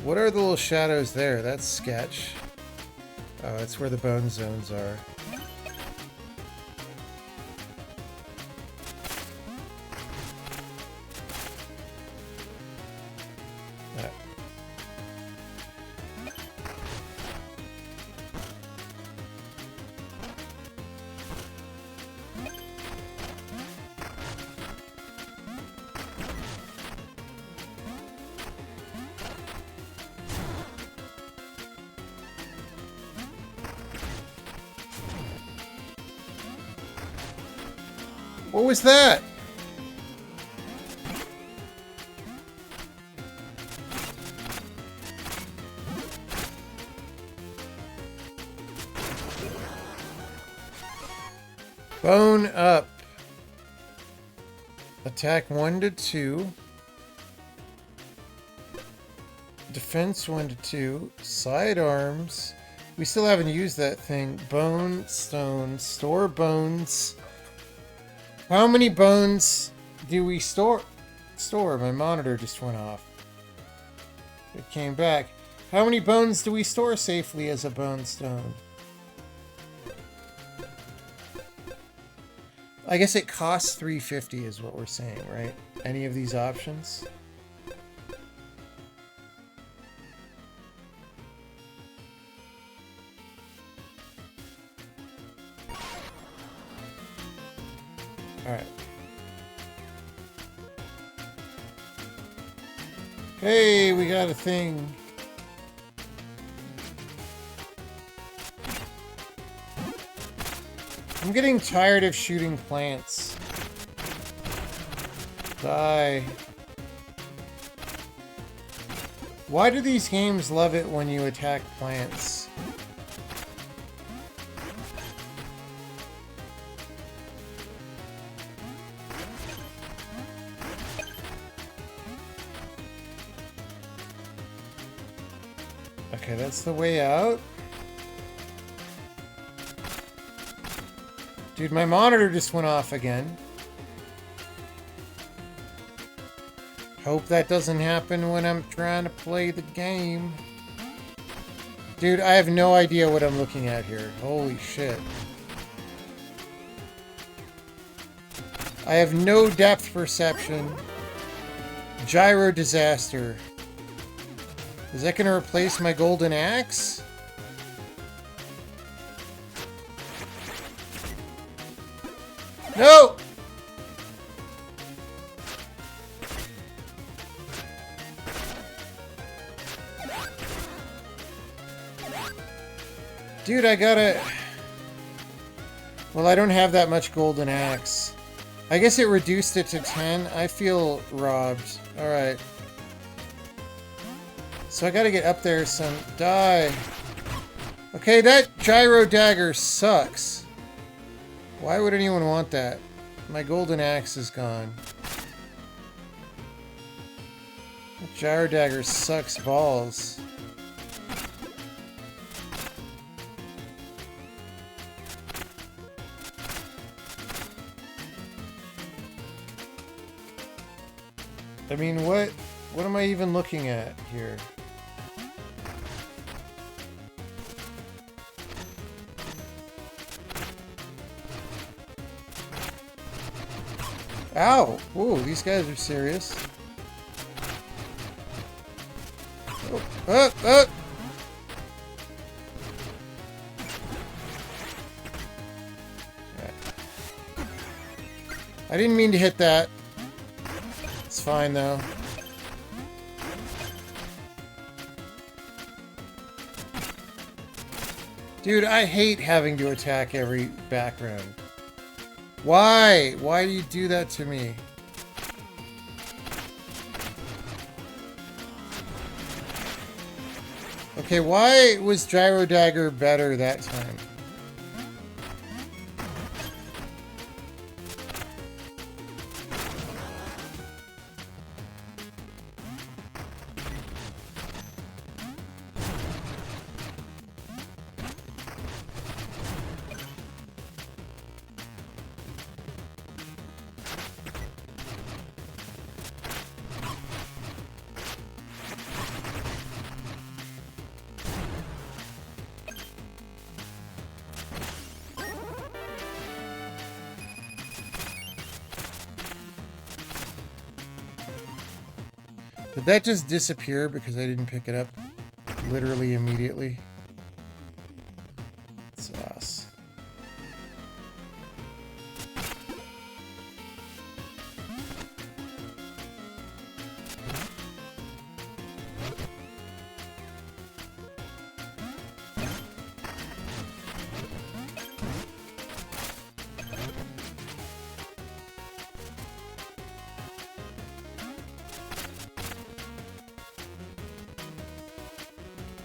What are the little shadows there? That's sketch. Oh, that's where the bone zones are. What was that? Bone up. Attack 1 to 2. Defense 1 to 2. Sidearms. We still haven't used that thing. Bone, stone, store bones. How many bones do we store? My monitor just went off. It came back. How many bones do we store safely as a bone stone? I guess it costs $350 is what we're saying, right? Any of these options? Alright. Hey, we got a thing. I'm getting tired of shooting plants. Die. Why do these games love it when you attack plants? Okay, that's the way out. Dude, my monitor just went off again. Hope that doesn't happen when I'm trying to play the game. Dude, I have no idea what I'm looking at here. Holy shit. I have no depth perception. Gyro disaster. Is that going to replace my golden axe? No! Dude, I gotta... Well, I don't have that much golden axe. I guess it reduced it to 10. I feel robbed. Alright. So I gotta get up there some... Die! Okay, that gyro dagger sucks. Why would anyone want that? My golden axe is gone. That gyro dagger sucks balls. I mean, what am I even looking at here? Ow! Whoa, these guys are serious. Oh. I didn't mean to hit that. It's fine, though. Dude, I hate having to attack every background. Why? Why do you do that to me? Okay, why was Gyro Dagger better that time? Did that just disappear because I didn't pick it up literally immediately? Sauce.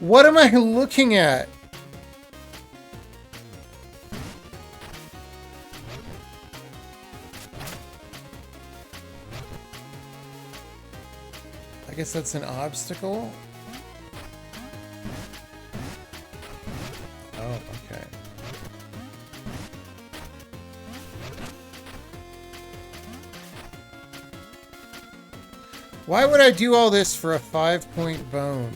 What am I looking at? I guess that's an obstacle. Oh, okay. Why would I do all this for a 5-point bone?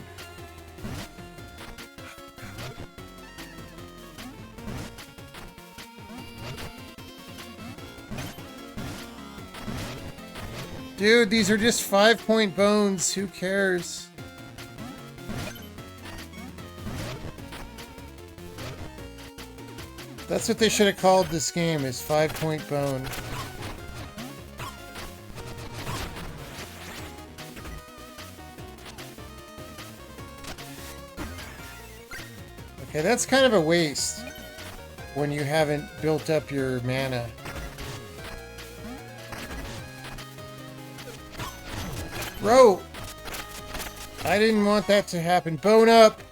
Dude, these are just 5-point bones. Who cares? That's what they should have called this game, is 5-point bone. Okay, that's kind of a waste when you haven't built up your mana. Bro! I didn't want that to happen. Bone up!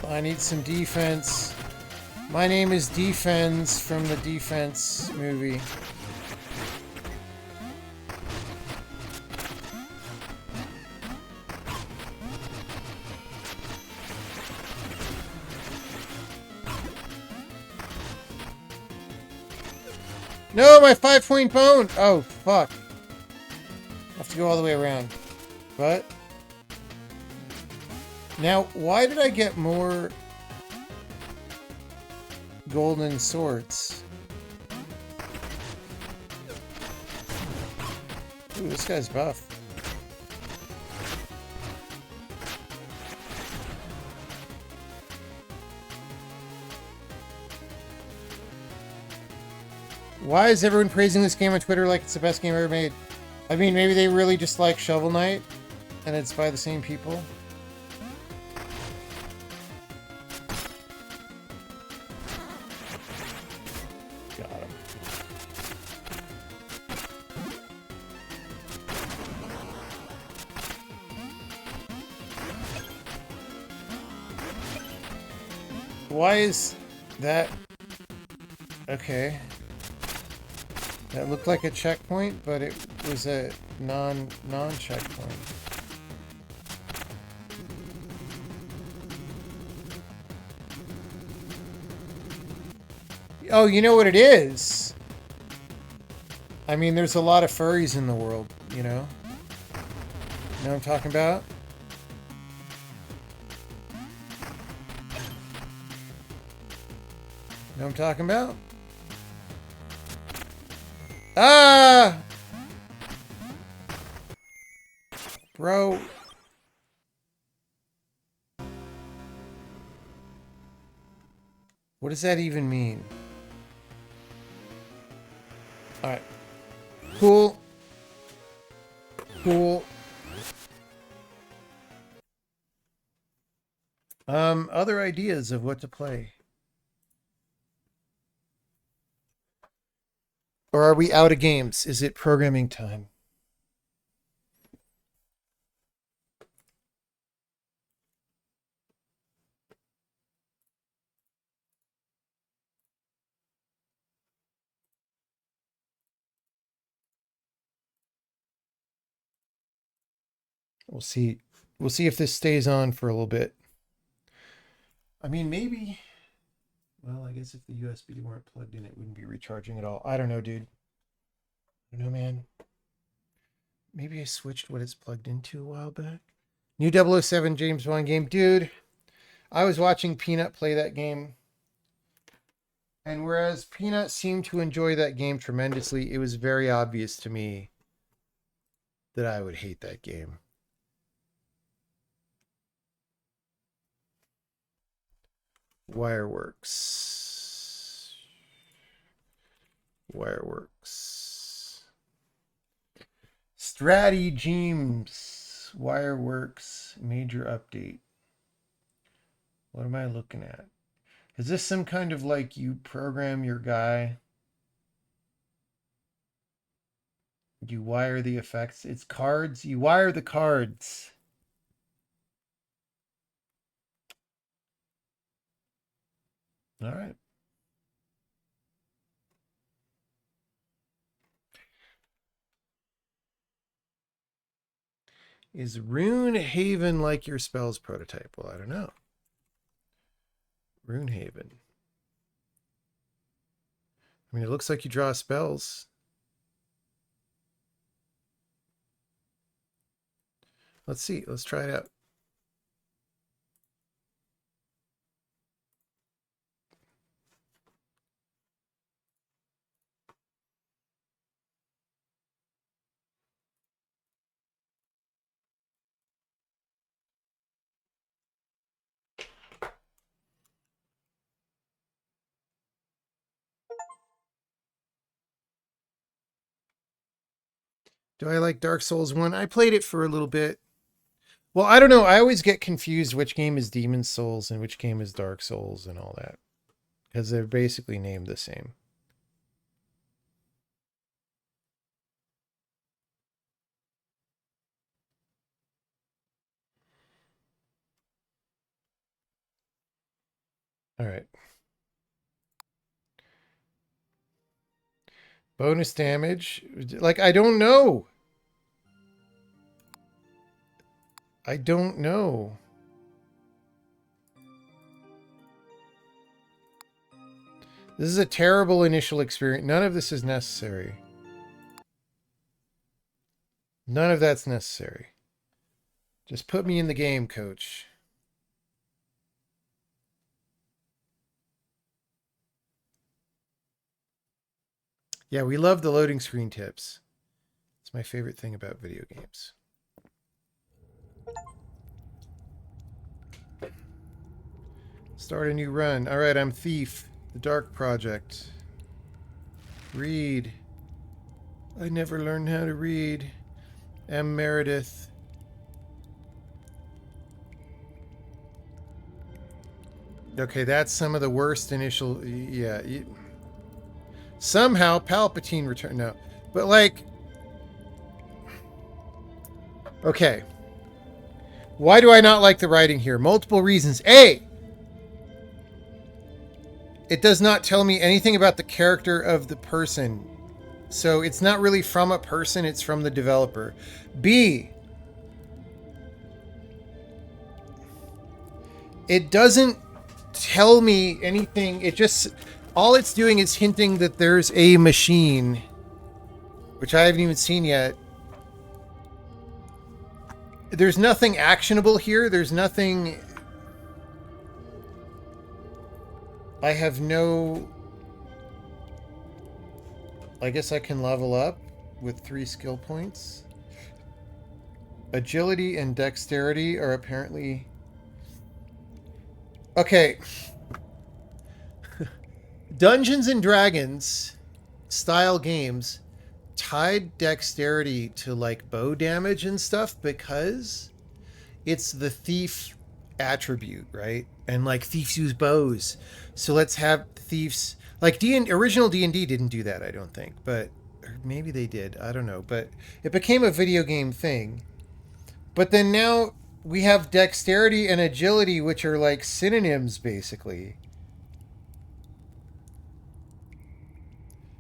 I need some defense. My name is Defense from the Defense movie. No, my 5-point bone! Oh, fuck. I have to go all the way around. But... Now, why did I get more golden swords? Ooh, this guy's buff. Why is everyone praising this game on Twitter like it's the best game ever made? I mean, maybe they really just like Shovel Knight, and it's by the same people. Got him. Why is that... Okay. That looked like a checkpoint, but it was a non-checkpoint. Oh, you know what it is? I mean, there's a lot of furries in the world, you know? You know what I'm talking about? Know what I'm talking about? Ah! Bro. What does that even mean? Alright. Cool. Cool. Other ideas of what to play? Or are we out of games? Is it programming time? We'll see. We'll see if this stays on for a little bit. I mean, maybe... Well, I guess if the USB weren't plugged in, it wouldn't be recharging at all. I don't know, dude. I don't know, man. Maybe I switched what it's plugged into a while back. New 007 James Bond game. Dude, I was watching Peanut play that game. And whereas Peanut seemed to enjoy that game tremendously, it was very obvious to me that I would hate that game. Wireworks. Wireworks. Stratagems. Wireworks. Major update. What am I looking at? Is this some kind of like you program your guy? You wire the effects. It's cards. You wire the cards. All right. Is Runehaven like your spells prototype? Well, I don't know. Runehaven. I mean, it looks like you draw spells. Let's see. Let's try it out. Do I like Dark Souls 1? I played it for a little bit. Well, I don't know. I always get confused which game is Demon's Souls and which game is Dark Souls and all that. Because they're basically named the same. All right. Bonus damage. Like, I don't know. I don't know. This is a terrible initial experience. None of this is necessary. None of that's necessary. Just put me in the game, coach. Yeah, we love the loading screen tips. It's my favorite thing about video games. Start a new run. All right, I'm Thief. The Dark Project. Read. I never learned how to read. M. Meredith. Okay, that's some of the worst initial... Yeah. Somehow Palpatine returned. No. But like... Okay. Why do I not like the writing here? Multiple reasons. A! It does not tell me anything about the character of the person. So it's not really from a person, it's from the developer. B. It doesn't tell me anything. It just... All it's doing is hinting that there's a machine. Which I haven't even seen yet. There's nothing actionable here. There's nothing... I have no... I guess I can level up with 3 skill points. Agility and dexterity are apparently... Okay. Dungeons and Dragons style games tied dexterity to like bow damage and stuff because it's the thief attribute, right? And like thieves use bows. So let's have thieves like original D&D didn't do that, I don't think, but or maybe they did. I don't know, but it became a video game thing. But then now we have dexterity and agility, which are like synonyms basically.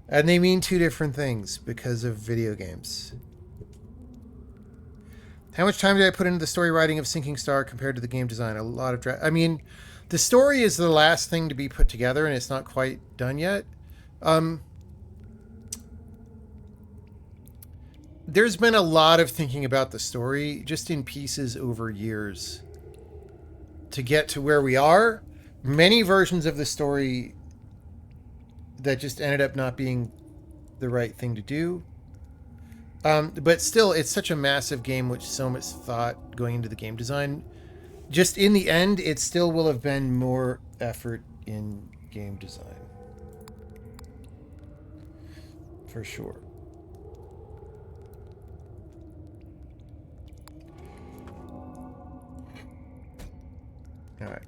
And they mean 2 different things because of video games. How much time did I put into the story writing of Sinking Star compared to the game design? A lot of... I mean, the story is the last thing to be put together, and it's not quite done yet. There's been a lot of thinking about the story, just in pieces over years, to get to where we are. Many versions of the story that just ended up not being the right thing to do. But still, it's such a massive game with so much thought going into the game design. Just in the end, it still will have been more effort in game design. For sure. Alright.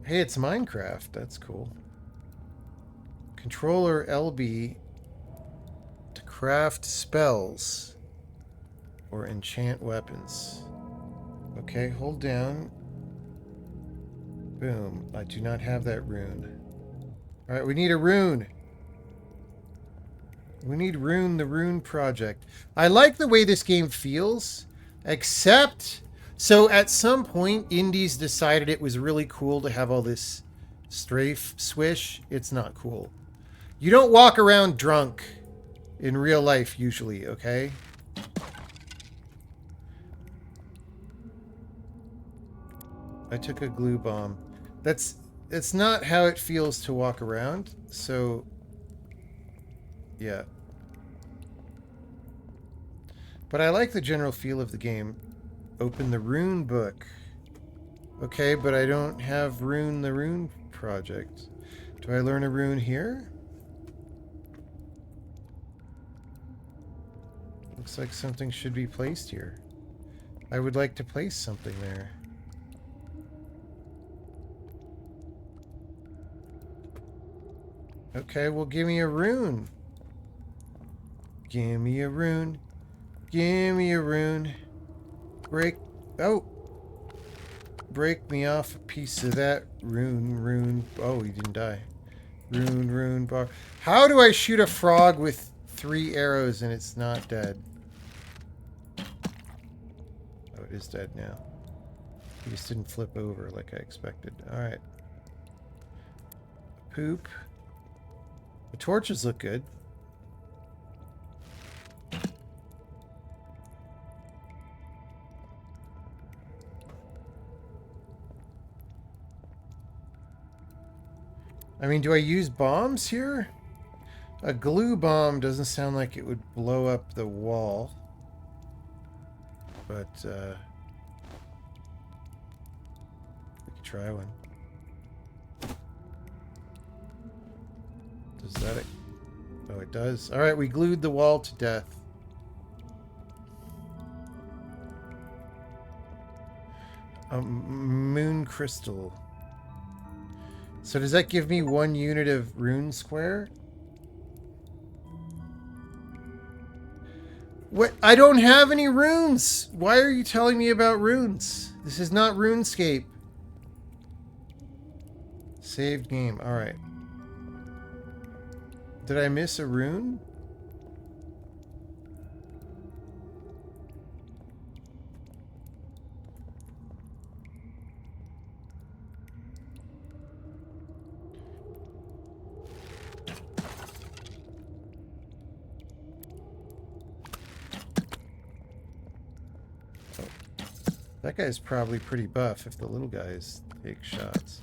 Hey, it's Minecraft. That's cool. Controller LB to craft spells or enchant weapons. Okay, hold down. Boom. I do not have that rune. Alright, we need a rune. We need Rune, the Rune Project. I like the way this game feels, except... So at some point, indies decided it was really cool to have all this strafe swish. It's not cool. You don't walk around drunk in real life, usually, okay? I took a glue bomb. That's not how it feels to walk around, so... Yeah. But I like the general feel of the game. Open the rune book. Okay, but I don't have Rune the Rune Project. Do I learn a rune here? Looks like something should be placed here. I would like to place something there. Okay, well, give me a rune. Give me a rune. Give me a rune. Break... Oh! Break me off a piece of that rune. Oh, he didn't die. Rune bar. How do I shoot a frog with 3 arrows and it's not dead? Oh, it is dead now. He just didn't flip over like I expected. Alright. poop. The torches look good. I mean, do I use bombs here? A glue bomb doesn't sound like it would blow up the wall. But, we could try one. Does that... Oh, it does. Alright, we glued the wall to death. Moon crystal. So does that give me 1 unit of rune square? What? I don't have any runes! Why are you telling me about runes? This is not RuneScape. Saved game. Alright. Did I miss a rune? That guy's probably pretty buff if the little guys take shots.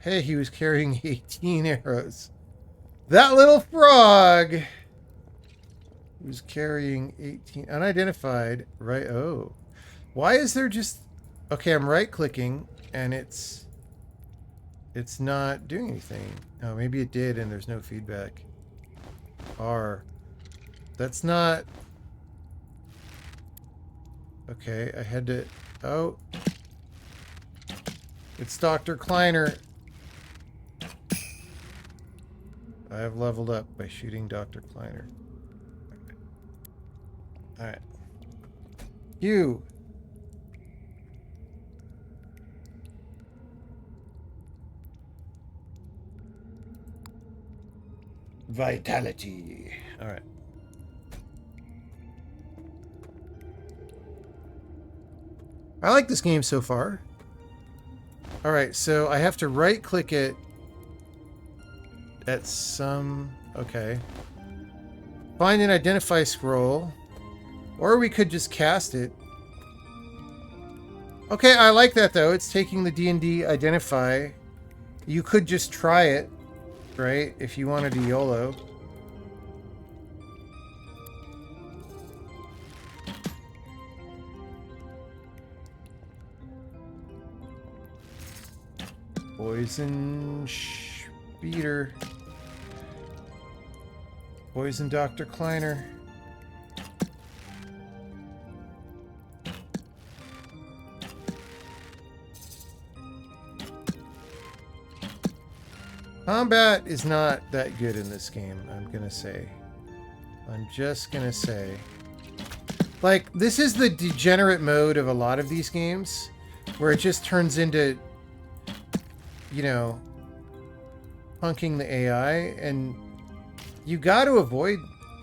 Hey, he was carrying 18 arrows. That little frog was carrying 18 unidentified, right? Oh. Why is there just... Okay, I'm right-clicking and it's not doing anything. Oh, maybe it did and there's no feedback. R. That's not... Okay, I had to... Oh. It's Dr. Kleiner. I have leveled up by shooting Dr. Kleiner. Alright. You! Vitality. Alright. I like this game so far. Alright, so I have to right-click it at some... Okay. Find and identify scroll. Or we could just cast it. Okay, I like that though. It's taking the D&D identify. You could just try it, right? If you wanted to YOLO. Poison Speeder. Poison Dr. Kleiner. Combat is not that good in this game, I'm gonna say. I'm just gonna say. Like, this is the degenerate mode of a lot of these games, where it just turns into, you know, punking the AI, and you got to avoid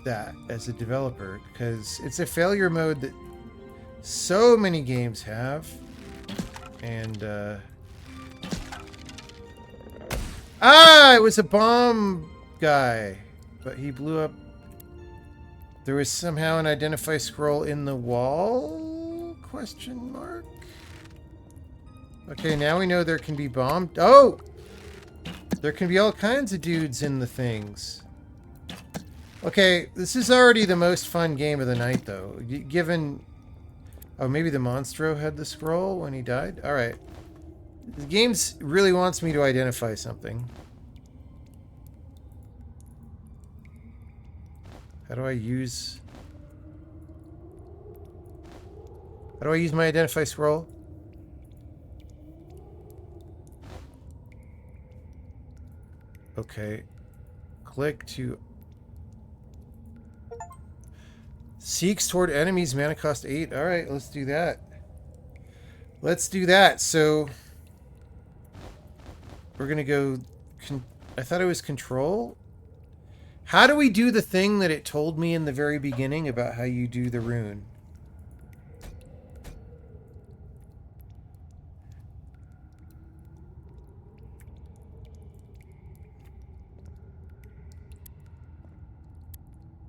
that as a developer, because it's a failure mode that so many games have, and, Ah! It was a bomb guy, but he blew up. There was somehow an identify scroll in the wall? Question mark? Okay, now we know there can be bomb... Oh! There can be all kinds of dudes in the things. Okay, this is already the most fun game of the night, though. Given... Oh, maybe the Monstro had the scroll when he died? Alright. The game really wants me to identify something. How do I use... How do I use my identify scroll? Okay. Click to... Seeks toward enemies, mana cost 8. Alright, let's do that. Let's do that. So... We're gonna go... I thought it was control? How do we do the thing that it told me in the very beginning about how you do the rune?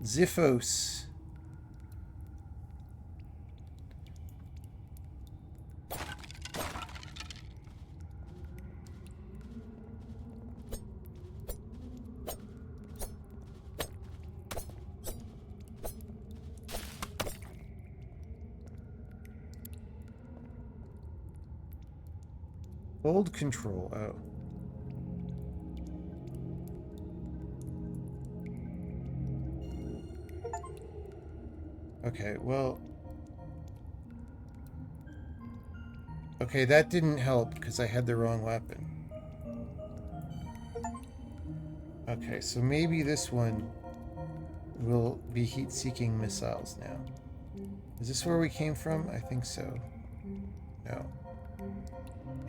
Xiphos. Hold control. Oh. Okay, well... Okay, that didn't help because I had the wrong weapon. Okay, so maybe this one will be heat-seeking missiles now. Is this where we came from? I think so. No.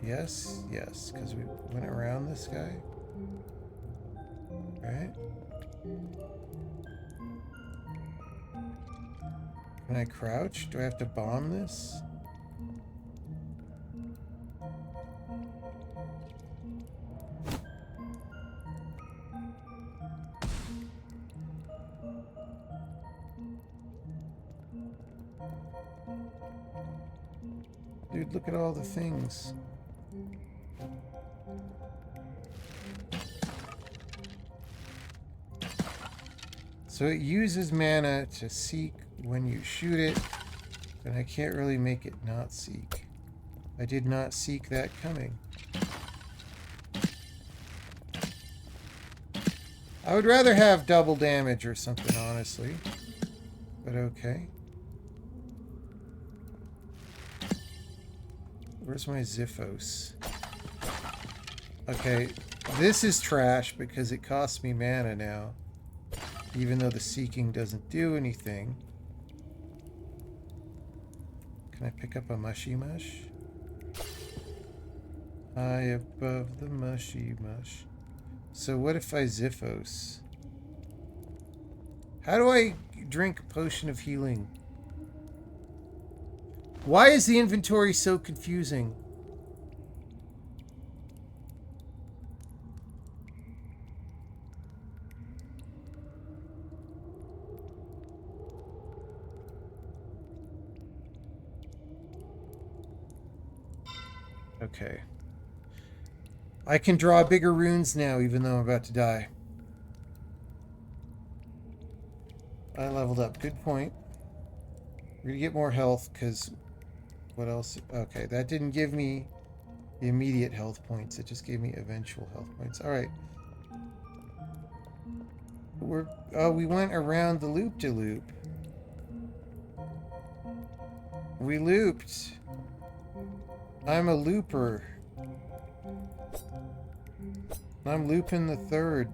Yes? Yes, because we went around this guy. Right? Can I crouch? Do I have to bomb this? Dude, look at all the things. So it uses mana to seek when you shoot it, and I can't really make it not seek. I did not seek that coming. I would rather have double damage or something, honestly. But okay. Where's my Xiphos? Okay, this is trash because it costs me mana now. Even though the seeking doesn't do anything. Can I pick up a mushy mush? High above the mushy mush. So what if I Xiphos? How do I drink a potion of healing? Why is the inventory so confusing? Okay. I can draw bigger runes now, even though I'm about to die. I leveled up. Good point. We're gonna get more health, because... What else? Okay, that didn't give me the immediate health points. It just gave me eventual health points. Alright. We went around the loop-de-loop. We looped. I'm a looper. I'm looping the third.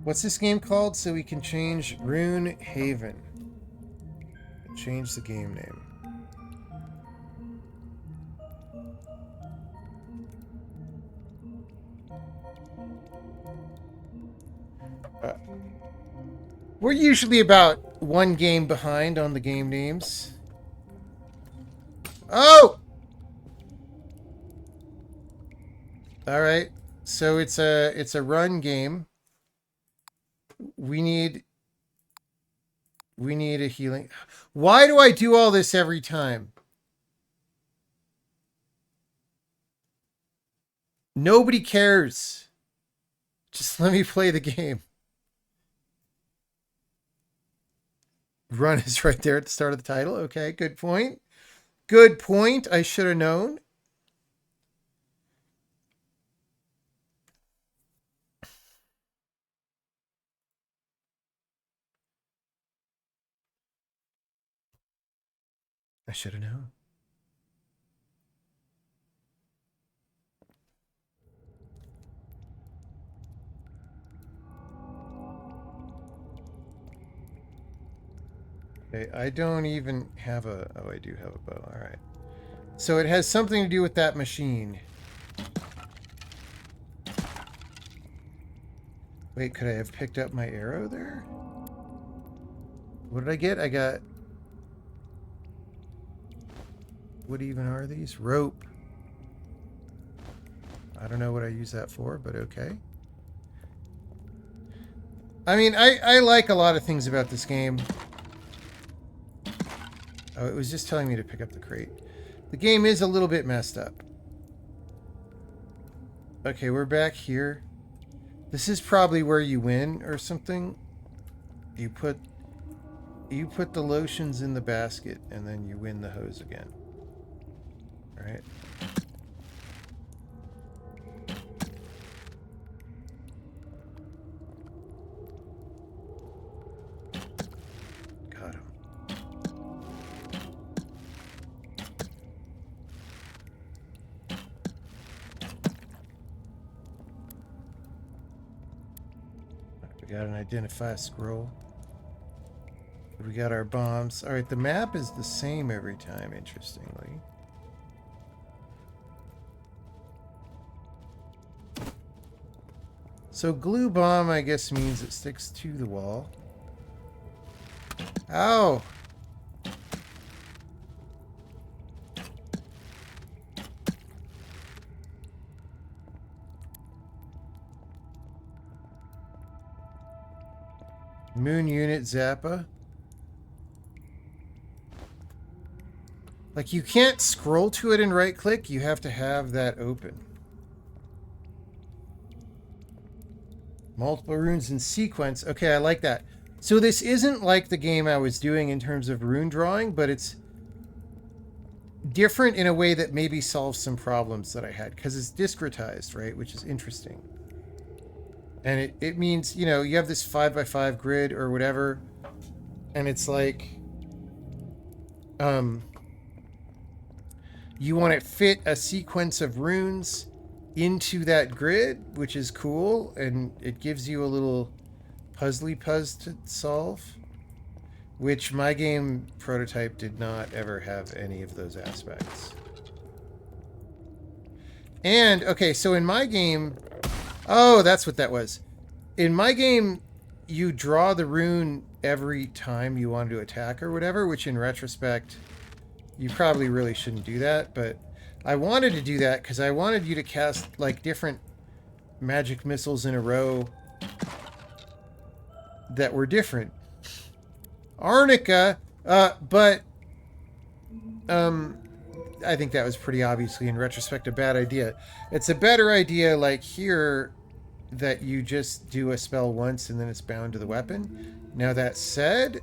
What's this game called so we can change Rune Haven? Change the game name. We're usually about one game behind on the game names. Oh! Alright. So it's a run game. We need a healing. Why do I do all this every time? Nobody cares. Just let me play the game. Run is right there at the start of the title. Okay, good point. Good point. I should have known. I should have known. Okay, I don't even have a... Oh, I do have a bow. All right. So it has something to do with that machine. Wait, could I have picked up my arrow there? What did I get? I got What even are these? Rope. I don't know what I use that for, but okay. I mean, I like a lot of things about this game. Oh, it was just telling me to pick up the crate. The game is a little bit messed up. Okay, we're back here. This is probably where you win or something. You put the lotions in the basket and then you win the hose again. All right. Got him. We got an identify scroll. We got our bombs. All right, the map is the same every time, interestingly. So glue bomb, I guess, means it sticks to the wall. Ow! Moon unit Zappa. Like, you can't scroll to it and right click, you have to have that open. Multiple runes in sequence. Okay, I like that. So this isn't like the game I was doing in terms of rune drawing, but it's different in a way that maybe solves some problems that I had, because it's discretized, right? Which is interesting. And it means, you know, you have this 5x5 grid or whatever, and it's like, you want to fit a sequence of runes into that grid, which is cool, and it gives you a little puzzly puzz to solve, which my game prototype did not ever have any of those aspects. And, okay, so in my game... Oh, that's what that was. In my game, you draw the rune every time you want to attack or whatever, which in retrospect, you probably really shouldn't do that, but I wanted to do that because I wanted you to cast, like, different magic missiles in a row that were different. Arnica, but I think that was pretty obviously, in retrospect, a bad idea. It's a better idea, like here, that you just do a spell once and then it's bound to the weapon. Now, that said,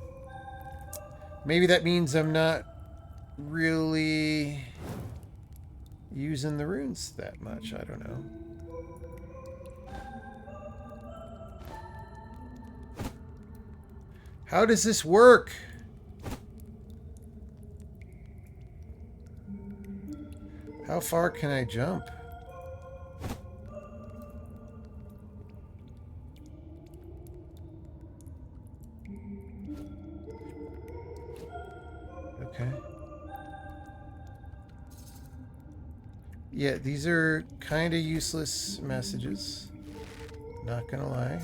maybe that means I'm not really using the runes that much. I don't know. How does this work? How far can I jump? Okay. Yeah, these are kind of useless messages. Not gonna lie.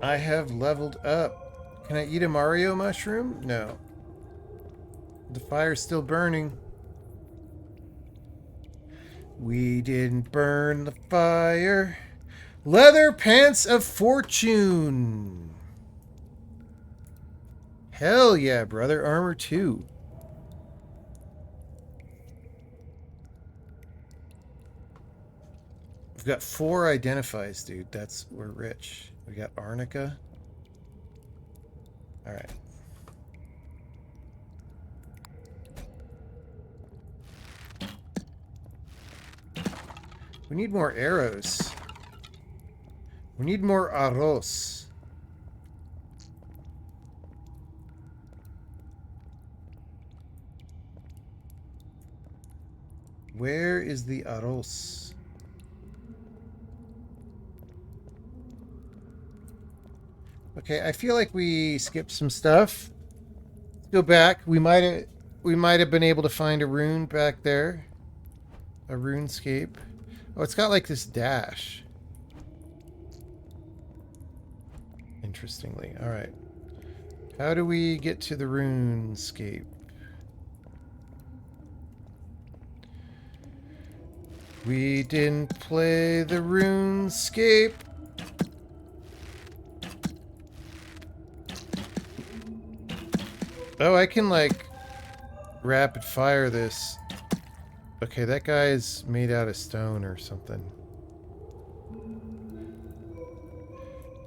I have leveled up. Can I eat a Mario mushroom? No. The fire's still burning. We didn't burn the fire. Leather pants of fortune. Hell yeah, brother. Armor 2. We've got 4 identifies, dude. We're rich. We got Arnica. All right. We need more arrows. We need more arroz. Where is the arroz? Okay, I feel like we skipped some stuff. Let's go back. We might have been able to find a rune back there. A runescape. Oh, it's got like this dash. Interestingly. Alright. How do we get to the RuneScape? We didn't play the RuneScape. Oh, I can, like, rapid fire this. Okay, that guy is made out of stone or something.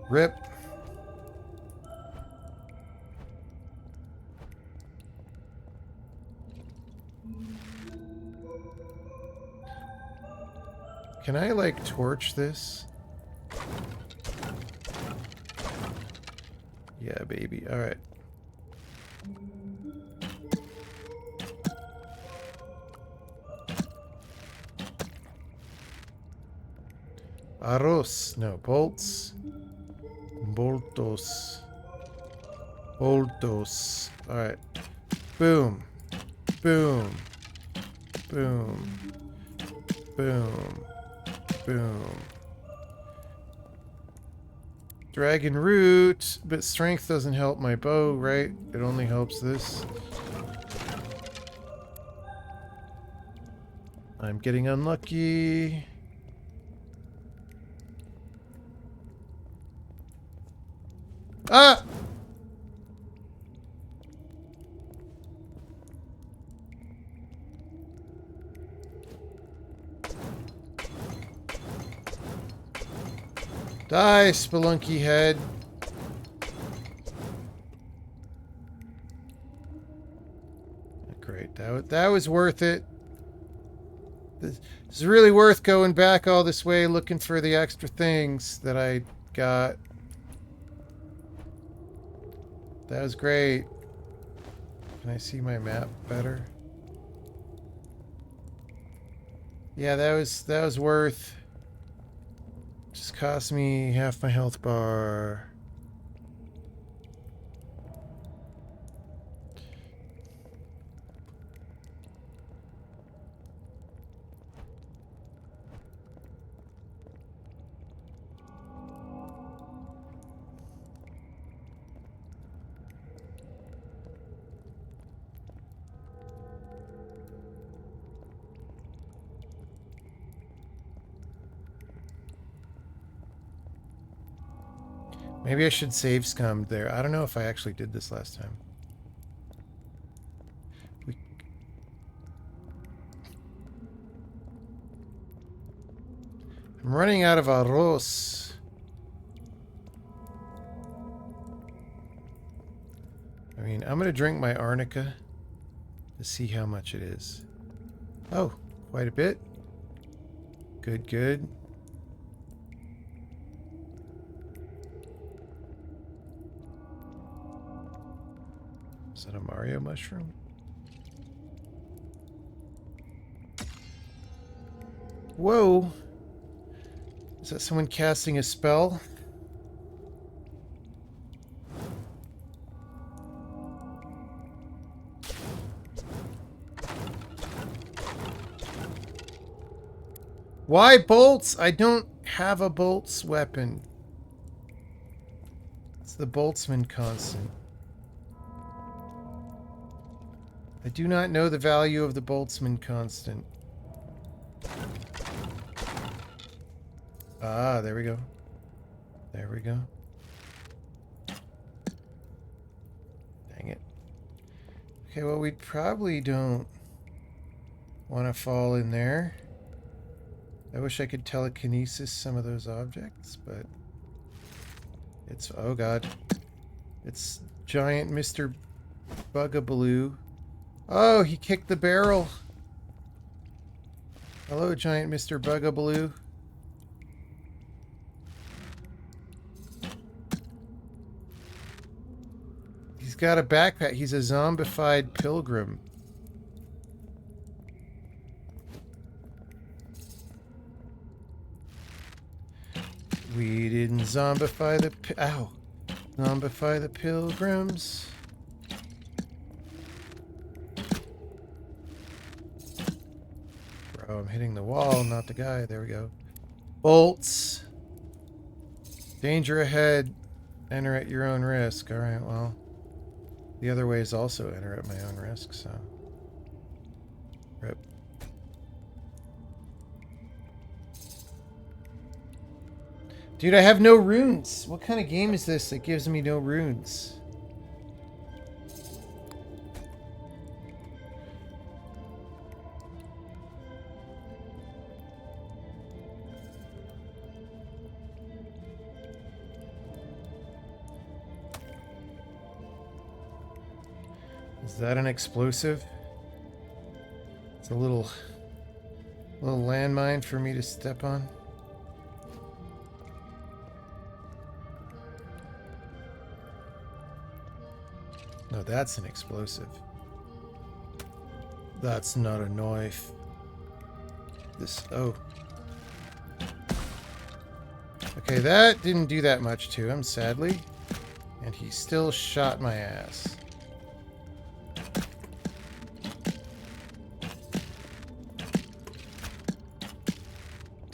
Rip. Can I, like, torch this? Yeah, baby. Alright. Arroz. No, bolts. Boltos. Boltos. Alright. Boom. Boom. Boom. Boom. Boom. Dragon root, but strength doesn't help my bow, right? It only helps this. I'm getting unlucky. Ah! Die, Spelunky head. Great. That was worth it. This is really worth going back all this way looking for the extra things that I got. That was great. Can I see my map better? Yeah, that was worth. Just cost me half my health bar. Maybe I should save scum there. I don't know if I actually did this last time. I'm running out of arroz. I mean, I'm going to drink my arnica to see how much it is. Oh, quite a bit. Good, good. Is that a Mario mushroom? Whoa! Is that someone casting a spell? Why bolts? I don't have a bolts weapon. It's the boltsman constant. I do not know the value of the boltsman constant. Ah, there we go. There we go. Dang it. Okay, well, we probably don't want to fall in there. I wish I could telekinesis some of those objects, but it's... oh god. It's giant Mr. Bugaboo. Oh, he kicked the barrel. Hello, giant Mr. Bugaboo. He's got a backpack. He's a zombified pilgrim. We didn't zombify the... ow. Zombify the pilgrims. Bro, I'm hitting the wall, not the guy. There we go. Bolts. Danger ahead. Enter at your own risk. Alright, well. The other way is also enter at my own risk, so. Rip. Dude, I have no runes. What kind of game is this that gives me no runes? Is that an explosive? It's a little landmine for me to step on. No, that's an explosive. That's not a knife. This, oh. Okay, that didn't do that much to him, sadly. And he still shot my ass.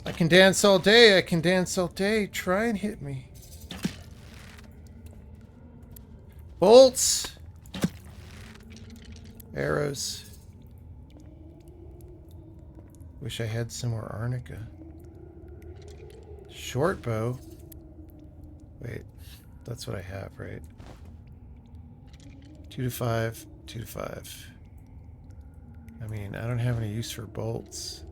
I can dance all day, I can dance all day. Try and hit me. Bolts! Arrows. Wish I had some more arnica. Short bow. Wait, that's what I have, right? 2 to 5, 2 to 5. I mean, I don't have any use for bolts.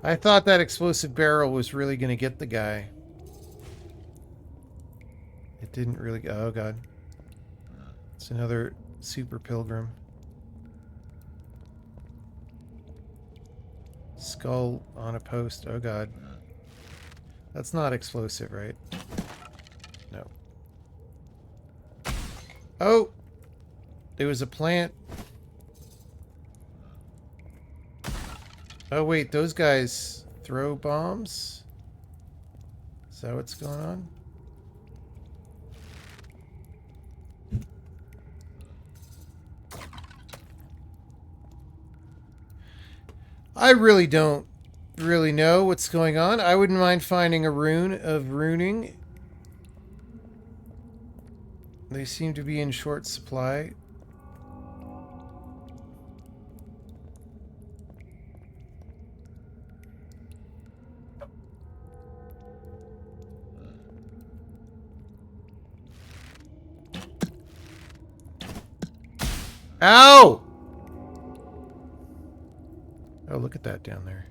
I thought that explosive barrel was really going to get the guy. It didn't really. Oh, God. It's another super pilgrim. Skull on a post. Oh, God. That's not explosive, right? No. Oh! There was a plant. Oh, wait. Those guys throw bombs? Is that what's going on? I really don't know what's going on. I wouldn't mind finding a rune of runing. They seem to be in short supply. Ow! Oh, look at that down there.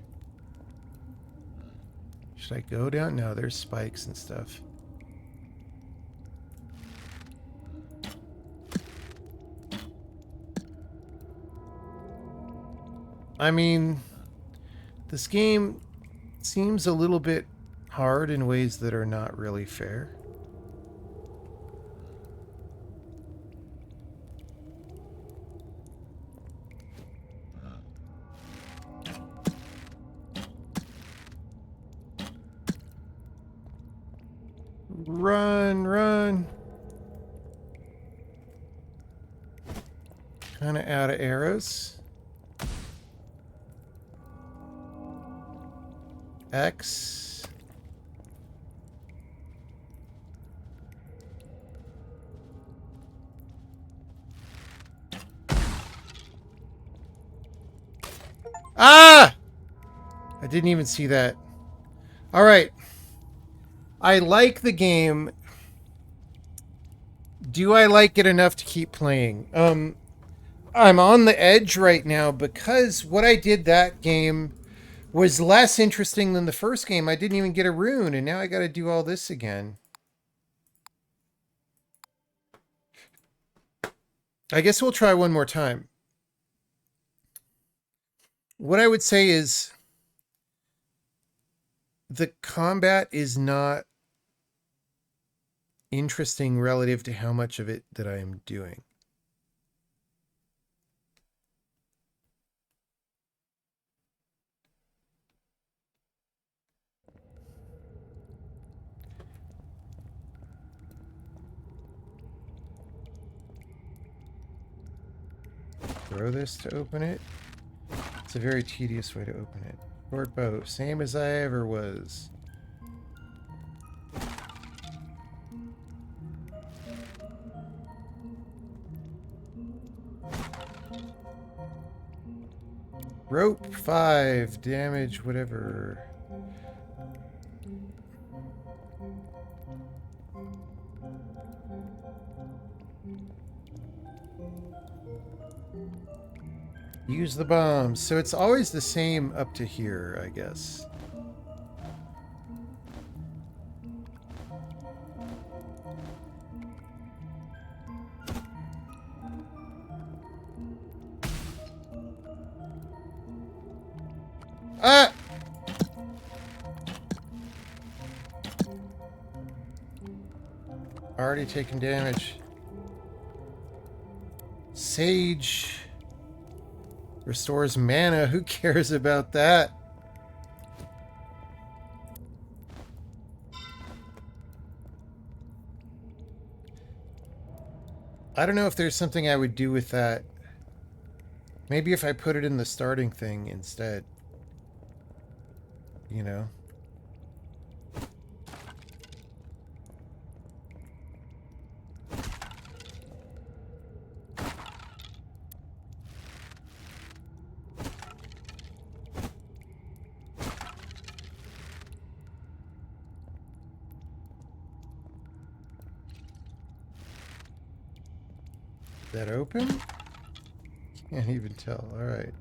Should I go down? No, there's spikes and stuff. I mean, this game seems a little bit hard in ways that are not really fair. Run, run. Kind of out of arrows. X. Ah! I didn't even see that. All right. I like the game. Do I like it enough to keep playing? I'm on the edge right now because what I did that game was less interesting than the first game. I didn't even get a rune, and now I got to do all this again. I guess we'll try one more time. What I would say is the combat is not interesting relative to how much of it that I am doing. throw this to open it. It's a very tedious way to open it. Short bow, same as I ever was. Rope 5, damage, whatever. Use the bombs. So it's always the same up to here, I guess. Ah! Already taking damage. Sage restores mana. Who cares about that? I don't know if there's something I would do with that. Maybe if I put it in the starting thing instead. You know? That open? Can't even tell. Alright.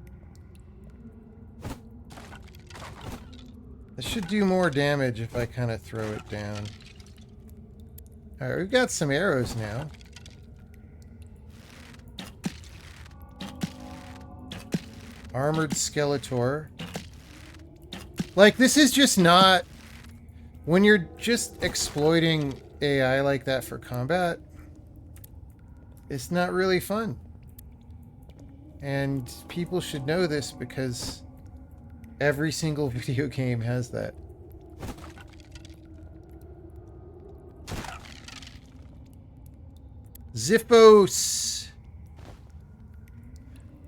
It should do more damage if I kind of throw it down. Alright, we've got some arrows now. Armored Skeletor. Like, this is just not... When you're just exploiting AI like that for combat, it's not really fun. And people should know this because every single video game has that. Ziphos!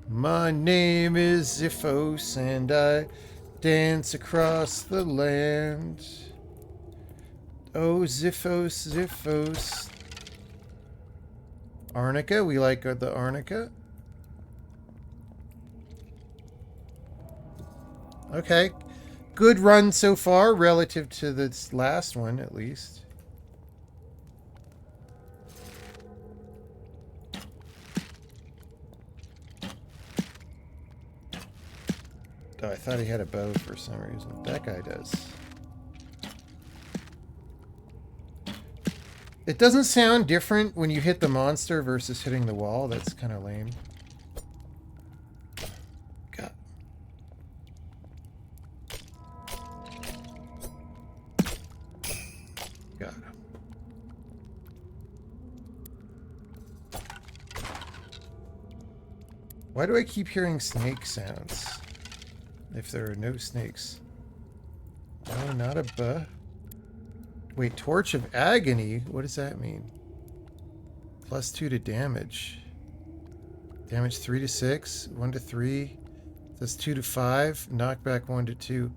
My name is Ziphos and I dance across the land. Oh, Ziphos, Ziphos. Arnica, we like the Arnica. Okay. Good run so far, relative to this last one, at least. Oh, I thought he had a bow for some reason. That guy does. It doesn't sound different when you hit the monster versus hitting the wall. That's kind of lame. God. God. Why do I keep hearing snake sounds? If there are no snakes. No, not a buh. Wait, Torch of Agony? What does that mean? +2 to damage. Damage 3 to 6, 1 to 3. That's 2 to 5. Knockback 1 to 2.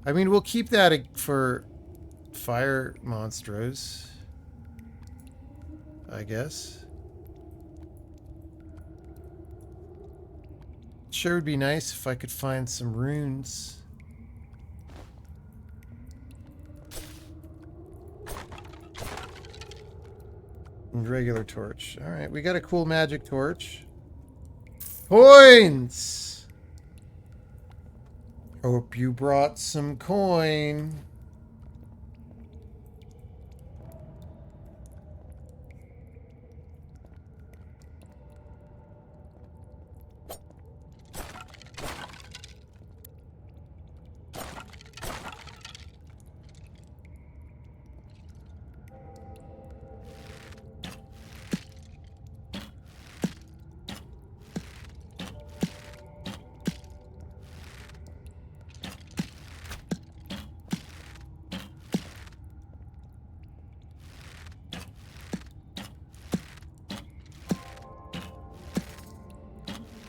I mean, we'll keep that for fire monstros, I guess. Sure would be nice if I could find some runes. And regular torch. Alright, we got a cool magic torch. Coins! Hope you brought some coin.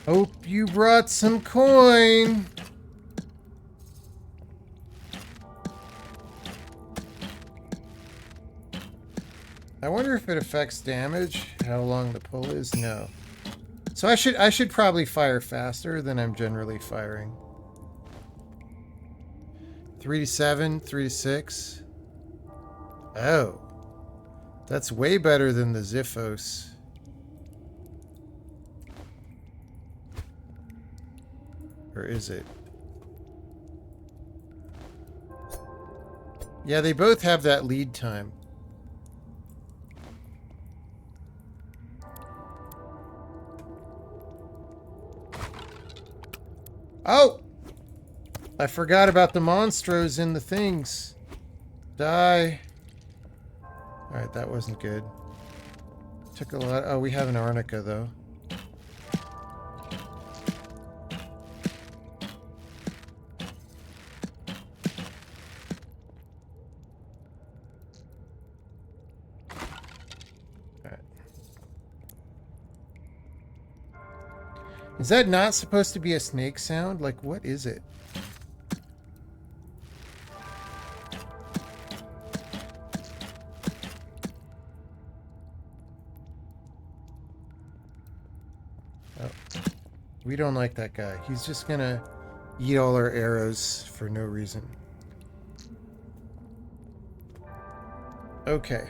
Hope you brought some coin. I wonder if it affects damage, how long the pull is. No. So I should probably fire faster than I'm generally firing. 3 to 7, 3 to 6. Oh. That's way better than the Xiphos. Or is it? Yeah, they both have that lead time. Oh! I forgot about the monstros in the things. Die. Alright, that wasn't good. Took a lot. Oh, we have an Arnica, though. Alright. Is that not supposed to be a snake sound? Like, what is it? We don't like that guy. He's just gonna eat all our arrows for no reason. Okay.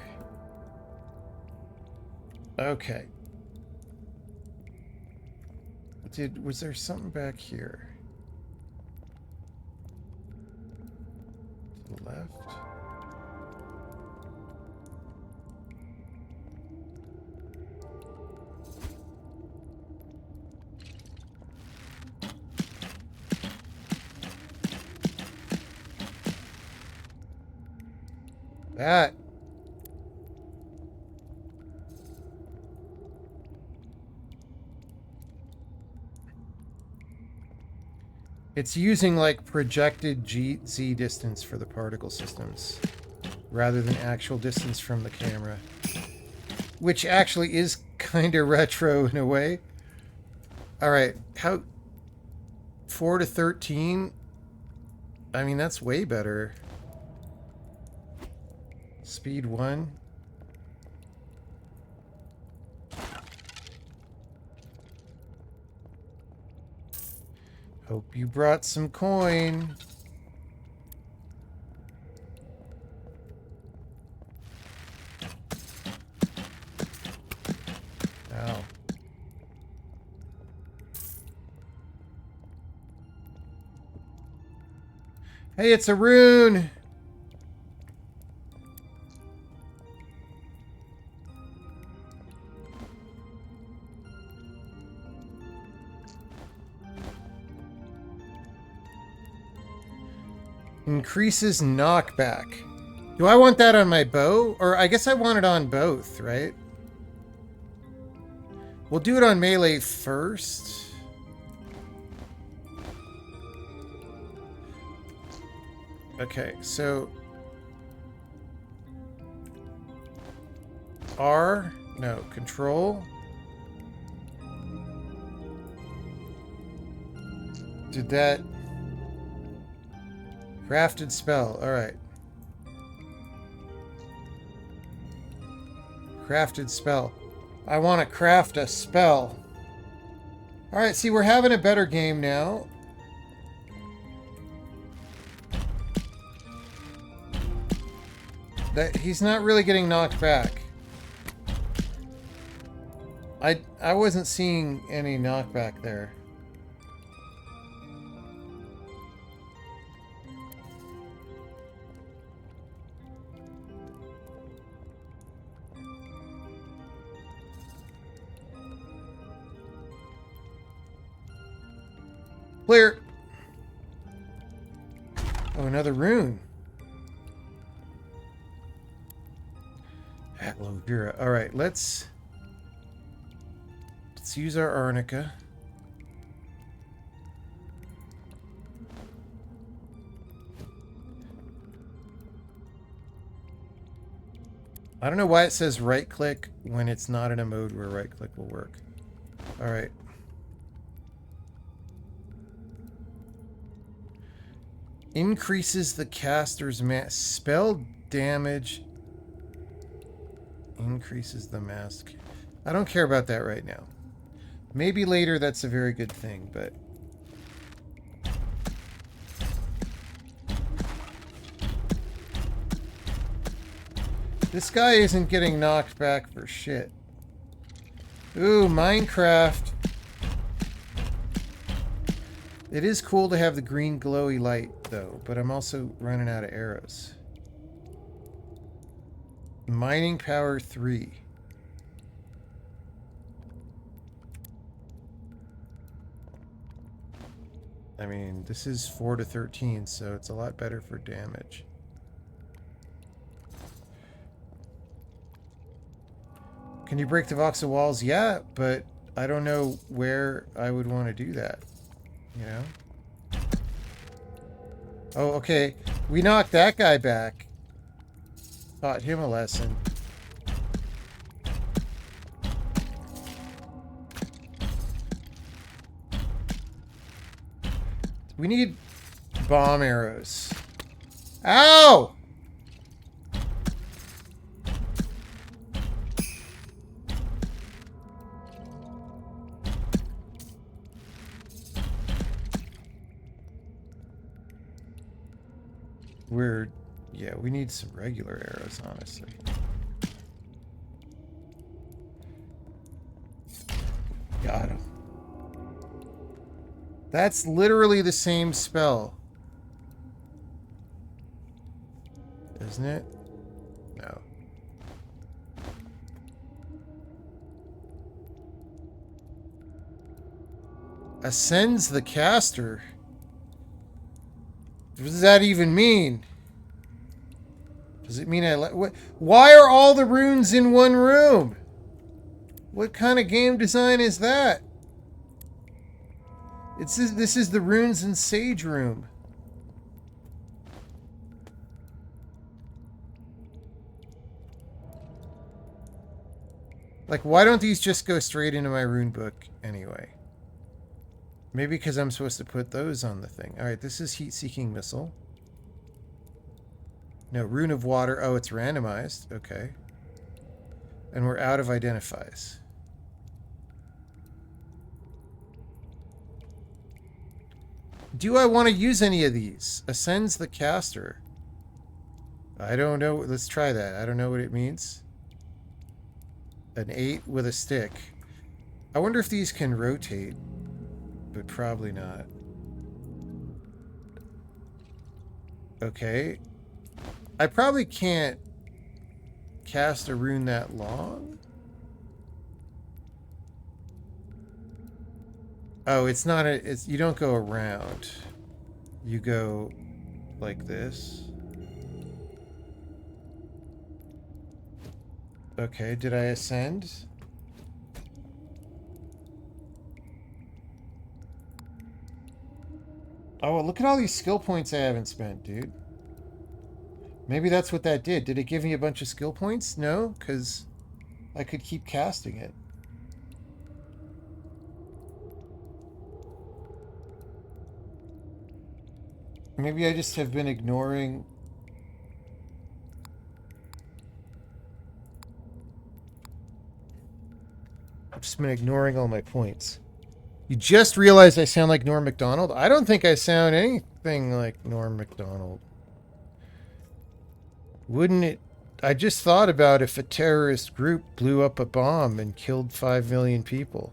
Okay. Was there something back here? To the left? That. It's using like projected Z distance for the particle systems rather than actual distance from the camera, which actually is kind of retro in a way. All right, how 4 to 13? I mean, that's way better. Speed 1. Hope you brought some coin. Ow. Hey, it's a rune! Increases knockback. Do I want that on my bow? Or I guess I want it on both, right? We'll do it on melee first. Okay, so... R? No, control. Did that... Crafted spell, alright. Crafted spell. I want to craft a spell. Alright, see, we're having a better game now. He's not really getting knocked back. I wasn't seeing any knockback there. Clear. Oh, another rune. Aloe Vera. All right, let's use our Arnica. I don't know why it says right click when it's not in a mode where right click will work. All right. Increases the caster's spell damage. Increases the mask. I don't care about that right now. Maybe later that's a very good thing, but... This guy isn't getting knocked back for shit. Ooh, Minecraft. It is cool to have the green glowy light, though, but I'm also running out of arrows. Mining power 3. I mean, this is 4 to 13, so it's a lot better for damage. Can you break the voxel walls? Yeah, but I don't know where I would want to do that. You know? Oh, okay. We knocked that guy back. Taught him a lesson. We need bomb arrows. Ow! Yeah, we need some regular arrows, honestly. Got him. That's literally the same spell. Isn't it? No. Ascends the caster? What does that even mean? Does it mean why are all the runes in one room? What kind of game design is that? This is the runes and sage room. Like, why don't these just go straight into my rune book anyway? Maybe because I'm supposed to put those on the thing. Alright, this is heat-seeking missile. No, rune of water. Oh, it's randomized. Okay. And we're out of identifies. Do I want to use any of these? Ascends the caster. I don't know. Let's try that. I don't know what it means. An 8 with a stick. I wonder if these can rotate. But probably not. Okay. I probably can't cast a rune that long. Oh, it's not you don't go around. You go like this. Okay, did I ascend? Oh, look at all these skill points I haven't spent, dude. Maybe that's what that did. Did it give me a bunch of skill points? No, because I could keep casting it. Maybe I just have been ignoring... I've just been ignoring all my points. You just realized I sound like Norm Macdonald? I don't think I sound anything like Norm Macdonald. Wouldn't it... I just thought about if a terrorist group blew up a bomb and killed 5 million people.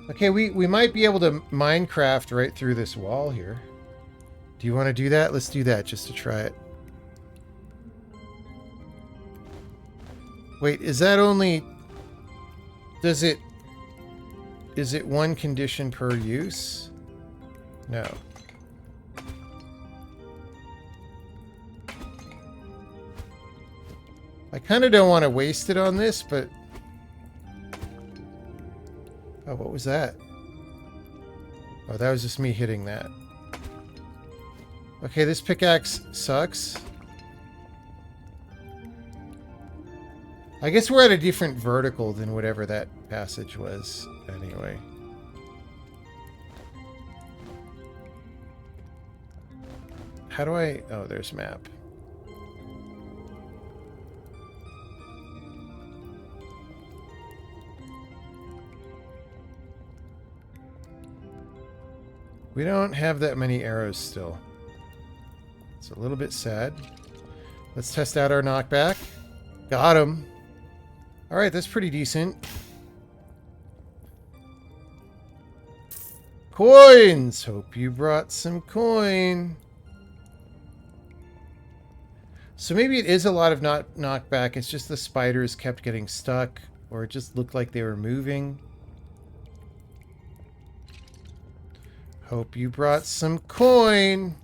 Okay, we might be able to Minecraft right through this wall here. Do you want to do that? Let's do that just to try it. Wait, is that only... Is it one condition per use? No. I kind of don't want to waste it on this, but... Oh, what was that? Oh, that was just me hitting that. Okay, this pickaxe sucks. I guess we're at a different vertical than whatever that passage was, anyway. How do I... Oh, there's map. We don't have that many arrows still. It's a little bit sad. Let's test out our knockback. Got him. Alright, that's pretty decent. Coins! Hope you brought some coin. So maybe it is a lot of knockback. It's just the spiders kept getting stuck, or it just looked like they were moving. Hope you brought some coin.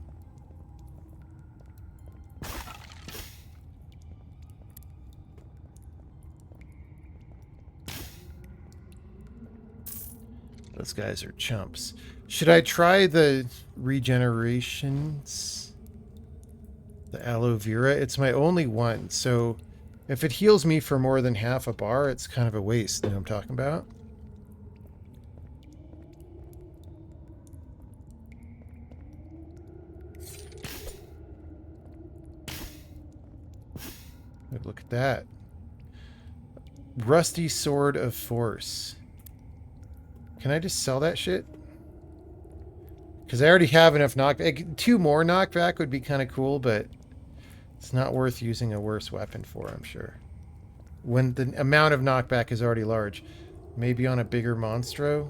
Those guys are chumps. Should I try the regenerations? The aloe vera? It's my only one, so if it heals me for more than half a bar, it's kind of a waste. You know what I'm talking about? Look at that. Rusty Sword of Force. Can I just sell that shit? Because I already have enough knockback. 2 more knockback would be kind of cool, but it's not worth using a worse weapon for, I'm sure. When the amount of knockback is already large. Maybe on a bigger monstro?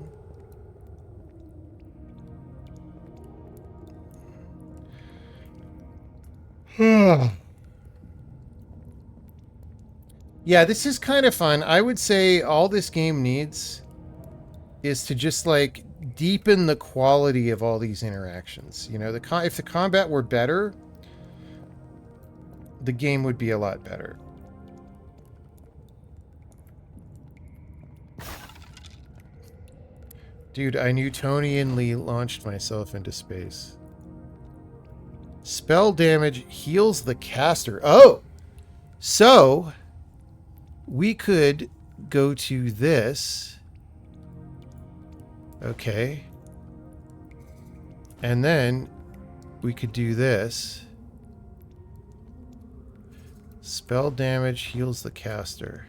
Yeah, this is kind of fun. I would say all this game needs is to just, like, deepen the quality of all these interactions. You know, if the combat were better, the game would be a lot better. Dude, I Newtonianly launched myself into space. Spell damage heals the caster. Oh! So, we could go to this. Okay. And then we could do this. Spell damage heals the caster.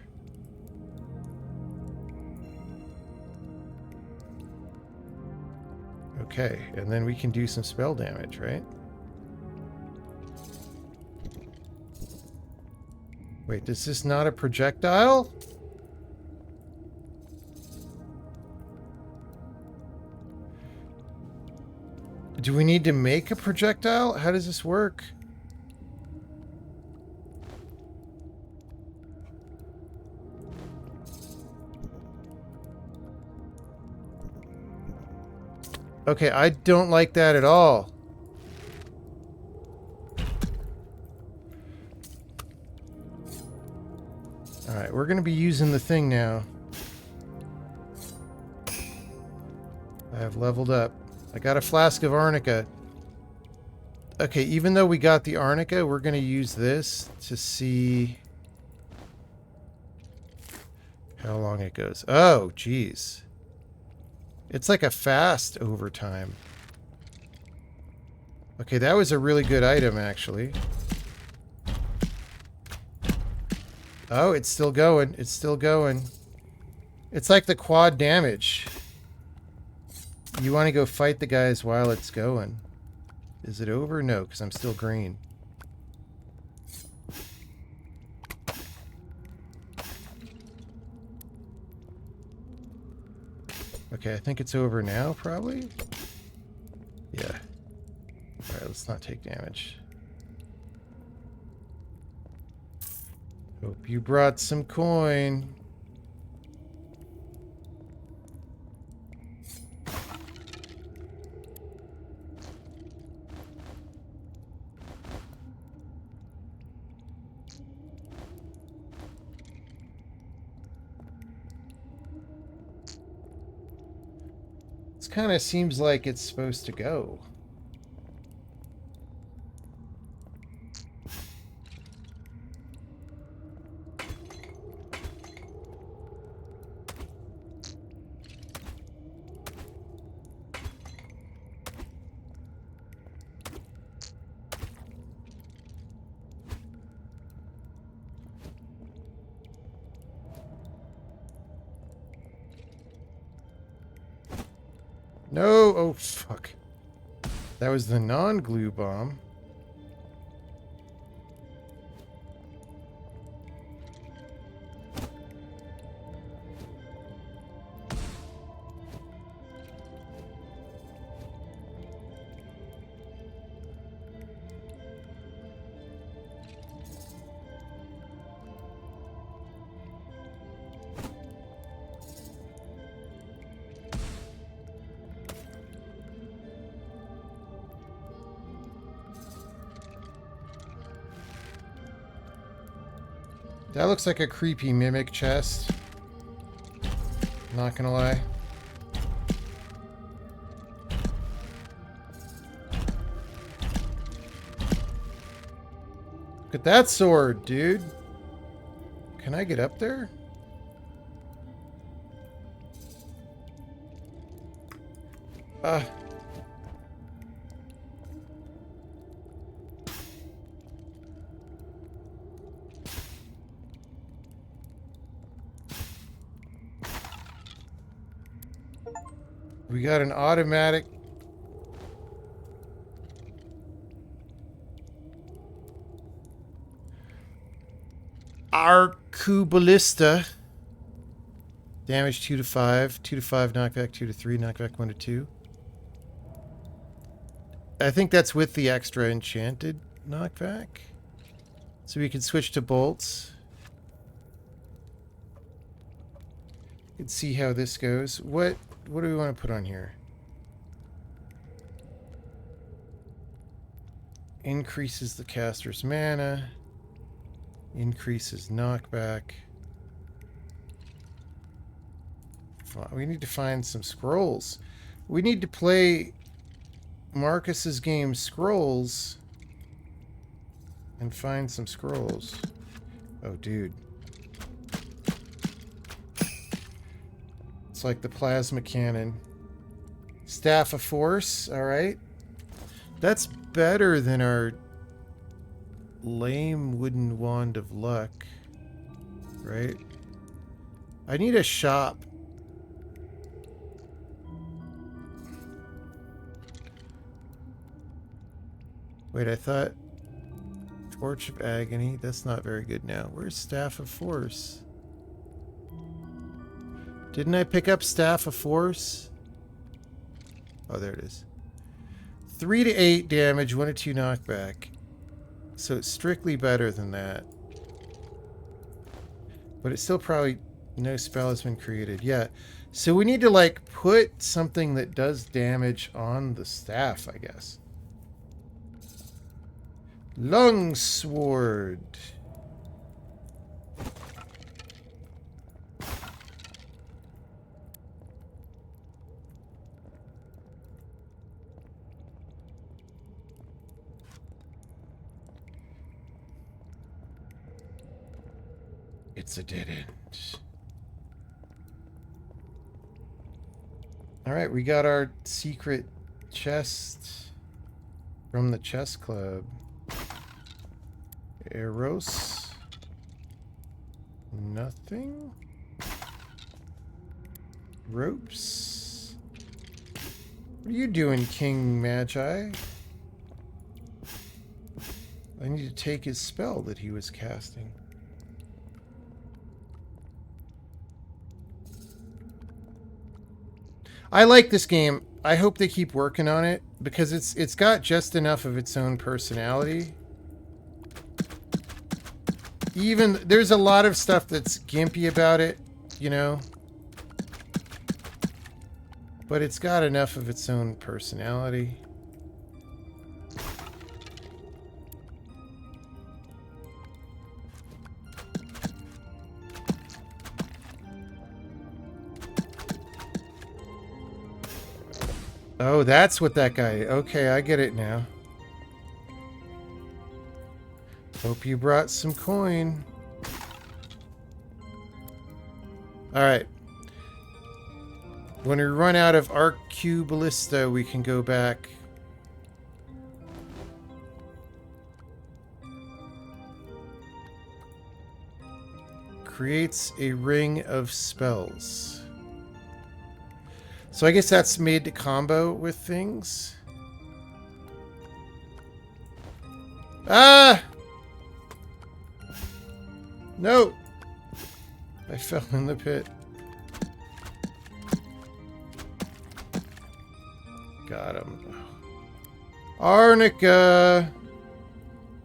Okay, and then we can do some spell damage, right? Wait, is this not a projectile? Do we need to make a projectile? How does this work? Okay, I don't like that at all. Alright, we're going to be using the thing now. I have leveled up. I got a flask of arnica. Okay, even though we got the arnica, we're going to use this to see how long it goes. Oh, geez. It's like a fast overtime. Okay, that was a really good item, actually. Oh, it's still going. It's still going. It's like the quad damage. You want to go fight the guys while it's going. Is it over? No, because I'm still green. Okay, I think it's over now, probably? Yeah. Alright, let's not take damage. Hope you brought some coin. This kind of seems like it's supposed to go. No! Oh, fuck. That was the non-glue bomb. That looks like a creepy mimic chest. Not gonna lie. Look at that sword, dude. Can I get up there? We got an automatic. Arcubalista. Damage 2 to 5. 2 to 5 knockback, 2 to 3 knockback, 1 to 2. I think that's with the extra enchanted knockback. So we can switch to bolts. You can see how this goes. What do we want to put on here? Increases the caster's mana. Increases knockback. We need to find some scrolls. We need to play Marcus's game Scrolls and find some scrolls. Oh, dude. It's like the plasma cannon. Staff of Force, alright. That's better than our lame wooden wand of luck. Right? I need a shop. Wait, I thought Torch of Agony. That's not very good now. Where's Staff of Force? Didn't I pick up Staff of Force? Oh, there it is. 3 to 8 damage, 1 to 2 knockback. So it's strictly better than that. But it's still probably no spell has been created yet. So we need to like put something that does damage on the staff, I guess. Longsword. It's a dead end. Alright, we got our secret chest from the chess club. Eros. Nothing. Ropes. What are you doing, King Magi? I need to take his spell that he was casting. I like this game. I hope they keep working on it because it's got just enough of its own personality. Even there's a lot of stuff that's gimpy about it, you know. But it's got enough of its own personality. Oh, that's what that guy... Okay, I get it now. Hope you brought some coin. Alright. When we run out of Arcubalista, we can go back. Creates a ring of spells. So I guess that's made to combo with things. Ah! No! I fell in the pit. Got him. Arnica!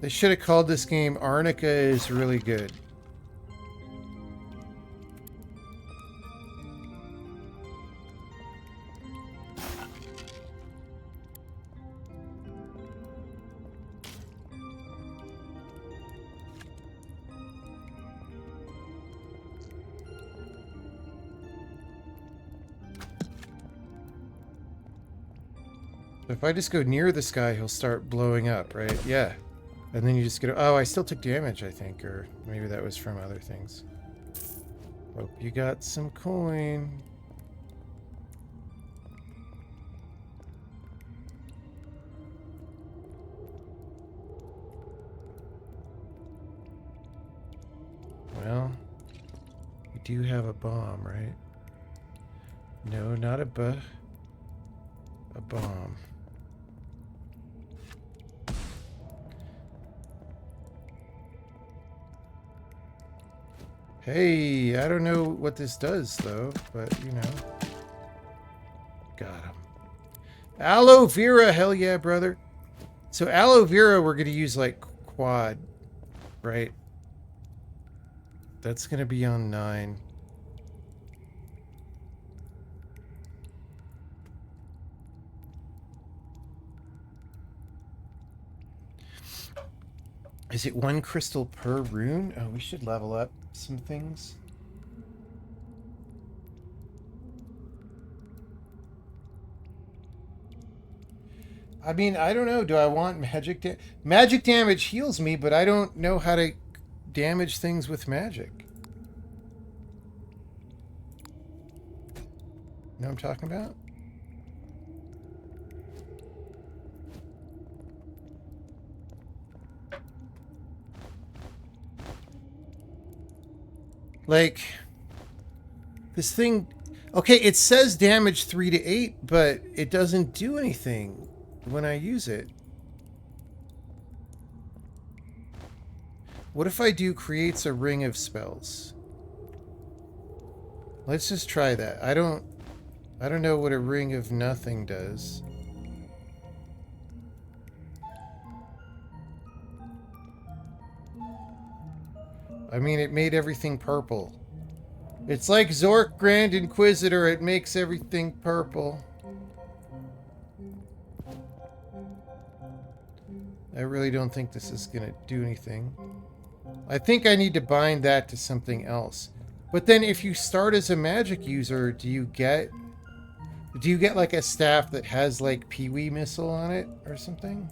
They should have called this game Arnica is really good. If I just go near this guy, he'll start blowing up, right? Yeah. And then you just get... Oh, I still took damage, I think. Or maybe that was from other things. Hope you got some coin. Well, we do have a bomb, right? No, not a bomb. Hey, I don't know what this does, though, but, you know. Got him. Aloe vera, hell yeah, brother. So aloe vera, we're going to use, like, quad, right? That's going to be on 9. Is it 1 crystal per rune? Oh, we should level up some things. I mean, I don't know. Do I want magic damage? Magic damage heals me, but I don't know how to damage things with magic. You know what I'm talking about? Like, this thing... Okay, it says damage 3 to 8, but it doesn't do anything when I use it. What if I do creates a ring of spells? Let's just try that. I don't know what a ring of nothing does. I mean, it made everything purple. It's like Zork Grand Inquisitor. It makes everything purple. I really don't think this is going to do anything. I think I need to bind that to something else. But then if you start as a magic user, do you get like a staff that has like Pee-wee missile on it or something?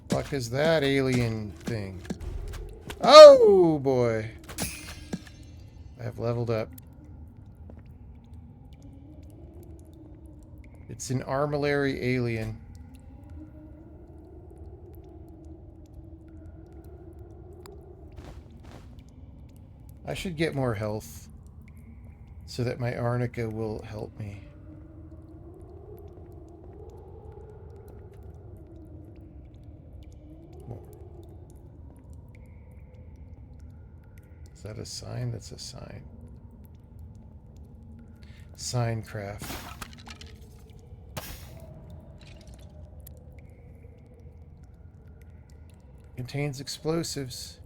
Fuck is that alien thing? Oh boy. I have leveled up. It's an armillary alien. I should get more health so that my arnica will help me. Is that a sign? That's a sign. Signcraft. Contains explosives.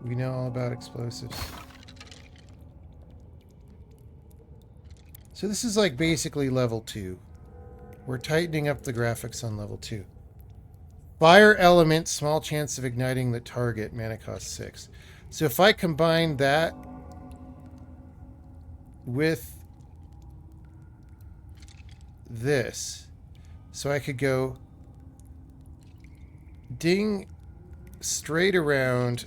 We know all about explosives. So this is like basically level 2. We're tightening up the graphics on level 2. Fire element, small chance of igniting the target, mana cost 6. So if I combine that with this. So I could go ding straight around,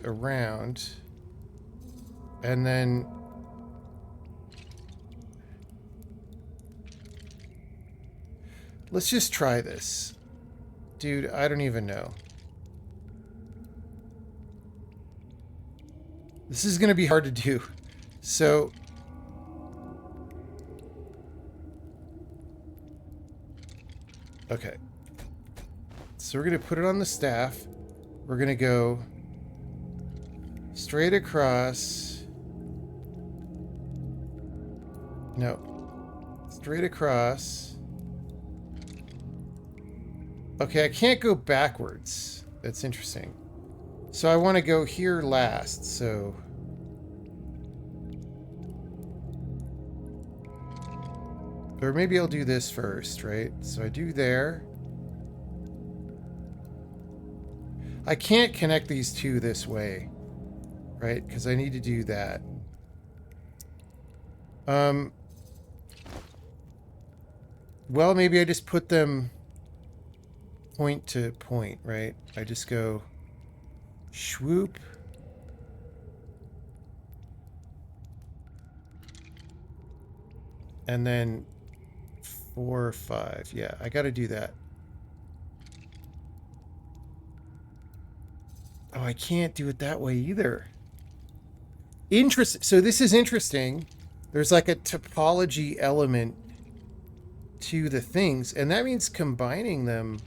and then let's just try this. Dude, I don't even know. This is going to be hard to do. So okay. So we're going to put it on the staff. We're going to go straight across. No. Straight across. Okay, I can't go backwards. That's interesting. So I want to go here last, so... Or maybe I'll do this first, right? So I do there. I can't connect these two this way, right? Because I need to do that. Well, maybe I just put them point to point, right? I just go swoop. And then 4 or 5. Yeah, I got to do that. Oh, I can't do it that way either. So this is interesting. There's like a topology element to the things, and that means combining them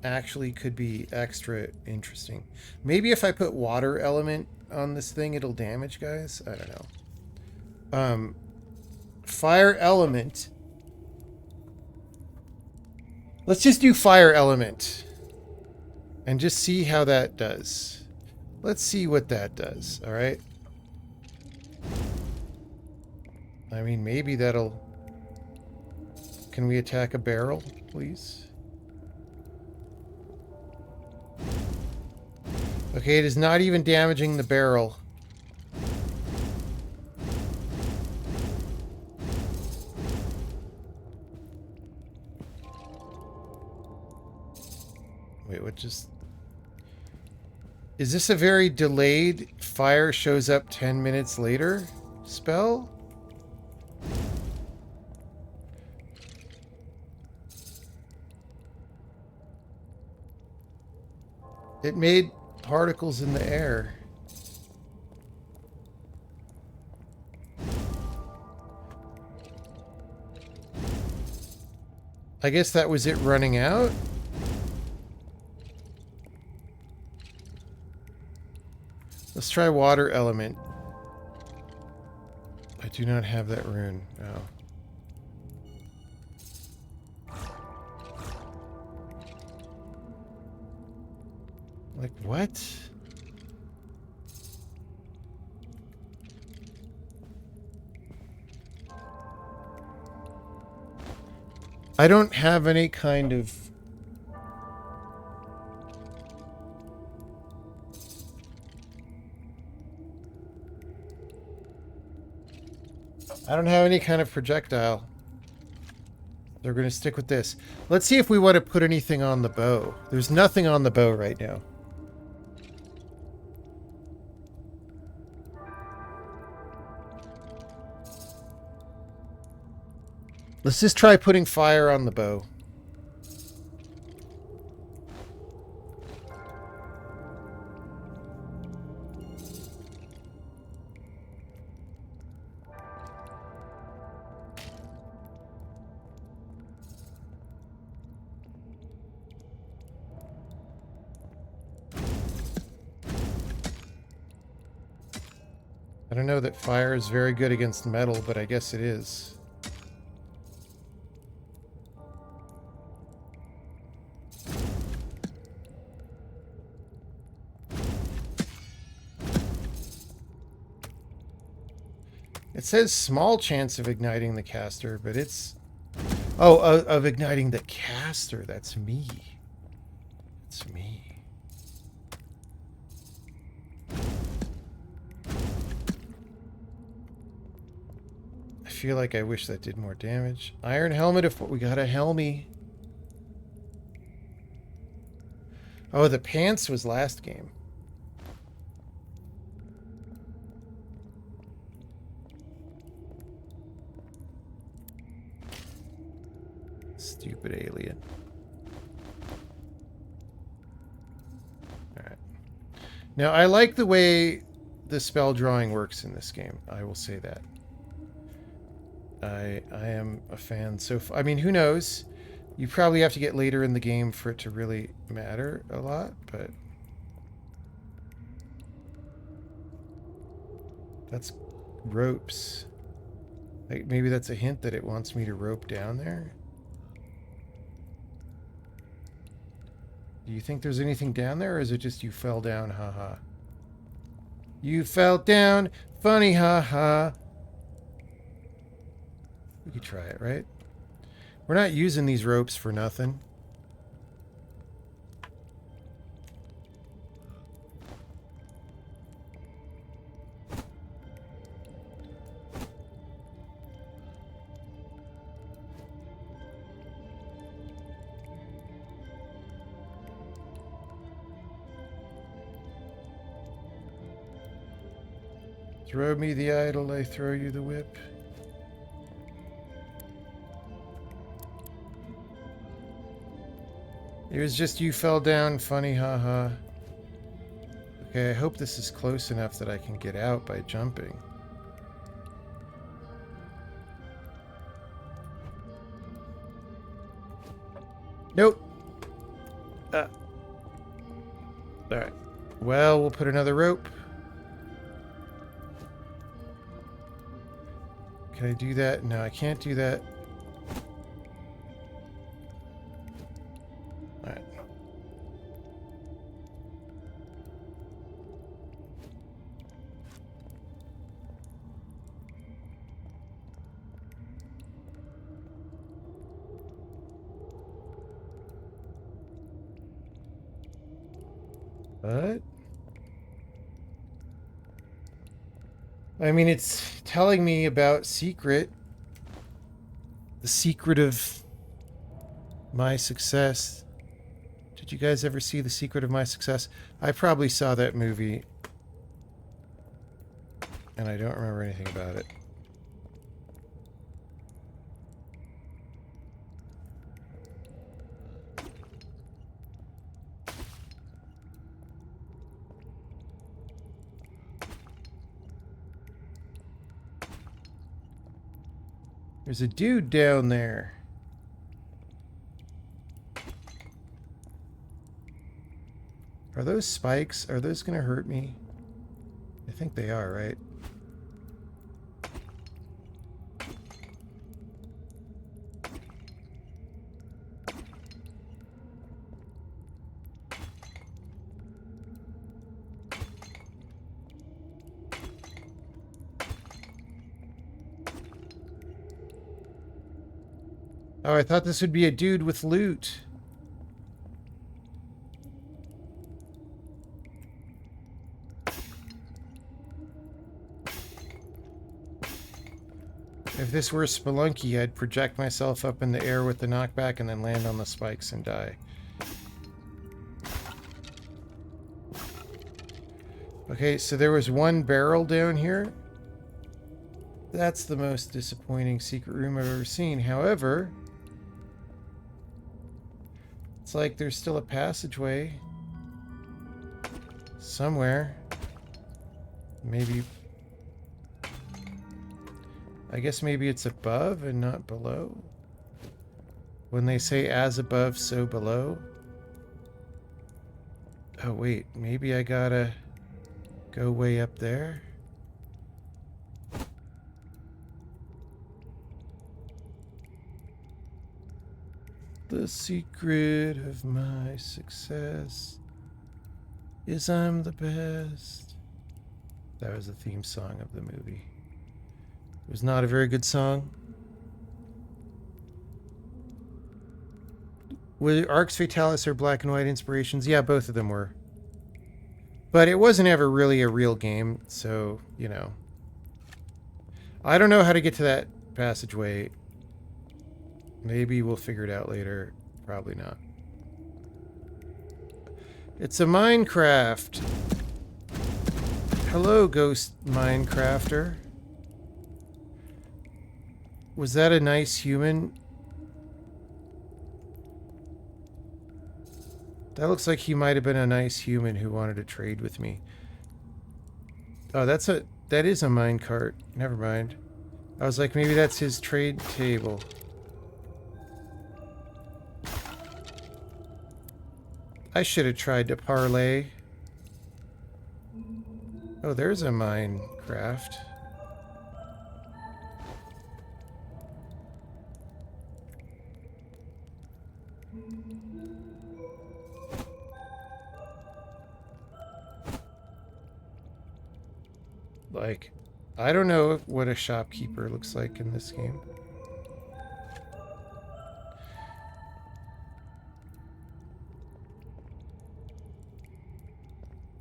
actually could be extra interesting. Maybe if I put water element on this thing, it'll damage guys. I don't know. Fire element. Let's just do fire element and just see how that does. Let's see what that does. All right. I mean, maybe that'll... Can we attack a barrel, please? Okay, it is not even damaging the barrel. Wait, what just... Is this a very delayed fire shows up 10 minutes later spell? It made particles in the air. I guess that was it running out? Let's try water element. I do not have that rune. Oh. Like, what? I don't have any kind of... I don't have any kind of projectile. They're going to stick with this. Let's see if we want to put anything on the bow. There's nothing on the bow right now. Let's just try putting fire on the bow. I don't know that fire is very good against metal, but I guess it is. It says small chance of igniting the caster, but it's... Oh, of igniting the caster. That's me. That's me. I feel like I wish that did more damage. Iron helmet if we got a helmy. Oh, the pants was last game. Stupid alien. Alright. Now, I like the way the spell drawing works in this game. I will say that. I am a fan so far. I mean, who knows? You probably have to get later in the game for it to really matter a lot, but... That's ropes. Like, maybe that's a hint that it wants me to rope down there? Do you think there's anything down there, or is it just you fell down, haha? You fell down, funny, haha. We could try it, right? We're not using these ropes for nothing. Throw me the idol, I throw you the whip. It was just you fell down, funny, haha. Okay, I hope this is close enough that I can get out by jumping. Nope. Alright. Well, we'll put another rope. Can I do that? No, I can't do that. Alright. What? I mean, it's telling me about secret. The secret of my success. Did you guys ever see The Secret of My Success? I probably saw that movie. And I don't remember anything about it. There's a dude down there. Are those spikes? Are those going to hurt me? I think they are, right? Oh, I thought this would be a dude with loot. If this were Spelunky, I'd project myself up in the air with the knockback and then land on the spikes and die. Okay, so there was one barrel down here. That's the most disappointing secret room I've ever seen. However, it's like there's still a passageway somewhere. Maybe... I guess maybe it's above and not below. When they say as above, so below. Oh wait, maybe I gotta go way up there. The secret of my success is I'm the best. That was the theme song of the movie. It was not a very good song. Were Arx Fatalis or Black and White inspirations? Yeah, both of them were. But it wasn't ever really a real game, so, you know. I don't know how to get to that passageway. Maybe we'll figure it out later. Probably not. It's a Minecraft. Hello, ghost Minecrafter. Was that a nice human? That looks like he might have been a nice human who wanted to trade with me. Oh, that is a minecart. Never mind. I was like, maybe that's his trade table. I should have tried to parlay. Oh, there's a Minecraft. Like, I don't know what a shopkeeper looks like in this game.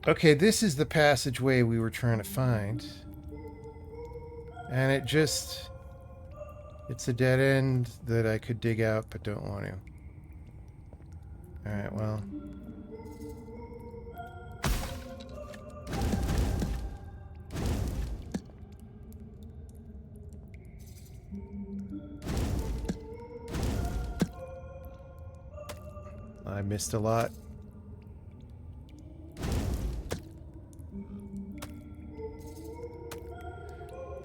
Okay, this is the passageway we were trying to find. And it's a dead end that I could dig out but don't want to. Alright, well. I missed a lot.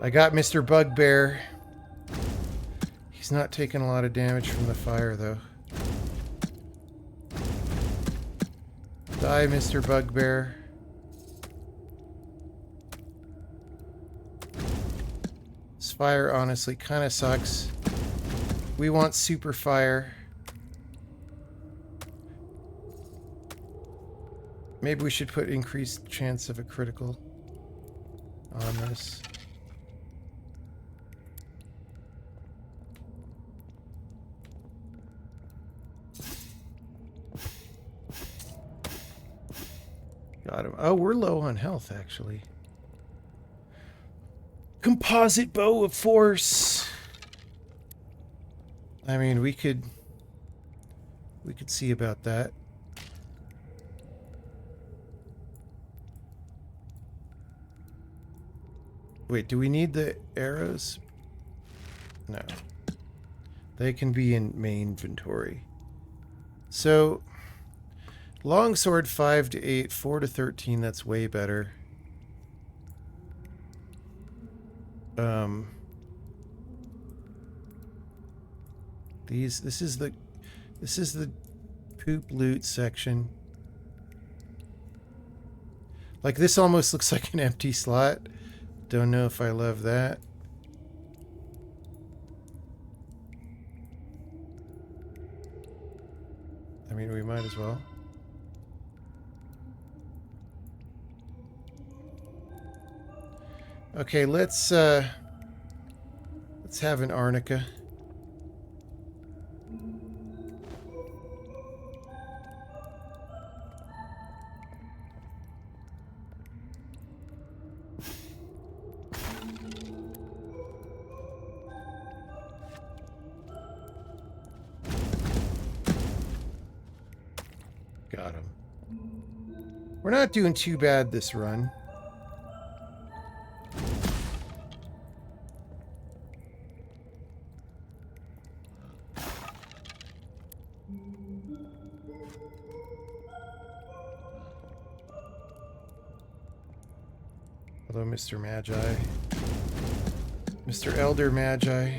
I got Mr. Bugbear. He's not taking a lot of damage from the fire, though. Die, Mr. Bugbear. This fire honestly kind of sucks. We want super fire. Maybe we should put increased chance of a critical on this. Got him. Oh, we're low on health, actually. Composite bow of force. I mean, we could see about that. Wait, do we need the arrows? No. They can be in main inventory. So, longsword 5 to 8, 4 to 13, that's way better. This is the poop loot section. Like, this almost looks like an empty slot. Don't know if I love that. I mean, we might as well. Okay, let's have an arnica. Got him. We're not doing too bad this run. Hello, Mr. Magi. Mr. Elder Magi.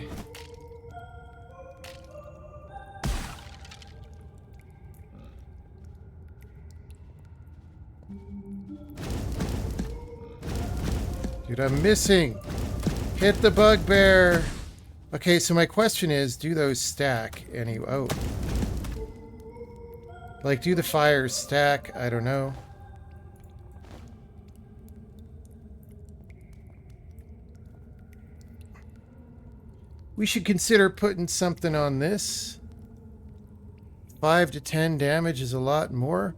Dude, I'm missing. Hit the bugbear. Okay, so my question is, do those stack any... Oh. Like, do the fires stack? I don't know. We should consider putting something on this. 5 to 10 damage is a lot more.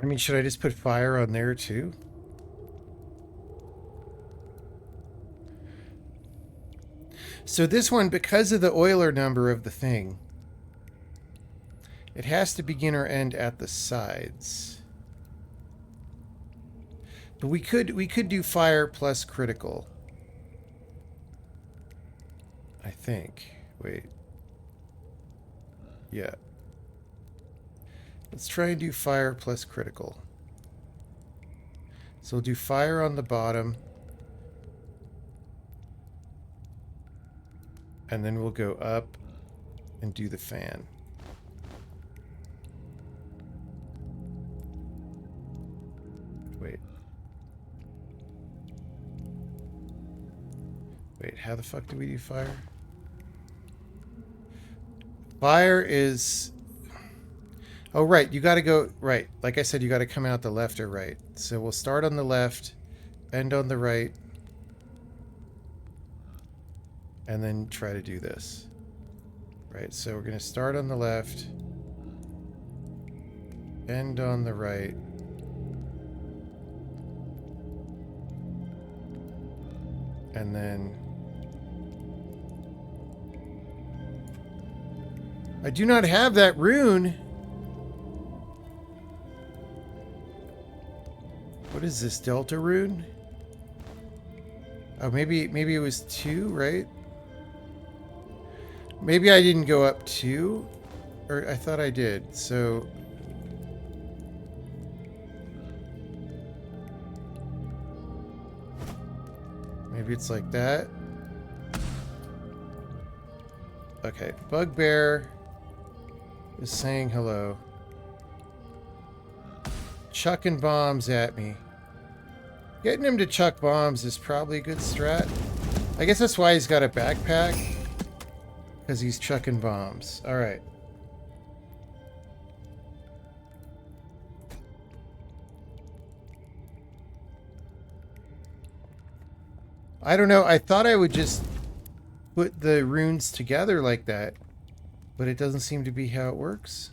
I mean, should I just put fire on there too? So this one, because of the Euler number of the thing, it has to begin or end at the sides. But we could do fire plus critical. I think. Wait. Yeah. Let's try and do fire plus critical. So we'll do fire on the bottom. And then we'll go up and do the fan. Wait. Wait, how the fuck do we do fire? Fire is... Oh, right. You got to go... Right. Like I said, you got to come out the left or right. So we'll start on the left, end on the right, and then try to do this. Right. So we're going to start on the left, end on the right, and then... I do not have that rune. What is this, Delta rune? Oh, maybe it was 2, right? Maybe I didn't go up 2, or I thought I did. So maybe it's like that. Okay, Bugbear is saying hello. Chucking bombs at me. Getting him to chuck bombs is probably a good strat. I guess that's why he's got a backpack. Because he's chucking bombs. Alright. I don't know. I thought I would just put the runes together like that. But it doesn't seem to be how it works.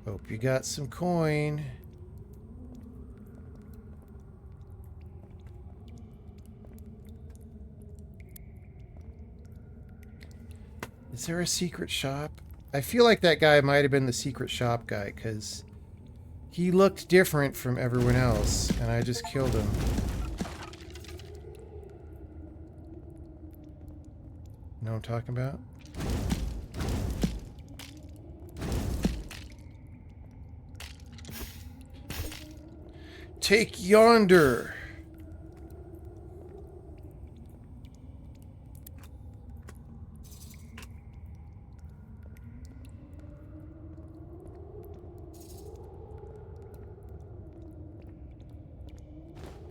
Hope you got some coin. Is there a secret shop? I feel like that guy might have been the secret shop guy, because he looked different from everyone else, and I just killed him. Know what I'm talking about? Take yonder.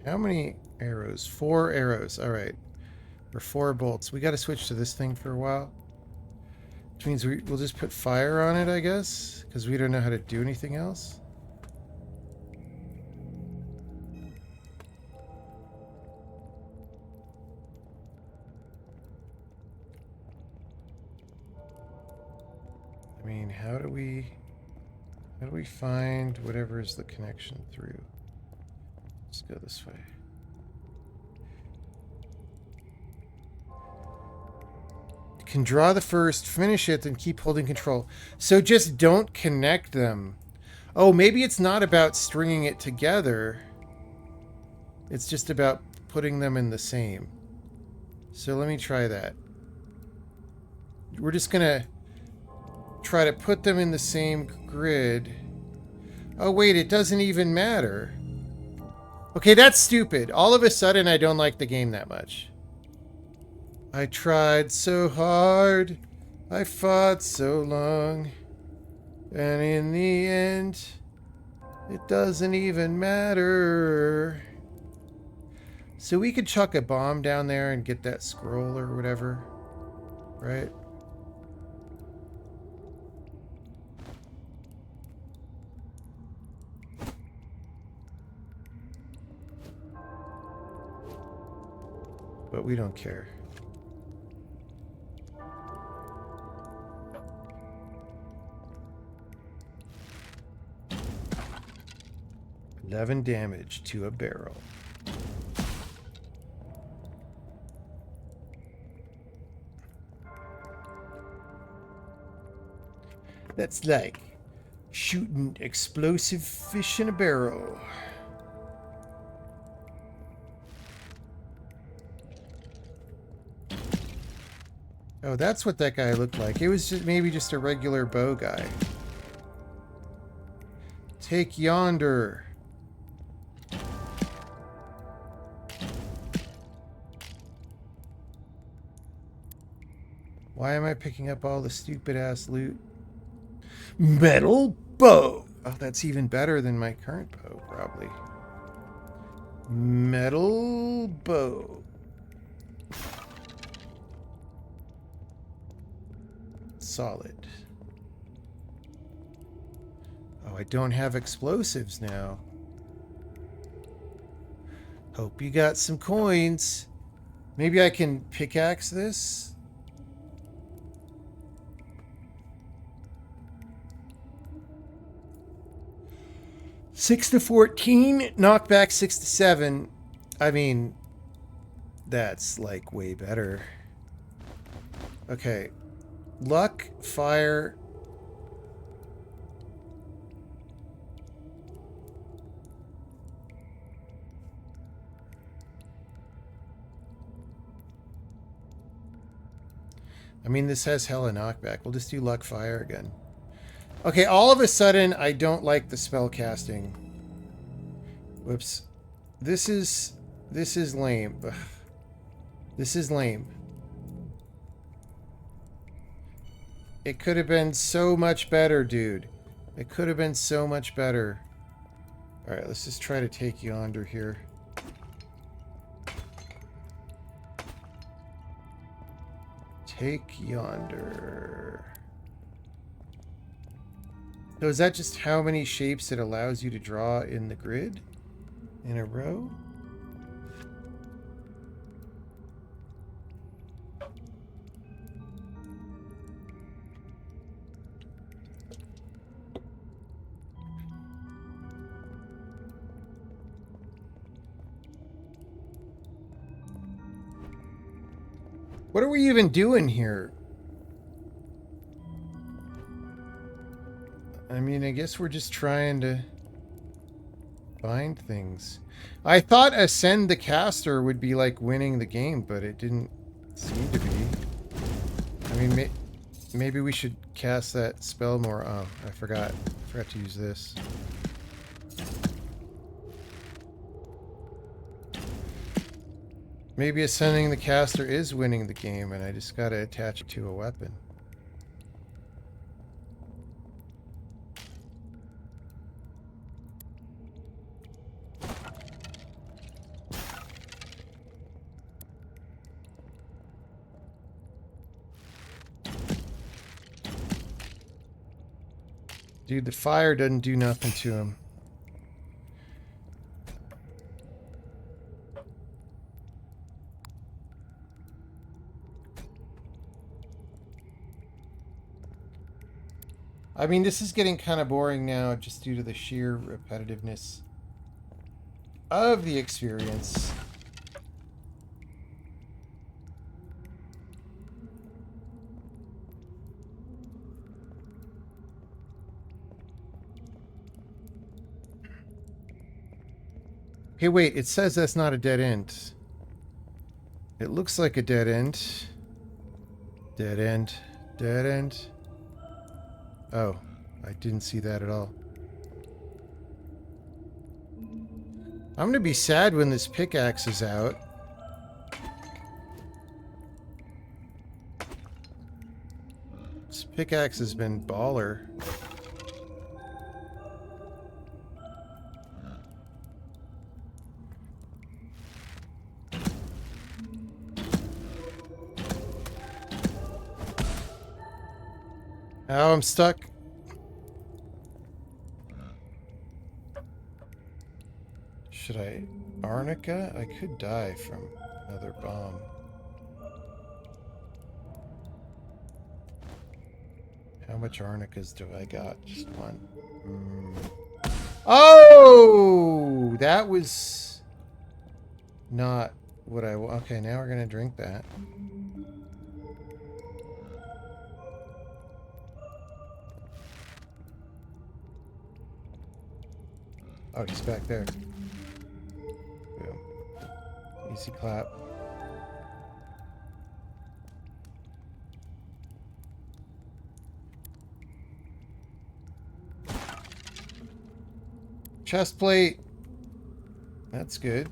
How many arrows? 4 arrows. All right. Or 4 bolts. We got to switch to this thing for a while. Which means we'll just put fire on it, I guess. Because we don't know how to do anything else. I mean, how do we find whatever is the connection through? Let's go this way. You can draw the first, finish it, then keep holding control. So just don't connect them. Oh, maybe it's not about stringing it together. It's just about putting them in the same. So let me try that. We're just gonna try to put them in the same grid. Oh wait, it doesn't even matter. Okay, that's stupid. All of a sudden, I don't like the game that much. I tried so hard. I fought so long. And in the end, it doesn't even matter. So we could chuck a bomb down there and get that scroll or whatever. Right? But we don't care. 11 damage to a barrel. That's like shooting explosive fish in a barrel. Oh, that's what that guy looked like. It was just maybe just a regular bow guy. Take yonder. Why am I picking up all the stupid ass loot? Metal bow. Oh, that's even better than my current bow, probably. Metal bow. Solid. Oh, I don't have explosives now. Hope you got some coins. Maybe I can pickaxe this? Six to 14, knockback 6 to 7. I mean, that's like way better. Okay. Luck, fire. I mean, this has hella knockback. We'll just do luck, fire again. Okay, all of a sudden, I don't like the spell casting. Whoops. This is lame. Ugh. This is lame. It could have been so much better, dude. It could have been so much better. Alright, let's just try to take yonder here. Take yonder. So is that just how many shapes it allows you to draw in the grid? In a row? What are we even doing here? I mean, I guess we're just trying to find things. I thought Ascend the Caster would be like winning the game, but it didn't seem to be. I mean, maybe we should cast that spell more. Oh, I forgot. I forgot to use this. Maybe Ascending the Caster is winning the game, and I just gotta attach it to a weapon. Dude, the fire doesn't do nothing to him. I mean, this is getting kind of boring now just due to the sheer repetitiveness of the experience. Hey, wait, it says that's not a dead end. It looks like a dead end. Dead end. Dead end. Oh, I didn't see that at all. I'm gonna be sad when this pickaxe is out. This pickaxe has been baller. Oh, I'm stuck. Should I... Arnica? I could die from another bomb. How much Arnicas do I got? Just one. Oh, that was not what I... Okay, now we're going to drink that. Oh, he's back there. Boom. Easy clap. Chest plate. That's good.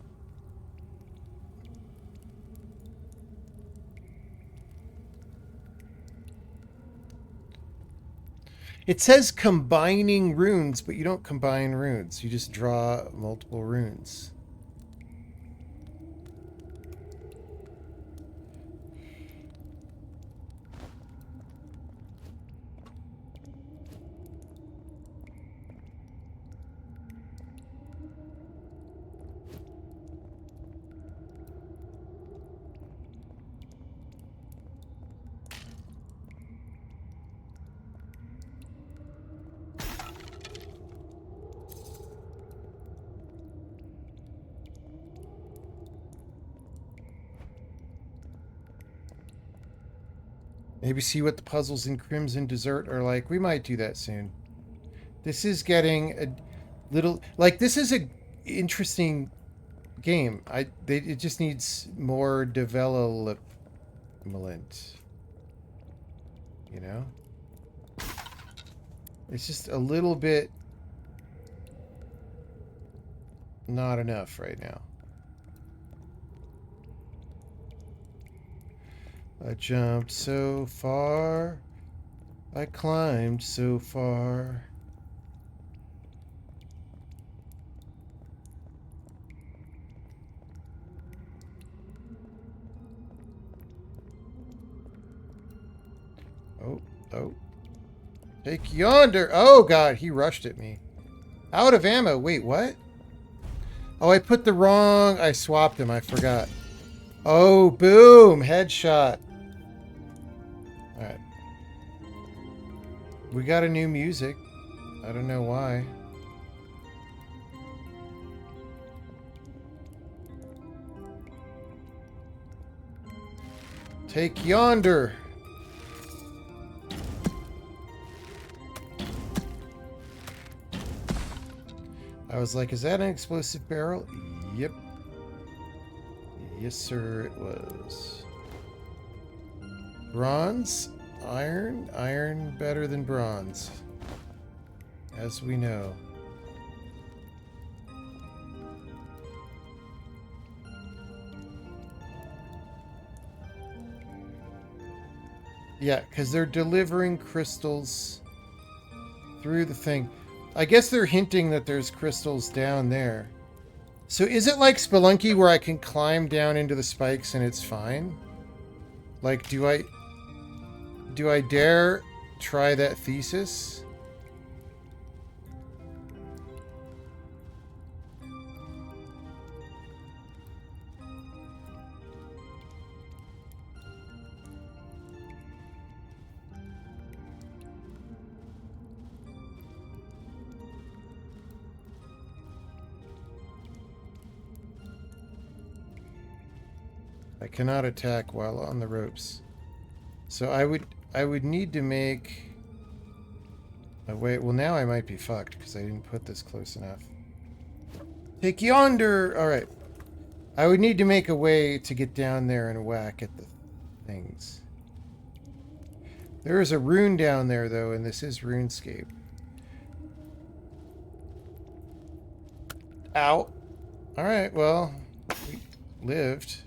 It says combining runes, but you don't combine runes. You just draw multiple runes. Maybe see what the puzzles in Crimson Desert are like. We might do that soon. This is getting a little... Like, this is a interesting game. It just needs more development. You know? It's just a little bit not enough right now. I jumped so far. I climbed so far. Oh. Take yonder. Oh, God, he rushed at me. Out of ammo. Wait, what? Oh, I put the wrong... I swapped him. I forgot. Oh, boom. Headshot. All right. We got a new music. I don't know why. Take yonder. I was like, is that an explosive barrel? Yep. Yes, sir, it was. Bronze? Iron? Iron better than bronze. As we know. Yeah, because they're delivering crystals through the thing. I guess they're hinting that there's crystals down there. So is it like Spelunky where I can climb down into the spikes and it's fine? Like, do I dare try that thesis? I cannot attack while on the ropes. So I would need to make a way. Well, now I might be fucked because I didn't put this close enough. Take yonder. All right. I would need to make a way to get down there and whack at the things. There is a rune down there though, and this is RuneScape. Ow. All right. Well, we lived.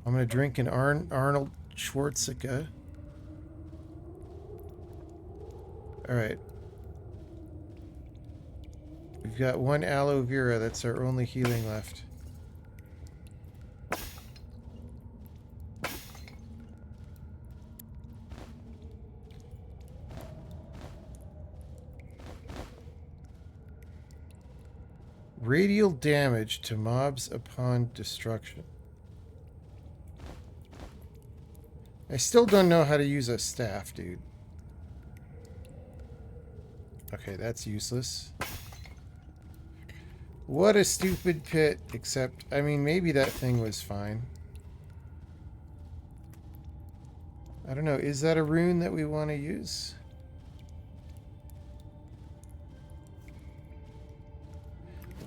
I'm going to drink an Arnold Schwarzenegger. All right. We've got one aloe vera. That's our only healing left. Radial damage to mobs upon destruction. I still don't know how to use a staff, dude. Okay, that's useless. What a stupid pit, except, I mean, maybe that thing was fine. I don't know, is that a rune that we want to use?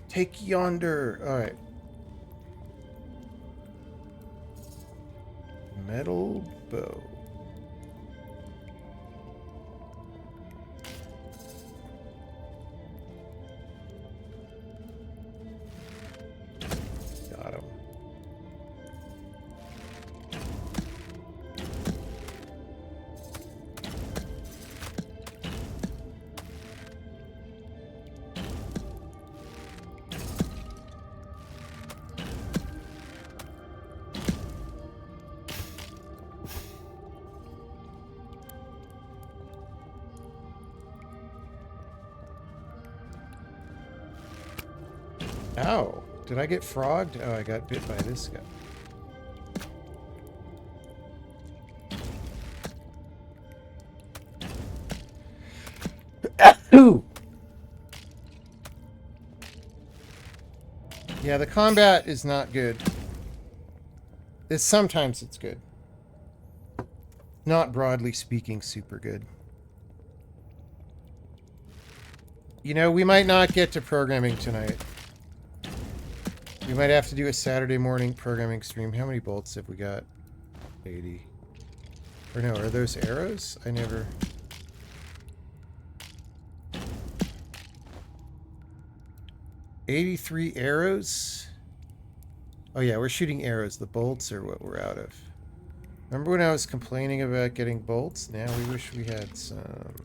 Take yonder. Alright. Metal bow. Got him. Ow. Did I get frogged? Oh, I got bit by this guy. Ooh. Yeah, the combat is not good. Sometimes it's good. Not broadly speaking, super good. You know, we might not get to programming tonight. We might have to do a Saturday morning programming stream. How many bolts have we got? 80. Or no, are those arrows? I never... $83 arrows? Oh yeah, we're shooting arrows. The bolts are what we're out of. Remember when I was complaining about getting bolts? Now we wish we had some.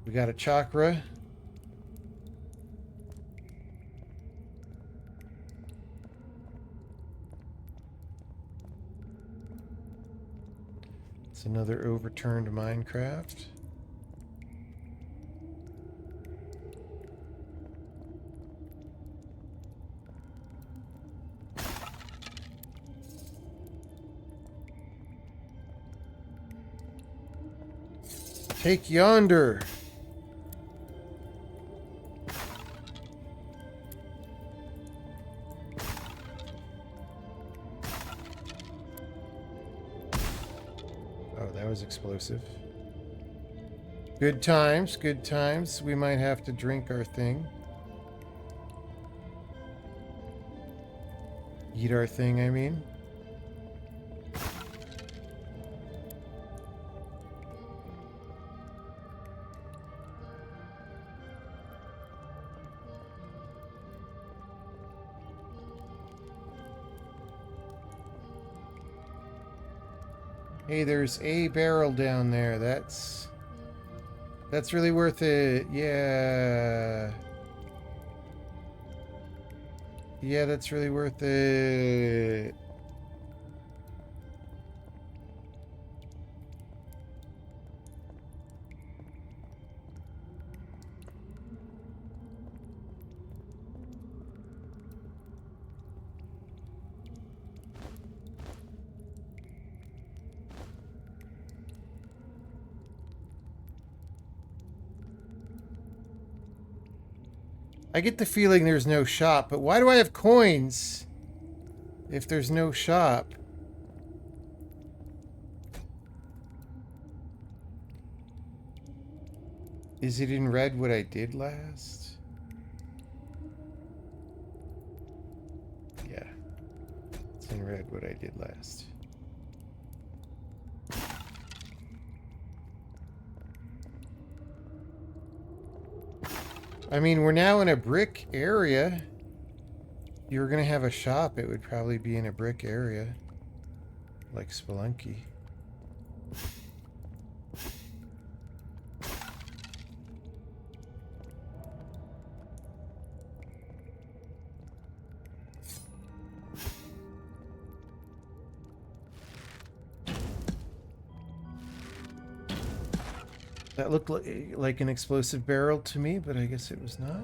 We got a chakra. It's another overturned Minecraft. Take yonder. Oh, that was explosive. Good times, good times. We might have to drink our thing. Eat our thing, I mean. Hey, there's a barrel down there. That's really worth it. Yeah. Yeah, that's really worth it. I get the feeling there's no shop, but why do I have coins if there's no shop? Is it in red what I did last? Yeah. It's in red what I did last. I mean, we're now in a brick area. If you were going to have a shop, it would probably be in a brick area. Like Spelunky. That looked like an explosive barrel to me, but I guess it was not.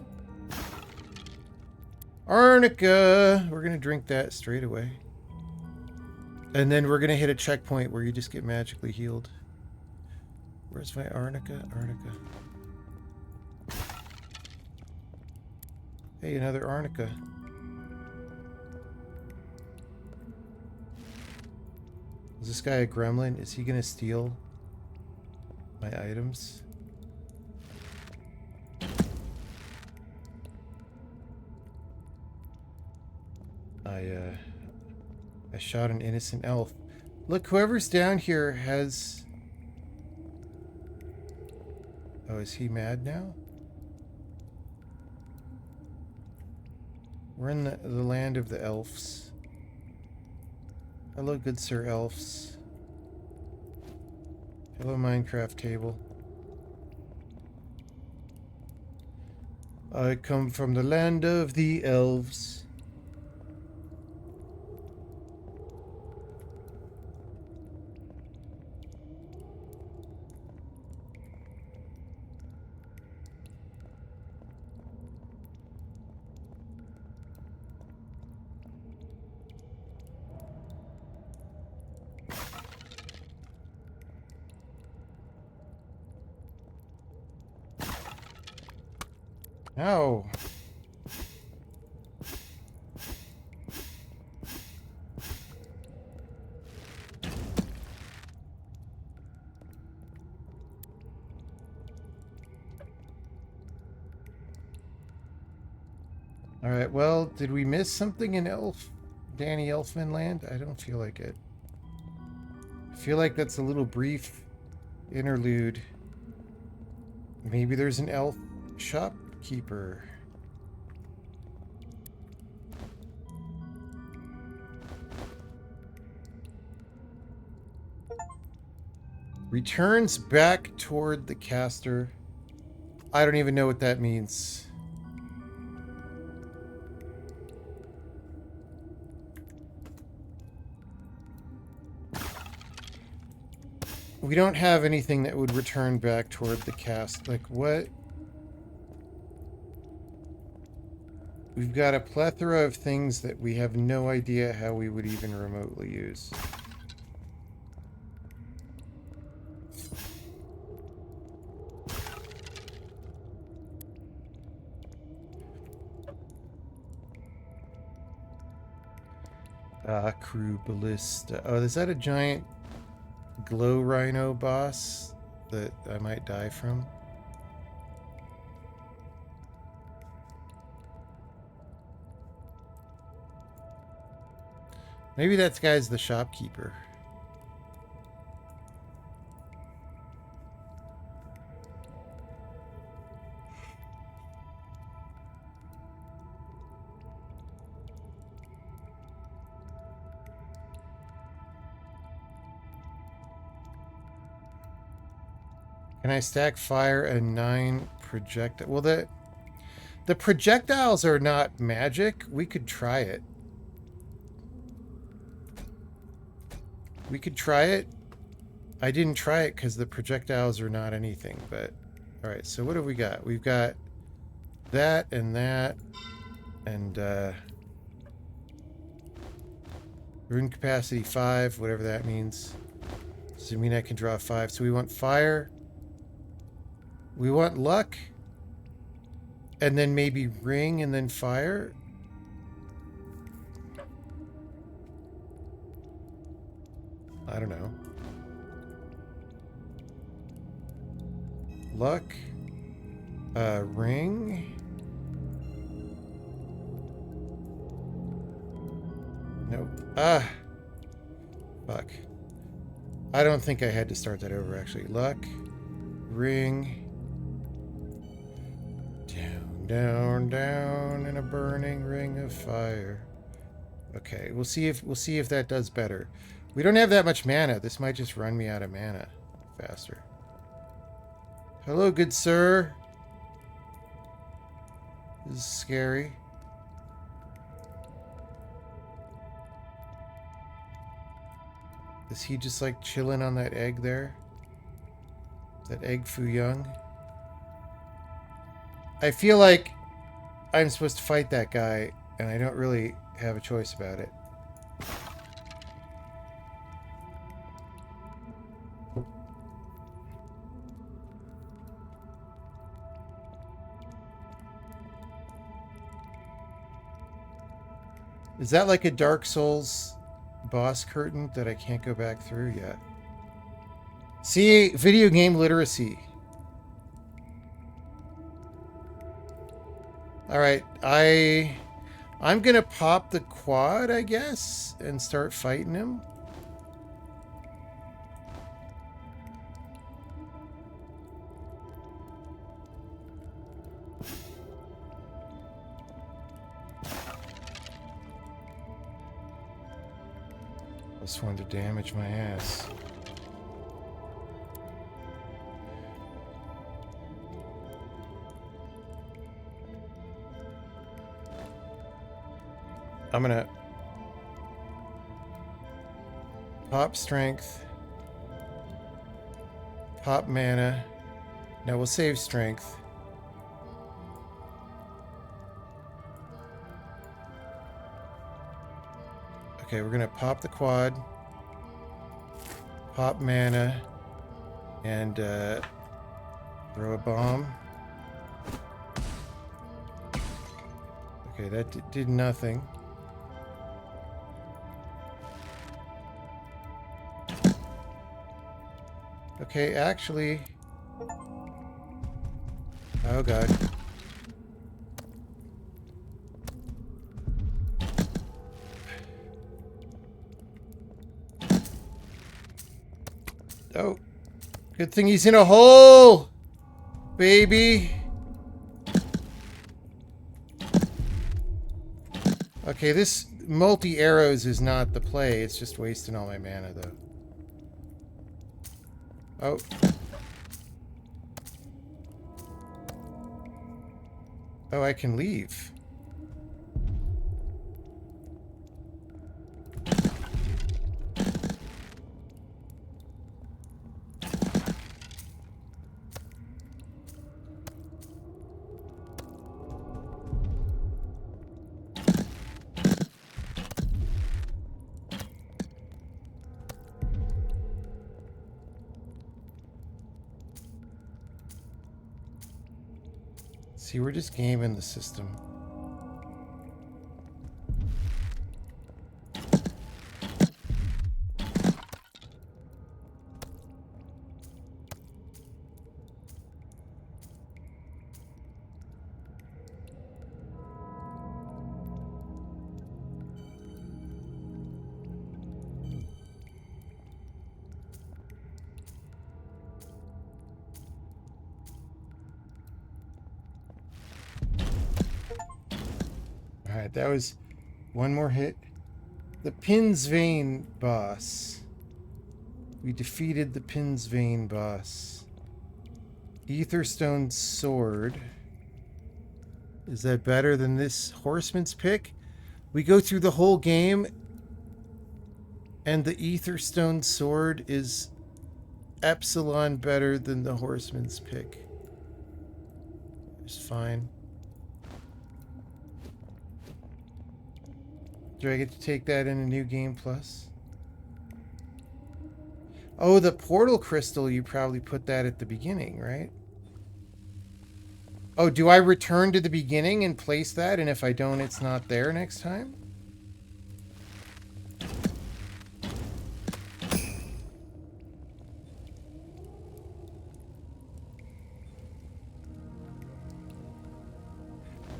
Arnica! We're going to drink that straight away. And then we're going to hit a checkpoint where you just get magically healed. Where's my Arnica? Arnica. Hey, another arnica. Is this guy a gremlin? Is he gonna steal my items? I shot an innocent elf. Look, whoever's down here has... Oh, is he mad now? We're in the land of the elves. Hello, good sir elves. Hello, Minecraft table. I come from the land of the elves. Ow. Alright, well, did we miss something in Danny Elfman land? I don't feel like it. I feel like that's a little brief interlude. Maybe there's an elf shopkeeper. Returns back toward the caster. I don't even know what that means. We don't have anything that would return back toward the cast. Like, what? We've got a plethora of things that we have no idea how we would even remotely use. Crew ballista. Oh, is that a giant glow rhino boss that I might die from? Maybe that guy's the shopkeeper. Can I stack fire and 9 projectile? Well, the projectiles are not magic. We could try it. We could try it. I didn't try it because the projectiles are not anything, but... Alright, so what have we got? We've got that, and rune capacity 5, whatever that means. Does it mean I can draw 5? So we want fire. We want luck. And then maybe ring and then fire. I don't know. Luck. Ring. Nope. Ah. Fuck. I don't think I had to start that over, actually. Luck. Ring. Down, down, down in a burning ring of fire. Okay, we'll see if that does better. We don't have that much mana. This might just run me out of mana faster. Hello, good sir. This is scary. Is he just like chilling on that egg there? That egg Fu Young? I feel like I'm supposed to fight that guy, and I don't really have a choice about it. Is that like a Dark Souls boss curtain that I can't go back through yet? See, video game literacy. All right, I'm gonna pop the quad, I guess, and start fighting him. Just wanted to damage my ass. I'm gonna pop strength, pop mana. Now we'll save strength. Okay, we're gonna pop the quad, pop mana, and throw a bomb. Okay, that did nothing. Okay, actually... Oh, God. Oh. Good thing he's in a hole! Baby! Okay, this multi-arrows is not the play. It's just wasting all my mana, though. Oh. Oh, I can leave. See, we're just gaming the system. Alright, that was one more hit. The Pinsvane boss. We defeated the Pinsvane boss. Aetherstone sword. Is that better than this horseman's pick? We go through the whole game and the Aetherstone sword is epsilon better than the horseman's pick. It's fine. Do I get to take that in a new game plus? Oh, the portal crystal, you probably put that at the beginning, right? Oh, do I return to the beginning and place that? And if I don't, it's not there next time?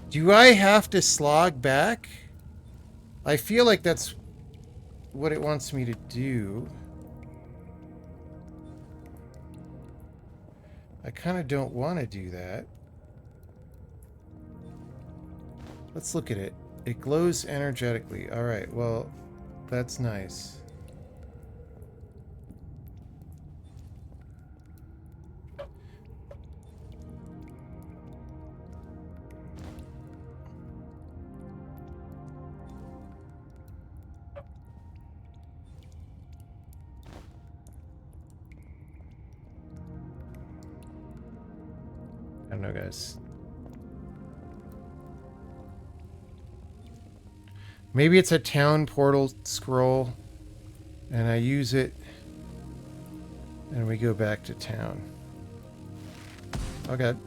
Do I have to slog back? I feel like that's what it wants me to do. I kind of don't want to do that. Let's look at it. It glows energetically. All right, well, that's nice. I don't know, guys. Maybe it's a town portal scroll, and I use it, and we go back to town. Oh, God.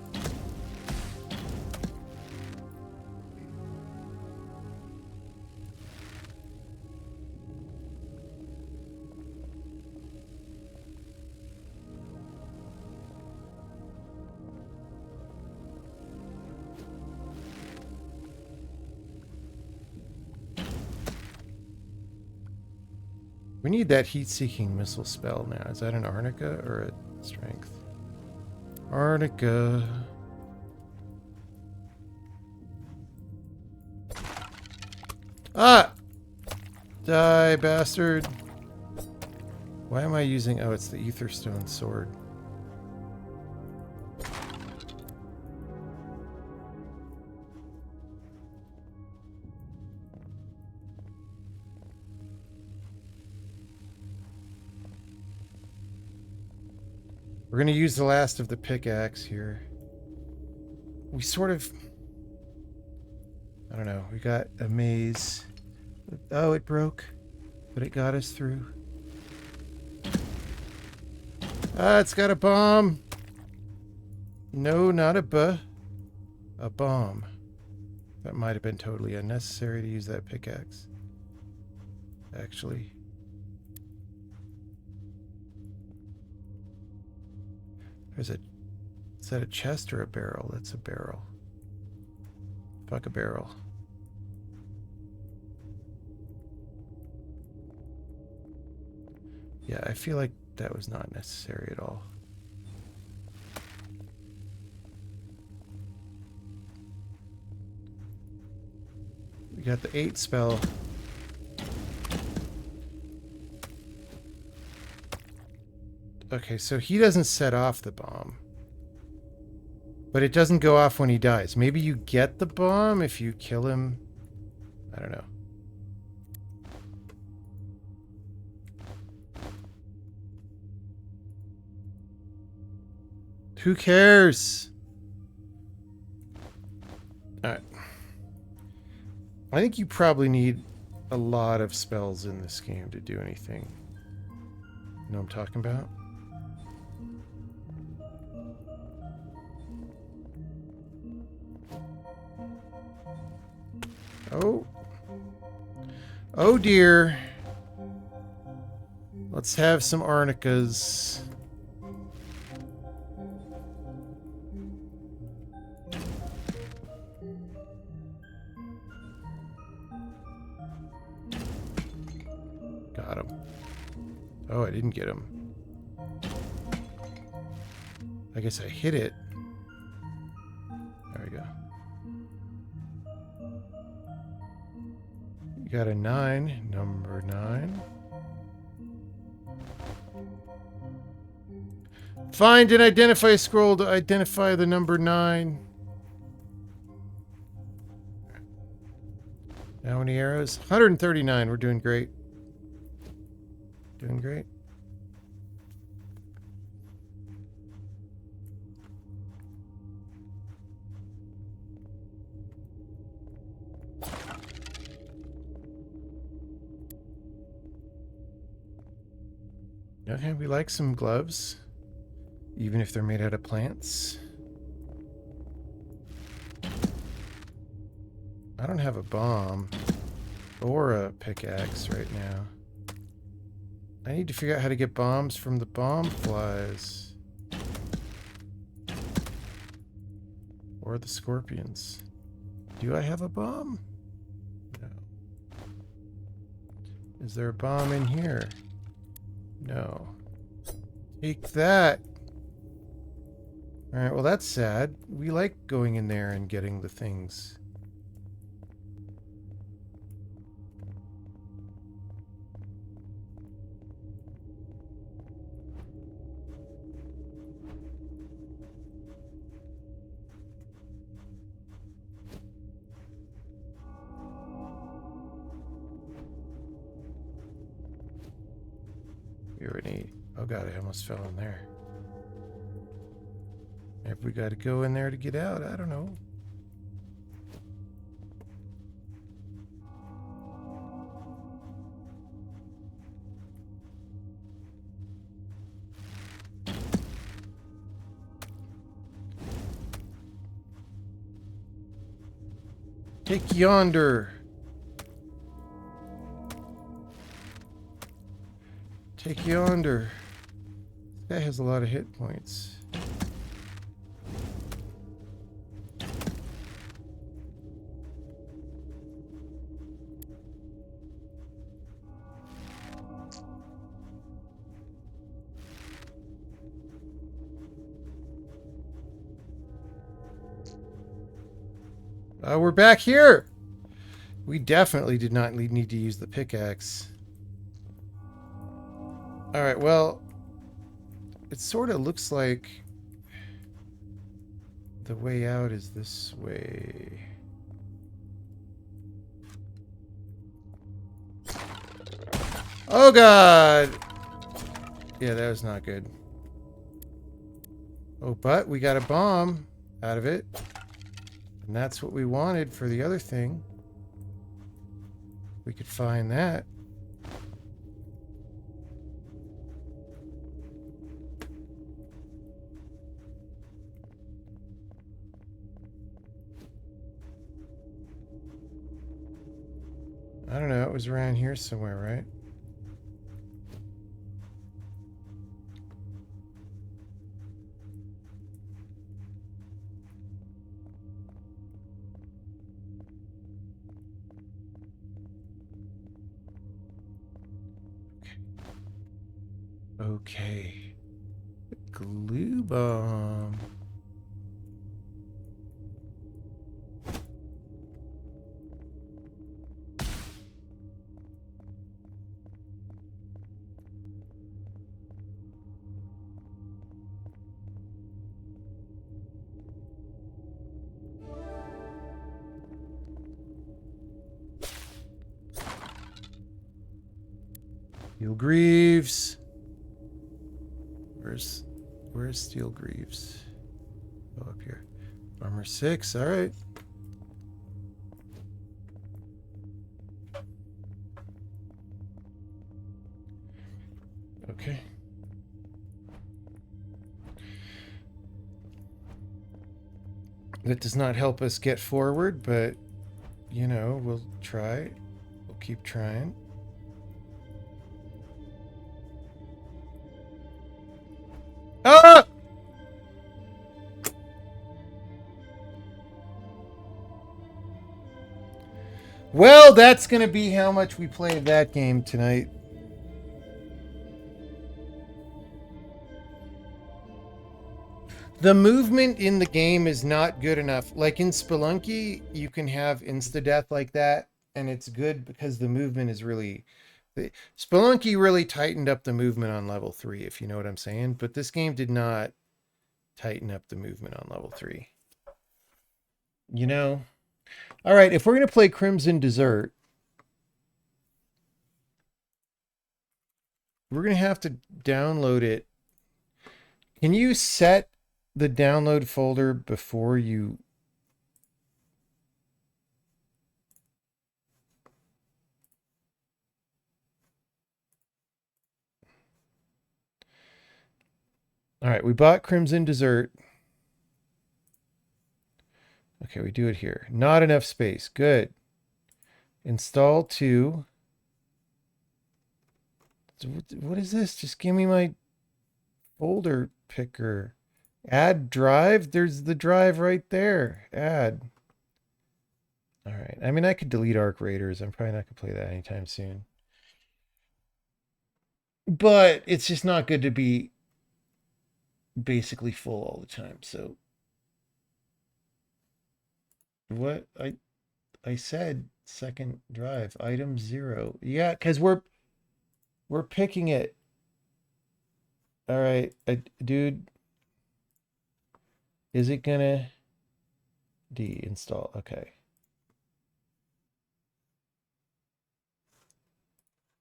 We need that heat-seeking missile spell now. Is that an Arnica or a strength? Arnica. Ah! Die, bastard. Why am I using... Oh, it's the Aetherstone sword. We're going to use the last of the pickaxe here. We sort of... I don't know. We got a maze. Oh, it broke. But it got us through. Ah, it's got a bomb. No, not a bomb. That might have been totally unnecessary to use that pickaxe. Actually. There's a... Is that a chest or a barrel? That's a barrel. Fuck a barrel. Yeah, I feel like that was not necessary at all. We got the 8 spell. Okay, so he doesn't set off the bomb. But it doesn't go off when he dies. Maybe you get the bomb if you kill him. I don't know. Who cares? Alright. I think you probably need a lot of spells in this game to do anything. You know what I'm talking about? Oh. Oh dear. Let's have some Arnicas. Got him. Oh, I didn't get him. I guess I hit it. There we go. You got a 9, number 9. Find and identify a scroll to identify the number 9. How many arrows? 139. We're doing great. Doing great. Okay, we like some gloves, even if they're made out of plants. I don't have a bomb or a pickaxe right now. I need to figure out how to get bombs from the bomb flies. Or the scorpions. Do I have a bomb? No. Is there a bomb in here? No. Take that. Alright, well that's sad. We like going in there and getting the things. We already... Oh god, I almost fell in there. Maybe we gotta go in there to get out. I don't know. Take yonder. Take yonder. This guy has a lot of hit points. We're back here. We definitely did not need to use the pickaxe. Alright, well, it sort of looks like the way out is this way. Oh god! Yeah, that was not good. Oh, but we got a bomb out of it. And that's what we wanted for the other thing. We could find that. I don't know, it was around here somewhere, right? Okay. Glue bomb. Steel Greaves. Where's Steel Greaves? Oh, up here. Armor 6, alright. Okay. That does not help us get forward, but, you know, we'll try. We'll keep trying. Ah! Well, that's going to be how much we played that game tonight. The movement in the game is not good enough. Like in Spelunky, you can have insta-death like that, and it's good because the movement is really... Spelunky really tightened up the movement on level 3, if you know what I'm saying. But this game did not tighten up the movement on level 3. You know? All right, if we're going to play Crimson Desert, we're going to have to download it. Can you set the download folder before you... All right, we bought Crimson Desert. Okay, we do it here. Not enough space. Good. Install to... What is this? Just give me my folder picker. Add drive? There's the drive right there. Add. All right. I mean, I could delete Arc Raiders. I'm probably not going to play that anytime soon. But it's just not good to be basically full all the time. So what I said second drive, item 0. Yeah, because we're picking it. All right, dude. Is it gonna deinstall? Okay.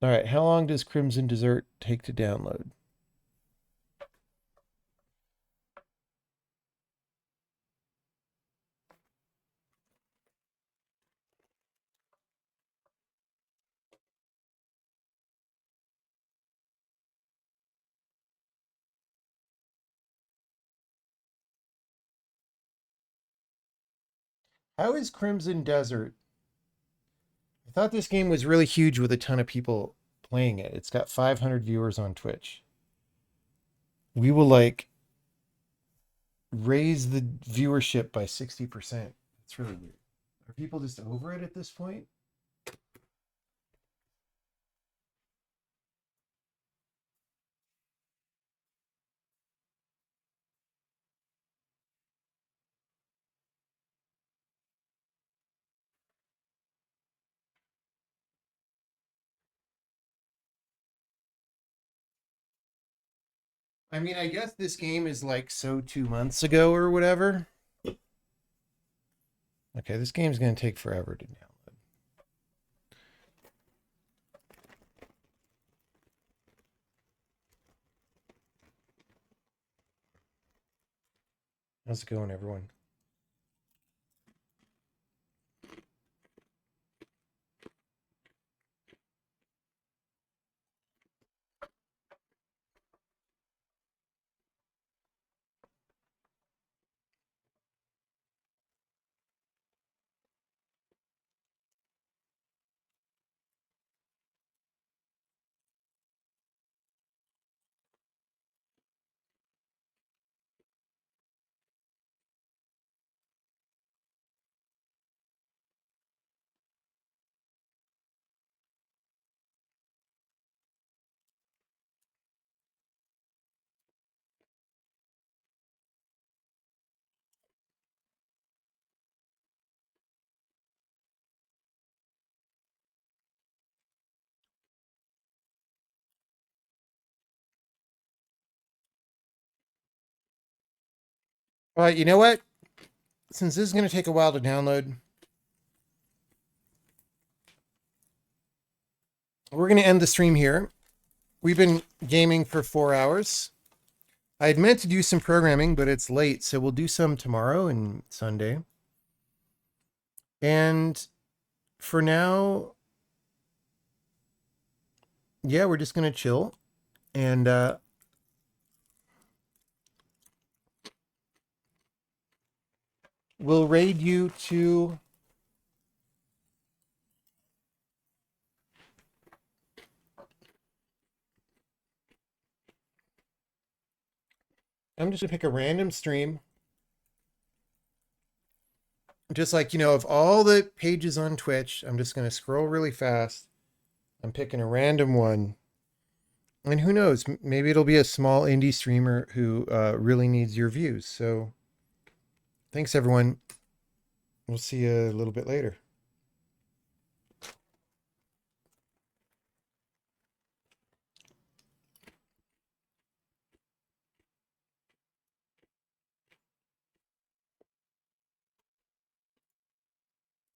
All right, how long does Crimson Desert take to download? How is Crimson Desert? I thought this game was really huge with a ton of people playing it. It's got 500 viewers on Twitch. We will like raise the viewership by 60%. It's really weird. Are people just over it at this point? I mean, I guess this game is like so 2 months ago or whatever. Okay, this game's going to take forever to download. How's it going, everyone? You know what? Since this is going to take a while to download, we're going to end the stream here. We've been gaming for 4 hours. I had meant to do some programming, but it's late, so we'll do some tomorrow and Sunday. And for now, yeah, we're just going to chill. And we'll raid you to... I'm just going to pick a random stream. Just like, you know, of all the pages on Twitch, I'm just going to scroll really fast. I'm picking a random one. And who knows, maybe it'll be a small indie streamer who really needs your views. So thanks, everyone. We'll see you a little bit later.